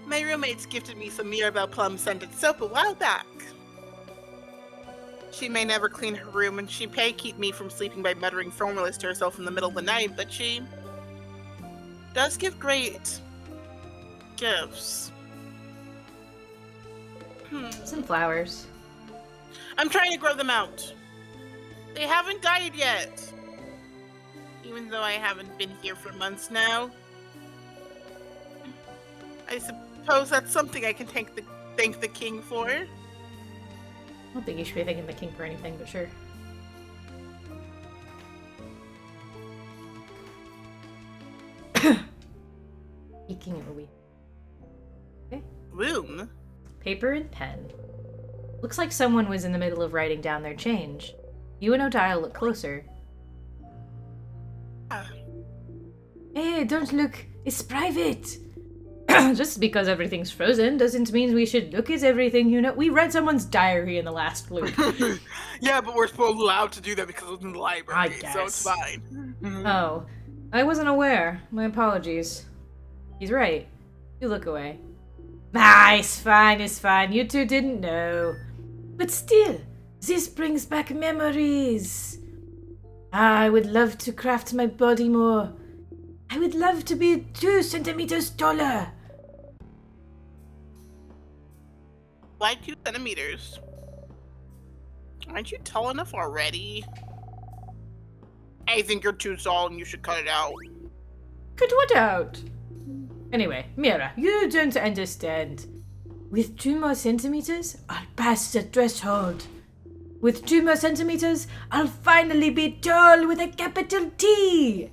My roommates gifted me some Mirabelle plum scented soap a while back. She may never clean her room, and she may keep me from sleeping by muttering formulas to herself in the middle of the night, but she does give great gifts. Some flowers. I'm trying to grow them out. They haven't died yet. Even though I haven't been here for months now. I suppose that's something I can thank the king for. I don't think you should be thanking the king for anything, but sure. Speaking of a week. Okay. Room? Paper and pen. Looks like someone was in the middle of writing down their change. You and O'Dial look closer. Hey, don't look. It's private. Just because everything's frozen doesn't mean we should look at everything, you know. We read someone's diary in the last loop. Yeah, but we're supposed allowed to do that because it's in the library, I guess. so it's fine. Oh, I wasn't aware. My apologies. He's right. You look away. It's fine. You two didn't know. But still, this brings back memories. I would love to craft my body more. I would love to be 2 centimeters taller. Why 2 centimeters? Aren't you tall enough already? I think you're too tall and you should cut it out. Cut what out? Anyway, Mira, you don't understand. With 2 more centimeters, I'll pass the threshold. With 2 more centimeters, I'll finally be tall with a capital T.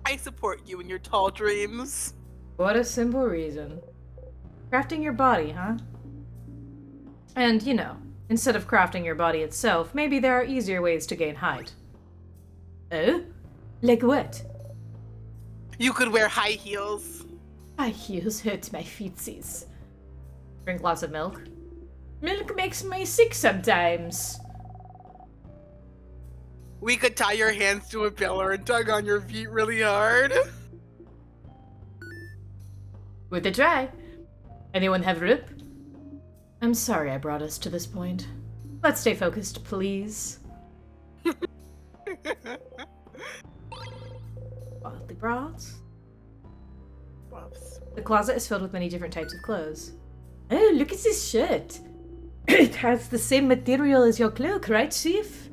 I support you in your tall dreams. What a simple reason. Crafting your body, huh? And, you know, Instead of crafting your body itself, maybe there are easier ways to gain height. Oh? Like what? You could wear high heels. High heels hurt my feetsies. Drink lots of milk. Milk makes me sick sometimes. We could tie your hands to a pillar and tug on your feet really hard. Worth a try. Anyone have rope? I'm sorry I brought us to this point. Let's stay focused, please. Wildly bras. The closet is filled with many different types of clothes. Oh, look at this shirt. It has the same material as your cloak, right, Chief?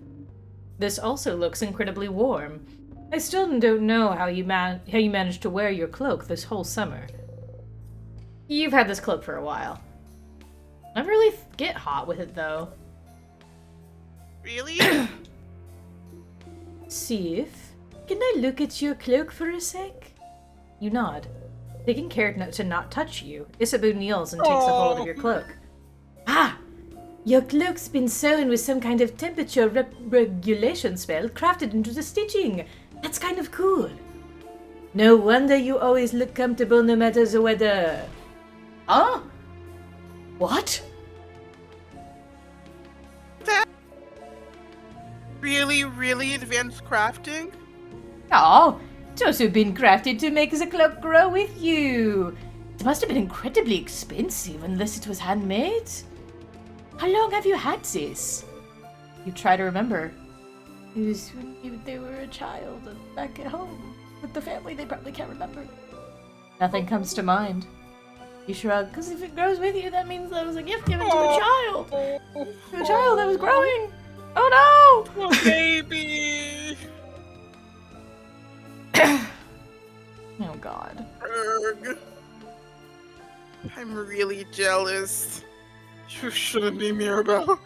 This also looks incredibly warm. I still don't know how you managed to wear your cloak this whole summer. You've had this cloak for a while. I really get hot with it, though. Really? Chief, can I look at your cloak for a sec? You nod. Taking care to not touch you, Isabu kneels and takes a hold of your cloak. Ah! Your cloak's been sewn with some kind of temperature regulation spell crafted into the stitching. That's kind of cool. No wonder you always look comfortable no matter the weather. Huh? What? That really, really advanced crafting? Oh, it's also been crafted to make the cloak grow with you. It must have been incredibly expensive unless it was handmade. How long have you had this? You try to remember. It was when they were a child and back at home. With the family, they probably can't remember. Nothing comes to mind. You shrug, because if it grows with you, that means that it was a gift given to a child. To a child that was growing. Oh no! Oh, baby! Oh god. Erg. I'm really jealous. You shouldn't be Mirabelle.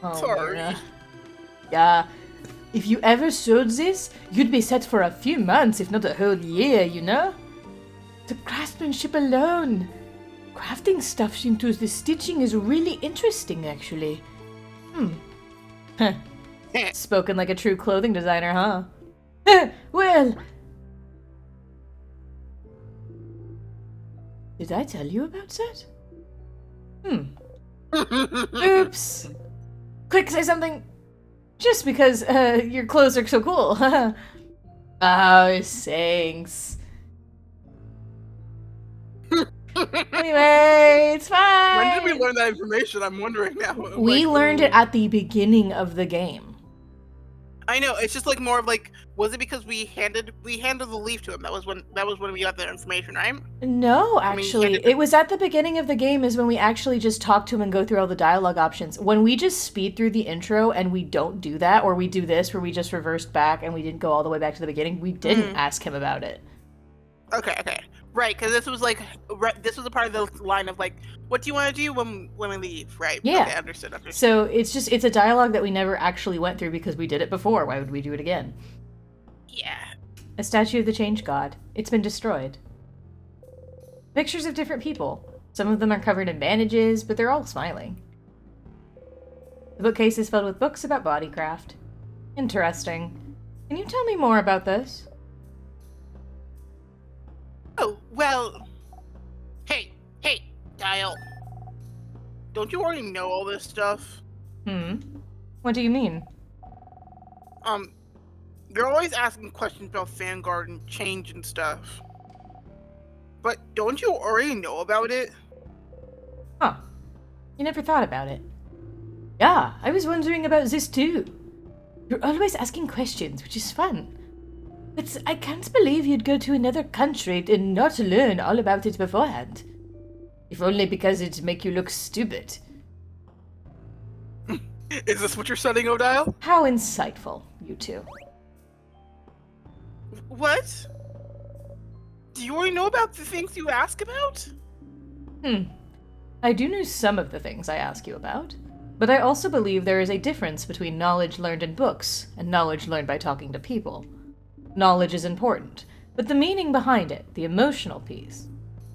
Oh, Sorry. Mira. Yeah. If you ever showed this, you'd be set for a few months, if not a whole year, you know? The craftsmanship alone. Crafting stuff into the stitching is really interesting, actually. Spoken like a true clothing designer, huh? Well... Did I tell you about that? Oops. Quick, say something. Just because your clothes are so cool. Oh, thanks. Anyway, it's fine. When did we learn that information? I'm wondering now. We learned it at the beginning of the game. I know. It's just like more of like, was it because we handed the leaf to him? That was when we got the information, right? No, actually, it was at the beginning of the game is when we actually just talk to him and go through all the dialogue options. When we just speed through the intro and we don't do that, or we do this where we just reversed back and we didn't go all the way back to the beginning, we didn't ask him about it. Okay. Right, because this was like, this was a part of the line of like, what do you want to do when we leave, right? Yeah. Okay, understood. So it's a dialogue that we never actually went through because we did it before. Why would we do it again? Yeah. A statue of the Change God. It's been destroyed. Pictures of different people. Some of them are covered in bandages, but they're all smiling. The bookcase is filled with books about bodycraft. Interesting. Can you tell me more about this? Oh, well... Hey, Dial. Don't you already know all this stuff? What do you mean? You're always asking questions about Vanguard and change and stuff. But don't you already know about it? Huh. You never thought about it. Yeah, I was wondering about this too. You're always asking questions, which is fun. But I can't believe you'd go to another country and not learn all about it beforehand. If only because it'd make you look stupid. Is this what you're studying, Odile? How insightful, you two. What? Do you already know about the things you ask about? I do know some of the things I ask you about, but I also believe there is a difference between knowledge learned in books and knowledge learned by talking to people. Knowledge is important, but the meaning behind it, the emotional piece,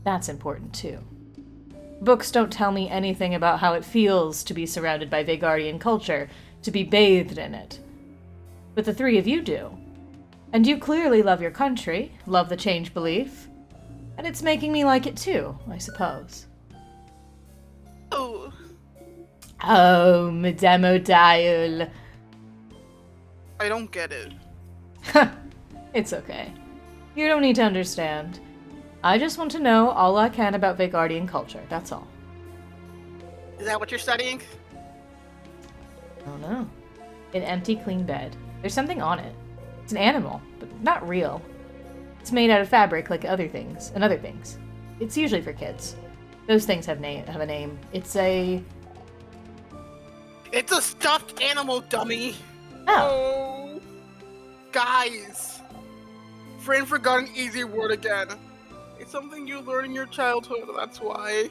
that's important too. Books don't tell me anything about how it feels to be surrounded by Vegardian culture, to be bathed in it. But the three of you do. And you clearly love your country, love the change belief. And it's making me like it too, I suppose. Oh. Oh, Madame O'Dial. I don't get it. It's okay. You don't need to understand. I just want to know all I can about Vegardian culture, that's all. Is that what you're studying? I don't know. An empty, clean bed. There's something on it. It's an animal, but not real. It's made out of fabric like other things, and other things. It's usually for kids. Those things have a name. It's a stuffed animal, dummy! Oh. Guys! Friend forgot an easy word again. It's something you learn in your childhood, that's why.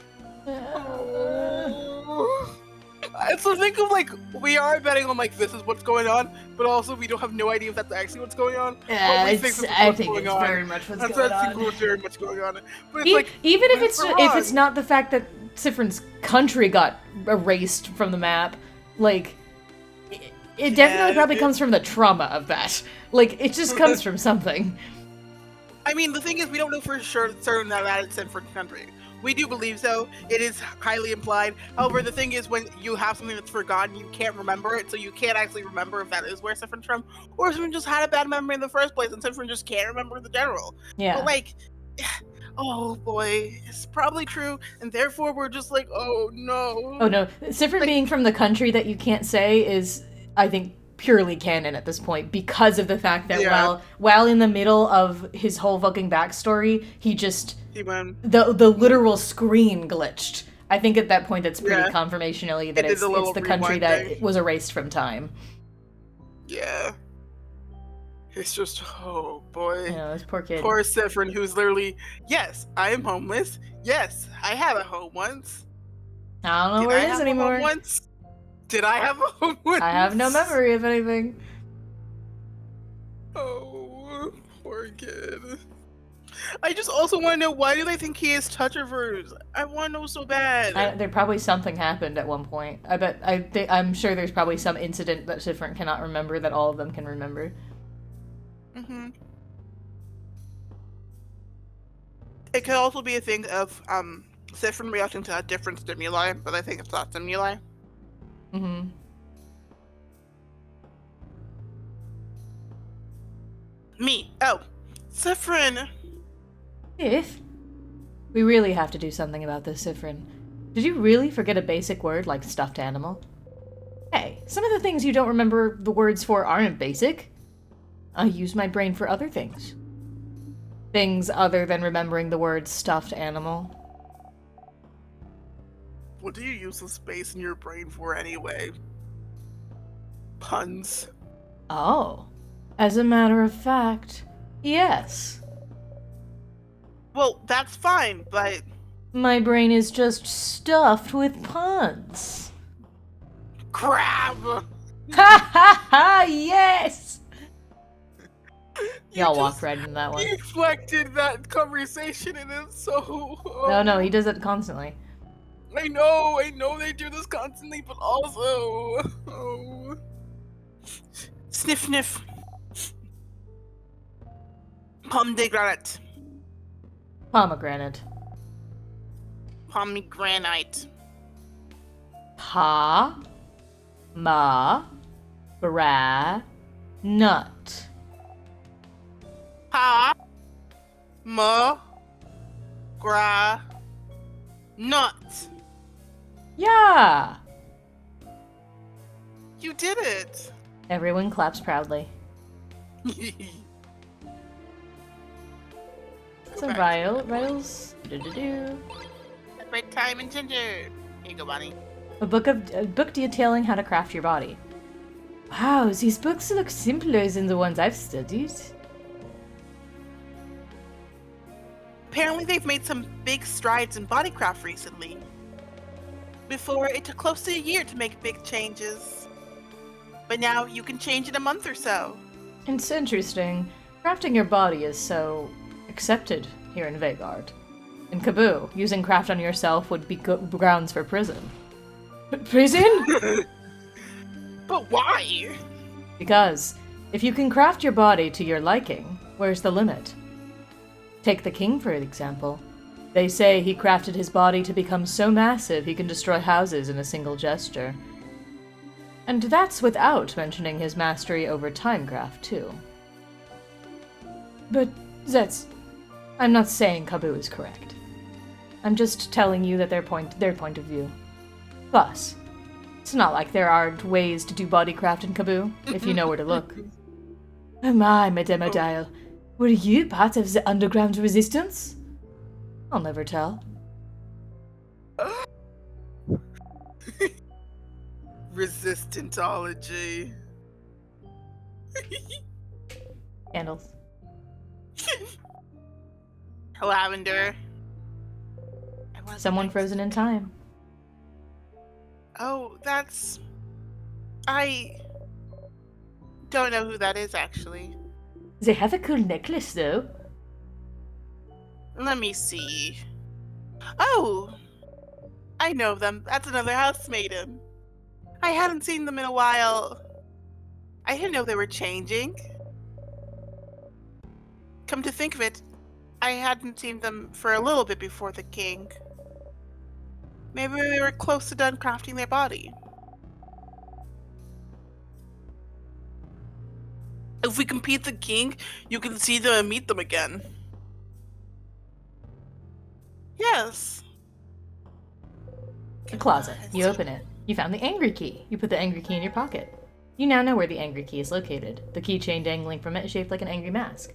So think of like, we are betting on like this is what's going on, but also we don't have no idea if that's actually what's going on. I think it's very much what's going on. I think it's very much going on. But it's even if it's not the fact that Siffrin's country got erased from the map, like it definitely probably comes from the trauma of that. Like it just comes from something. I mean, the thing is, we don't know for sure certain that it's Siffrin's country. We do believe so. It is highly implied. However, the thing is, when you have something that's forgotten, you can't remember it, so you can't actually remember if that is where Siffrin's from, or if Siffrin just had a bad memory in the first place, and Siffrin just can't remember the general. Yeah. But like, oh boy, it's probably true, and therefore we're just like, oh no. Oh no, Siffrin being from the country that you can't say is, I think, purely canon at this point because of the fact that while in the middle of his whole fucking backstory, the literal screen glitched. I think at that point that's pretty confirmationally that it's the country that was erased from time. Yeah. It's just, oh boy. You know, this poor kid. Poor Siffrin, who's literally, yes, I am homeless. Yes, I had a home once. I don't know where it is anymore. Did I have a home once? I have no memory of anything. Oh, poor kid. I just also want to know, why do they think he is touch-averse? I want to know so bad. There probably something happened at one point. I'm sure there's probably some incident that Siffrin cannot remember that all of them can remember. Mm-hmm. It could also be a thing of Siffrin reacting to a different stimuli, but I think it's not stimuli. Mm-hmm. Siffrin! If we really have to do something about this, Siffrin. Did you really forget a basic word like stuffed animal? Hey, some of the things you don't remember the words for aren't basic. I use my brain for other things. Things other than remembering the word stuffed animal. What do you use the space in your brain for anyway? Puns. Oh. As a matter of fact, yes. Well, that's fine, but... My brain is just stuffed with puns. Crap! Ha ha ha, yes! Y'all walked right into that one. Deflected that conversation and it's so... No, he does it constantly. I know they do this constantly, but also... Oh. Sniff, sniff. Pomegranate. Pomegranate. Pomegranate. Pa. Ma. Bra. Nut. Pa. Ma. Gra. Nut. Yeah! You did it! Everyone claps proudly. So Riles, Break time and ginger. Here you go, Bonnie. A book detailing how to craft your body. Wow, these books look simpler than the ones I've studied. Apparently they've made some big strides in bodycraft recently. Before, it took close to a year to make big changes. But now you can change in a month or so. It's interesting. Crafting your body is so accepted here in Vegard. In Kaboo, using craft on yourself would be grounds for prison. Prison? But why? Because if you can craft your body to your liking, where's the limit? Take the king, for example. They say he crafted his body to become so massive he can destroy houses in a single gesture. And that's without mentioning his mastery over timecraft, too. But that's... I'm not saying Kaboo is correct. I'm just telling you that their point of view. Plus, it's not like there aren't ways to do bodycraft in Kaboo, if you know where to look. Oh my, Madame Odile. Were you part of the underground resistance? I'll never tell. Resistantology. Candles. Lavender. Someone frozen in time. Oh, that's... I don't know who that is, actually. They have a cool necklace, though. Let me see. Oh! I know them. That's another housemaiden. I hadn't seen them in a while. I didn't know they were changing. Come to think of it, I hadn't seen them for a little bit before the king. Maybe they were close to done crafting their body. If we compete the king, you can see them and meet them again. Yes. A closet. You open it. You found the angry key. You put the angry key in your pocket. You now know where the angry key is located. The keychain dangling from it is shaped like an angry mask.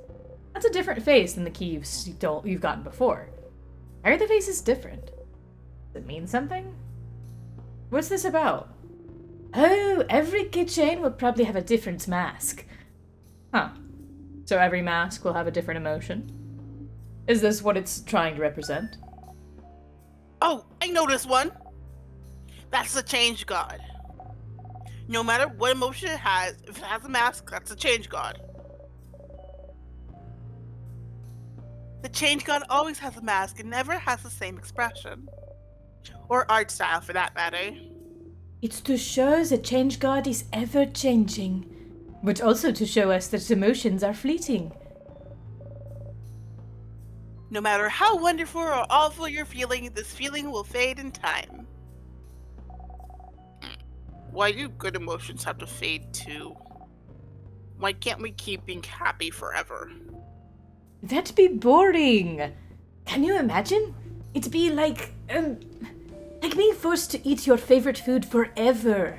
That's a different face than the key you've gotten before. Why are the faces different? Does it mean something? What's this about? Oh, every keychain will probably have a different mask. Huh. So every mask will have a different emotion? Is this what it's trying to represent? Oh, I know this one. That's the change god. No matter what emotion it has, if it has a mask, that's a change god. The change god always has a mask and never has the same expression. Or art style, for that matter. It's to show the change god is ever changing, but also to show us that emotions are fleeting. No matter how wonderful or awful you're feeling, this feeling will fade in time. Why do good emotions have to fade too? Why can't we keep being happy forever? That'd be boring. Can you imagine? It'd be like being forced to eat your favorite food forever.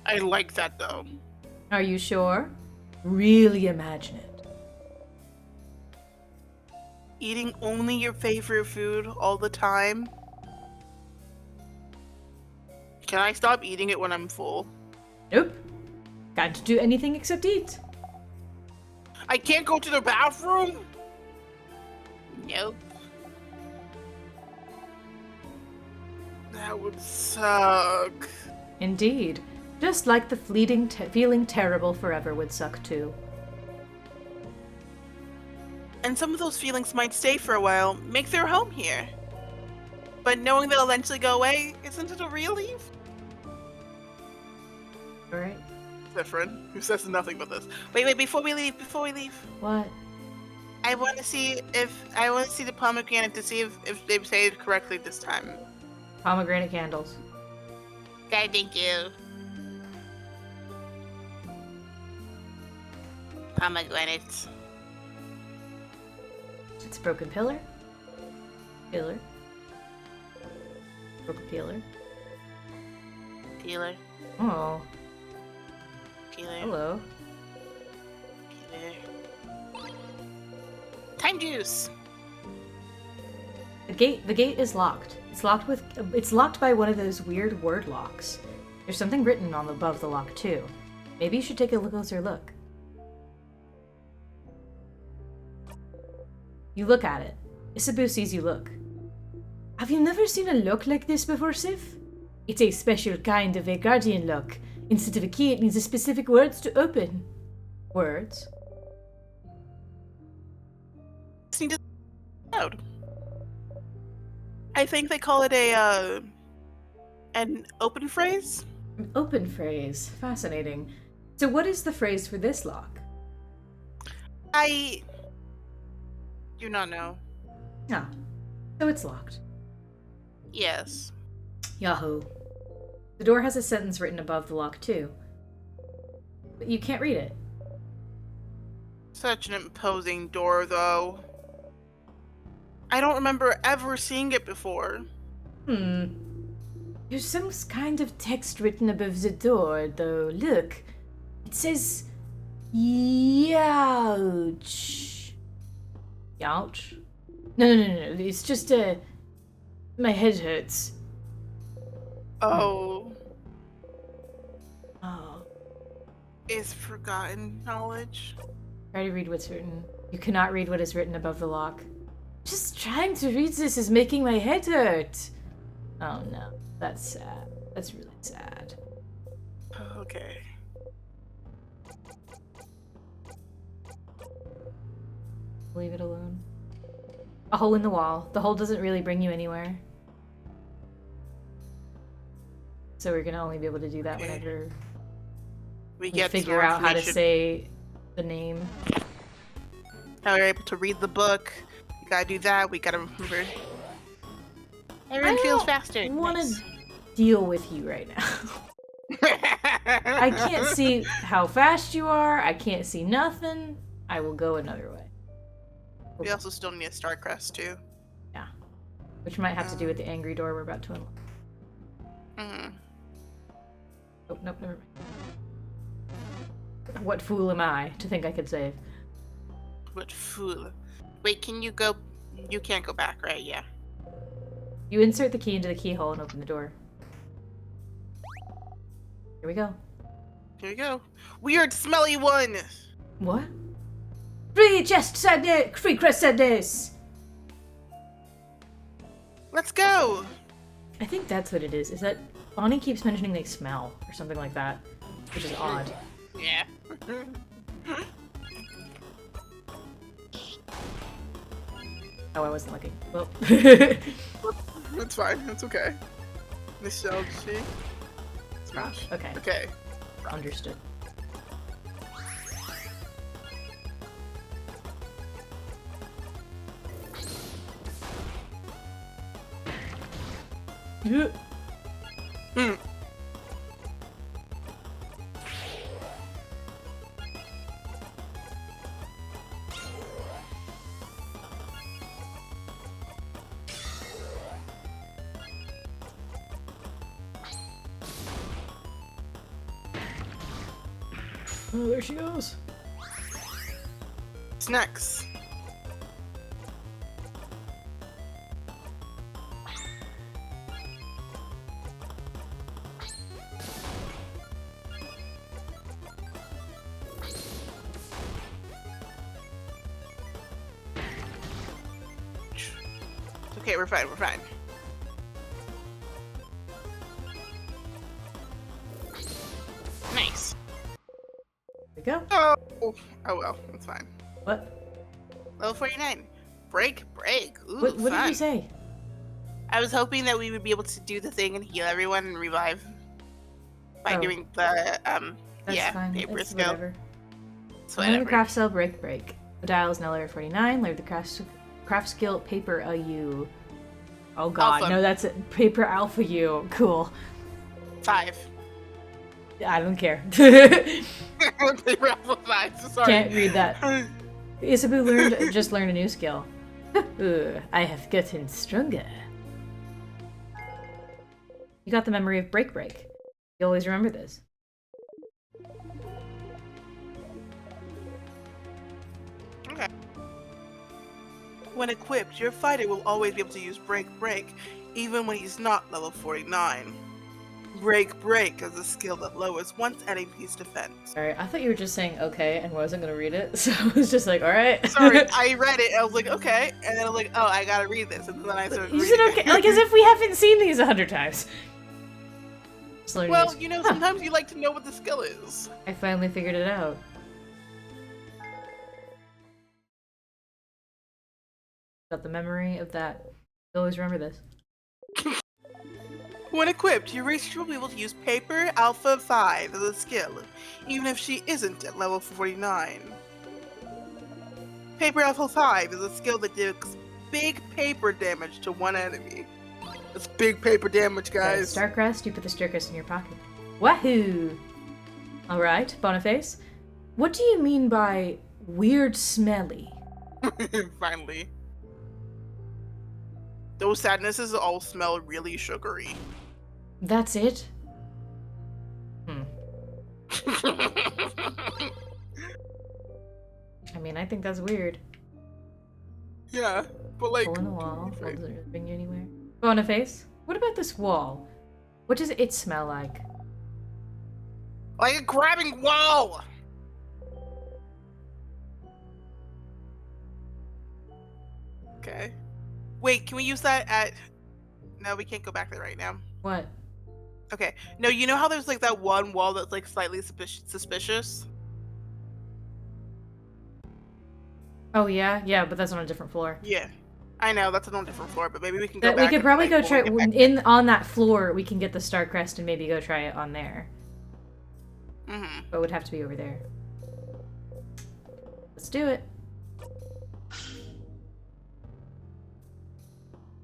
I like that though. Are you sure? Really imagine it. Eating only your favorite food all the time? Can I stop eating it when I'm full? Nope. Can't do anything except eat. I can't go to the bathroom? Nope. That would suck. Indeed. Just like the fleeting feeling terrible forever would suck too. And some of those feelings might stay for a while, make their home here. But knowing they'll eventually go away, isn't it a relief? Alright. Different. Who says nothing but this? Wait, before we leave. What? I want to see the pomegranate to see if they've said it correctly this time. Pomegranate candles. Okay, thank you. Pomegranate. It's broken pillar. Pillar. Broken pillar. Peeler. Oh. Peeler. Hello. Peeler. Time juice. The gate is locked. It's locked by one of those weird word locks. There's something written on above the lock too. Maybe you should take a closer look. You look at it. Isabu sees you look. Have you never seen a lock like this before, Sif? It's a special kind of a guardian lock. Instead of a key, it needs a specific words to open. Words? Loud. I think they call it an open phrase. An open phrase. Fascinating. So what is the phrase for this lock? I do not know. Ah, so it's locked. Yes. Yahoo. The door has a sentence written above the lock too. But you can't read it. Such an imposing door, though. I don't remember ever seeing it before. There's some kind of text written above the door, though. Look. It says... Youch. Youch? No. It's just, my head hurts. Oh. Oh. Is forgotten knowledge. Try to read what's written. You cannot read what is written above the lock. Just trying to read this is making my head hurt. Oh no. That's sad. That's really sad. Okay. Leave it alone. A hole in the wall. The hole doesn't really bring you anywhere. So we're gonna only be able to do that whenever We we get figure out how to say the name. Now we're able to read the book. We gotta do that. We gotta remember. Everyone feels faster. I want to Nice. deal with you right now. I can't see how fast you are. I can't see nothing. I will go another way. We also still need a star crest too. Yeah. Which might have to do with the angry door we're about to unlock. Mm. Oh, nope, never mind. What fool am I to think I could save? What fool. Wait, can you go? You can't go back, right? Yeah. You insert the key into the keyhole and open the door. Here we go. Here we go. Weird, smelly one. What? Free chest said this! Free crest said this! Let's go. I think that's what it is that Bonnie keeps mentioning they smell, or something like that. Which is odd. Yeah. Oh, I wasn't looking. Well. It's fine. It's okay. Nostalgia. Smash. Okay, Okay. understood. Yeah. Hmm. Oh, there she goes. Snacks. It's okay, we're fine, we're fine. Nice. There we go. Oh well, that's fine. What? Level 49. Break. Ooh, What did fun. you say? I was hoping that we would be able to do the thing and heal everyone and revive by Oh. doing the That's yeah, fine. paper It's skill. whatever. It's Learn the whatever. craft skill break. The dial is now level 49. Learn the craft skill paper U. Oh god, Alpha. no, that's it. Paper alpha U. Cool. 5. I don't care. Paper alpha 5. Sorry. Can't read that. Isabu just learned a new skill. I have gotten stronger. You got the memory of break. You always remember this. Okay. When equipped, your fighter will always be able to use break, even when he's not level 49. Break is a skill that lowers one's enemy's defense. Alright, I thought you were just saying okay and wasn't gonna read it, so I was just like, alright. Sorry, I read it, I was like, okay, and then I was like, oh, I gotta read this, and then I started You reading said okay, it. like as if we haven't seen these 100 times. Just learning Well, these- you know, Huh. sometimes you like to know what the skill is. I finally figured it out. Got the memory of that. I always remember this. When equipped, your racer will be able to use Paper Alpha 5 as a skill, even if she isn't at level 49. Paper Alpha 5 is a skill that deals big paper damage to one enemy. That's big paper damage, guys. Starcrest, you put the Starcrest in your pocket. Wahoo! Alright, Boniface. What do you mean by weird smelly? Finally. Those sadnesses all smell really sugary. That's it? I mean, I think that's weird. Yeah, but like... Hole in the wall. Well, doesn't really bring you anywhere. Boniface, what about this wall? What does it smell like? Like a grabbing wall! Okay. Wait, can we use that at... No, we can't go back there right now. What? Okay. No, you know how there's like that one wall that's like slightly suspicious? Oh, yeah? Yeah, but that's on a different floor. Yeah. I know, that's on a different floor, but maybe we can go back. We could probably go try on that floor. We can get the Starcrest and maybe go try it on there. But it would have to be over there. Let's do it.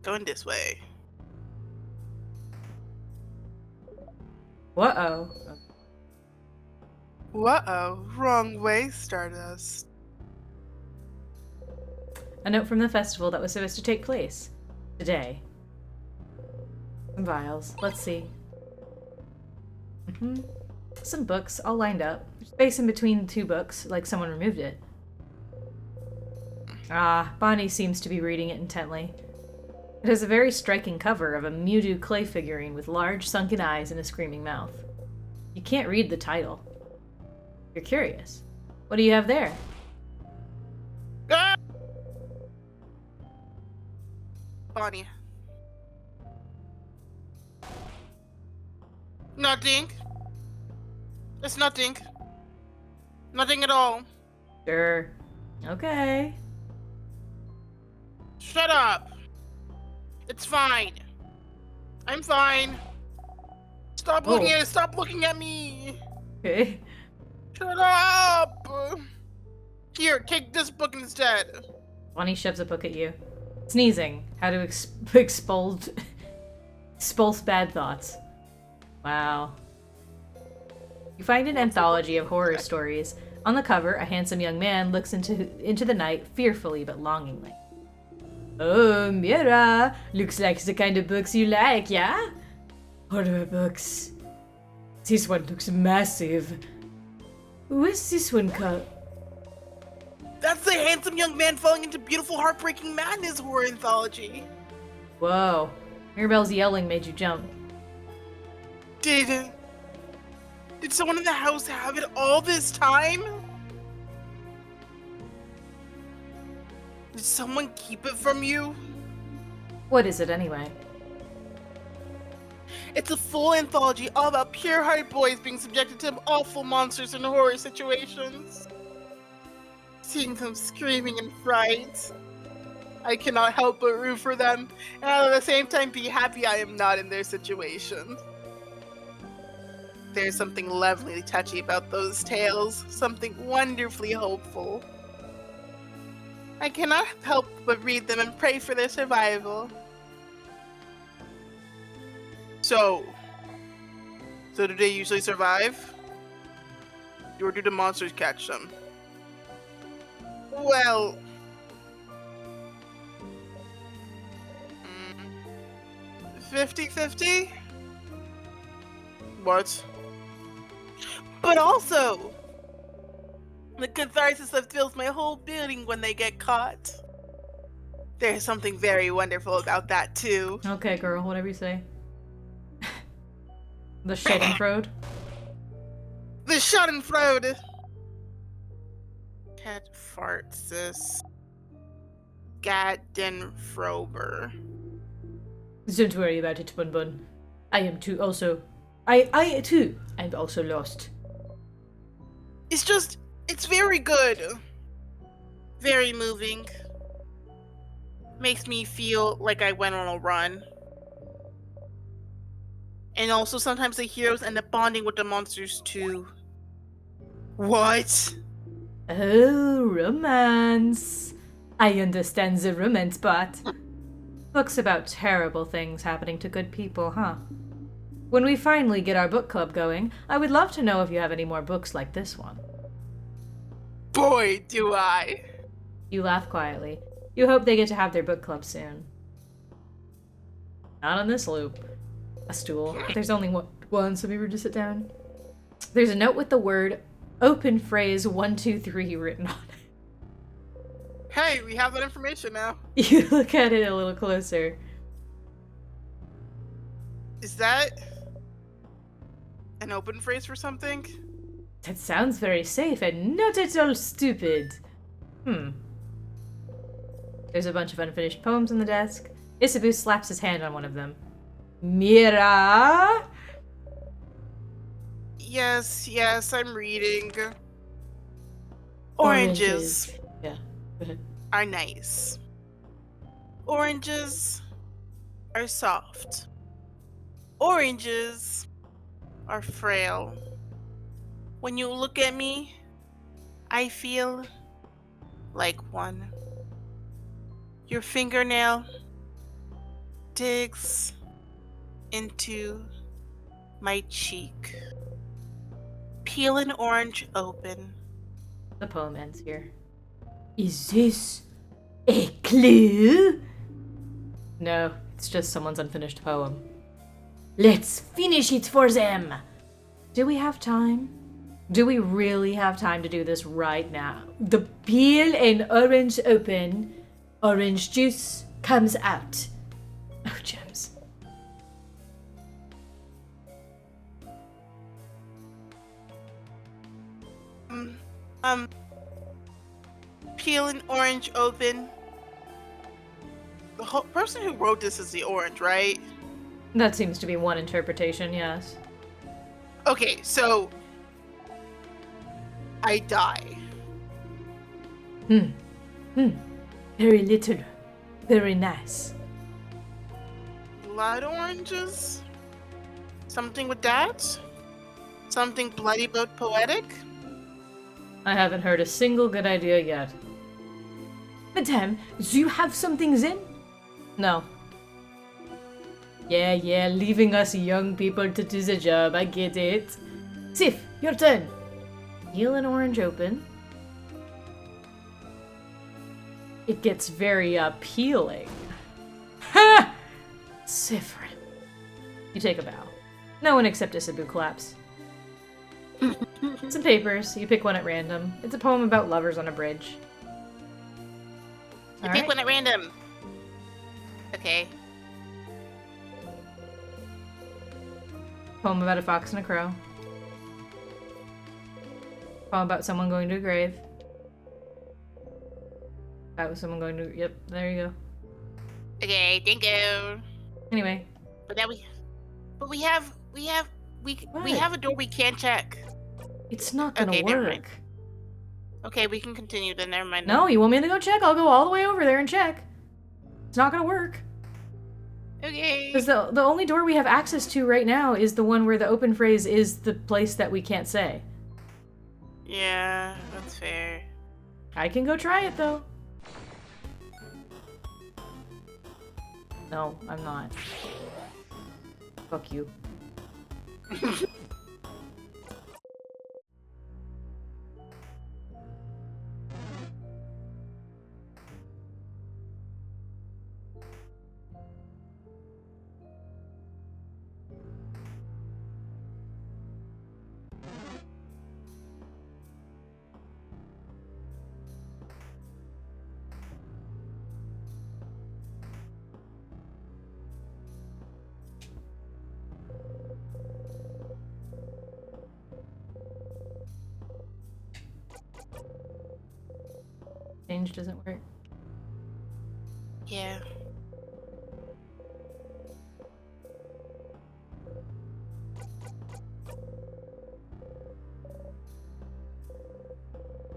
Going this way. Uh-oh. Uh-oh. Wrong way, Stardust. A note from the festival that was supposed to take place today. Some vials. Let's see. Some books all lined up. Space in between two books, like someone removed it. Ah, Bonnie seems to be reading it intently. It has a very striking cover of a Mewtwo clay figurine with large sunken eyes and a screaming mouth. You can't read the title. You're curious. What do you have there? Ah! Bonnie. Nothing. It's nothing. Nothing at all. Sure. Okay. Shut up. It's fine. I'm fine. Stop looking at it. Stop looking at me. Okay. Shut up. Here, take this book instead. Bonnie shoves a book at you. Sneezing. How to expulse bad thoughts. Wow. You find an anthology of horror stories. On the cover, a handsome young man looks into the night fearfully but longingly. Oh, Mira! Looks like the kind of books you like, yeah? Horror books. This one looks massive. What's this one called? That's the handsome young man falling into beautiful, heartbreaking madness horror anthology. Whoa. Mirabelle's yelling made you jump. Did someone in the house have it all this time? Did someone keep it from you? What is it anyway? It's a full anthology all about pure-hearted boys being subjected to awful monsters in horror situations. Seeing them screaming in fright, I cannot help but root for them, and at the same time be happy I am not in their situation. There's something lovely touchy about those tales, something wonderfully hopeful. I cannot help but read them and pray for their survival. So do they usually survive? Or do the monsters catch them? Well... 50-50? What? But also, the catharsis that fills my whole building when they get caught. There's something very wonderful about that, too. Okay, girl, whatever you say. The Schadenfreude? The Schadenfreude! Cat fart, sis. Schadenfreude. Don't worry about it, Bun Bun. I too am also lost. It's very good. Very moving. Makes me feel like I went on a run. And also sometimes the heroes end up bonding with the monsters too. What? Oh, romance. I understand the romance part. Books about terrible things happening to good people, huh? When we finally get our book club going, I would love to know if you have any more books like this one. Boy, do I. You laugh quietly. You hope they get to have their book club soon. Not on this loop. A stool, but there's only one, so maybe we're just sit down. There's a note with the word open phrase 123 written on it. Hey, we have that information now. You look at it a little closer. Is that an open phrase for something? That sounds very safe and not at all stupid. There's a bunch of unfinished poems on the desk. Isabu slaps his hand on one of them. Mira? Yes, I'm reading. Oranges Yeah, go ahead. are nice. Oranges are soft. Oranges are frail. When you look at me, I feel like one. Your fingernail digs into my cheek. Peel an orange open. The poem ends here. Is this a clue? No, it's just someone's unfinished poem. Let's finish it for them! Do we have time? Do we really have time to do this right now? The peel an orange open. Orange juice comes out. Oh, gems. Peel an orange open. The whole person who wrote this is the orange, right? That seems to be one interpretation, yes. Okay, so I die. Very little. Very nice. Blood oranges? Something with that? Something bloody but poetic? I haven't heard a single good idea yet. Madame, do you have something then? No. Yeah, leaving us young people to do the job, I get it. Sif, your turn. Peel an orange open. It gets very appealing. Ha! Sifrin. You take a bow. No one except Isabu claps. Some papers. You pick one at random. It's a poem about lovers on a bridge. You pick one at random. Okay. Poem about a fox and a crow. Poem about someone going to a grave. About someone going to... Yep, there you go. Okay, thank you. Anyway. But now we have a door we can't check. It's not gonna Okay, never mind. work. Okay, we can continue then, never mind. No, you want me to go check? I'll go all the way over there and check. It's not gonna work. Okay. Because the only door we have access to right now is the one where the open phrase is the place that we can't say. Yeah, that's fair. I can go try it, though. No, I'm not. Fuck you. Change doesn't work. Yeah.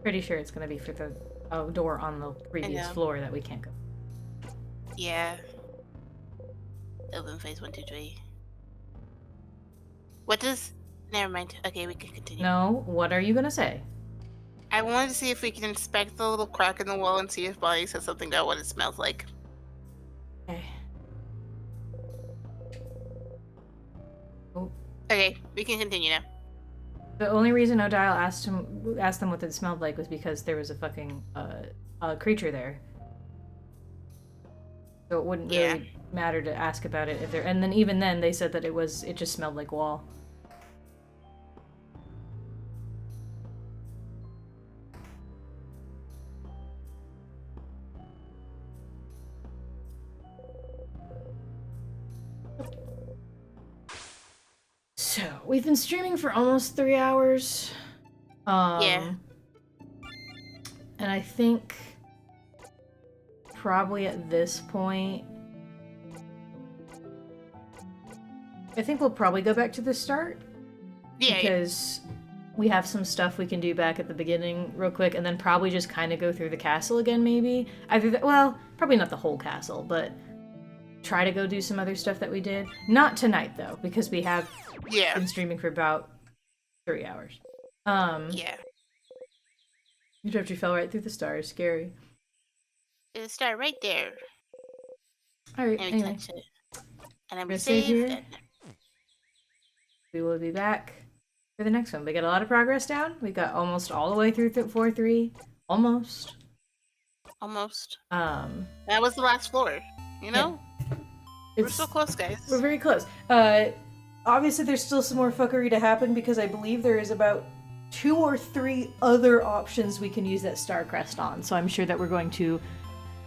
Pretty sure it's gonna be for the door on the previous floor that we can't go. Yeah. Open phase 1, 2, 3. What does? Never mind. Okay, we can continue. No, what are you gonna say? I wanted to see if we can inspect the little crack in the wall and see if Bonnie says something about what it smells like. Okay. Oh. Okay, we can continue now. The only reason Odile asked them what it smelled like was because there was a fucking creature there. So it wouldn't really matter to ask about it if there. And then even then, they said that it just smelled like wall. So we've been streaming for almost 3 hours. Yeah. And I think probably at this point, I think we'll probably go back to the start. Yeah. Because we have some stuff we can do back at the beginning real quick, and then probably just kind of go through the castle again, maybe. Well, probably not the whole castle, but try to go do some other stuff that we did. Not tonight, though, because we have been streaming for about 3 hours. Yeah. You dropped your fell right through the stars. Scary. It'll start right there. Alright, And anyway. touch it. And then We're we save save. here. We will be back for the next one. We got a lot of progress down. We got almost all the way through 4-3. Almost. That was the last floor. You know? Yeah. We're so close, guys. We're very close. Obviously there's still some more fuckery to happen because I believe there is about 2 or 3 other options we can use that star crest on. So I'm sure that we're going to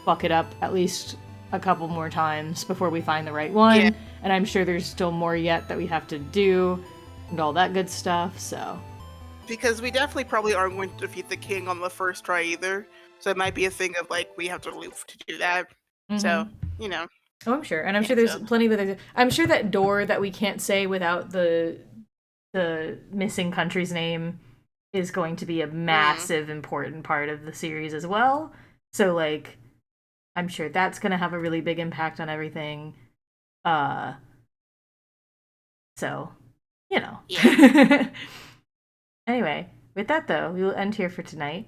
fuck it up at least a couple more times before we find the right one. Yeah. And I'm sure there's still more yet that we have to do and all that good stuff, so. Because we definitely probably aren't going to defeat the king on the first try either. So it might be a thing of, like, we have to loop to do that. Mm-hmm. So, you know. Oh, I'm sure. And I'm sure there's plenty of other... I'm sure that door that we can't say without the missing country's name is going to be a massive, important part of the series as well. So, like, I'm sure that's going to have a really big impact on everything. So, you know. Yeah. Anyway, with that, though, we will end here for tonight.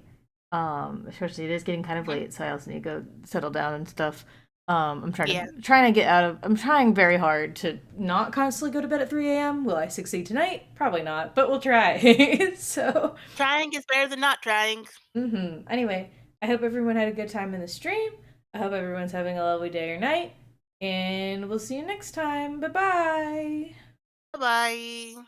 Especially it is getting kind of late, so I also need to go settle down and stuff. I'm trying very hard to not constantly go to bed at 3 a.m. Will I succeed tonight? Probably not, but we'll try. So trying is better than not trying. Anyway, I hope everyone had a good time in the stream. I hope everyone's having a lovely day or night, and we'll see you next time. Bye-bye. Bye-bye.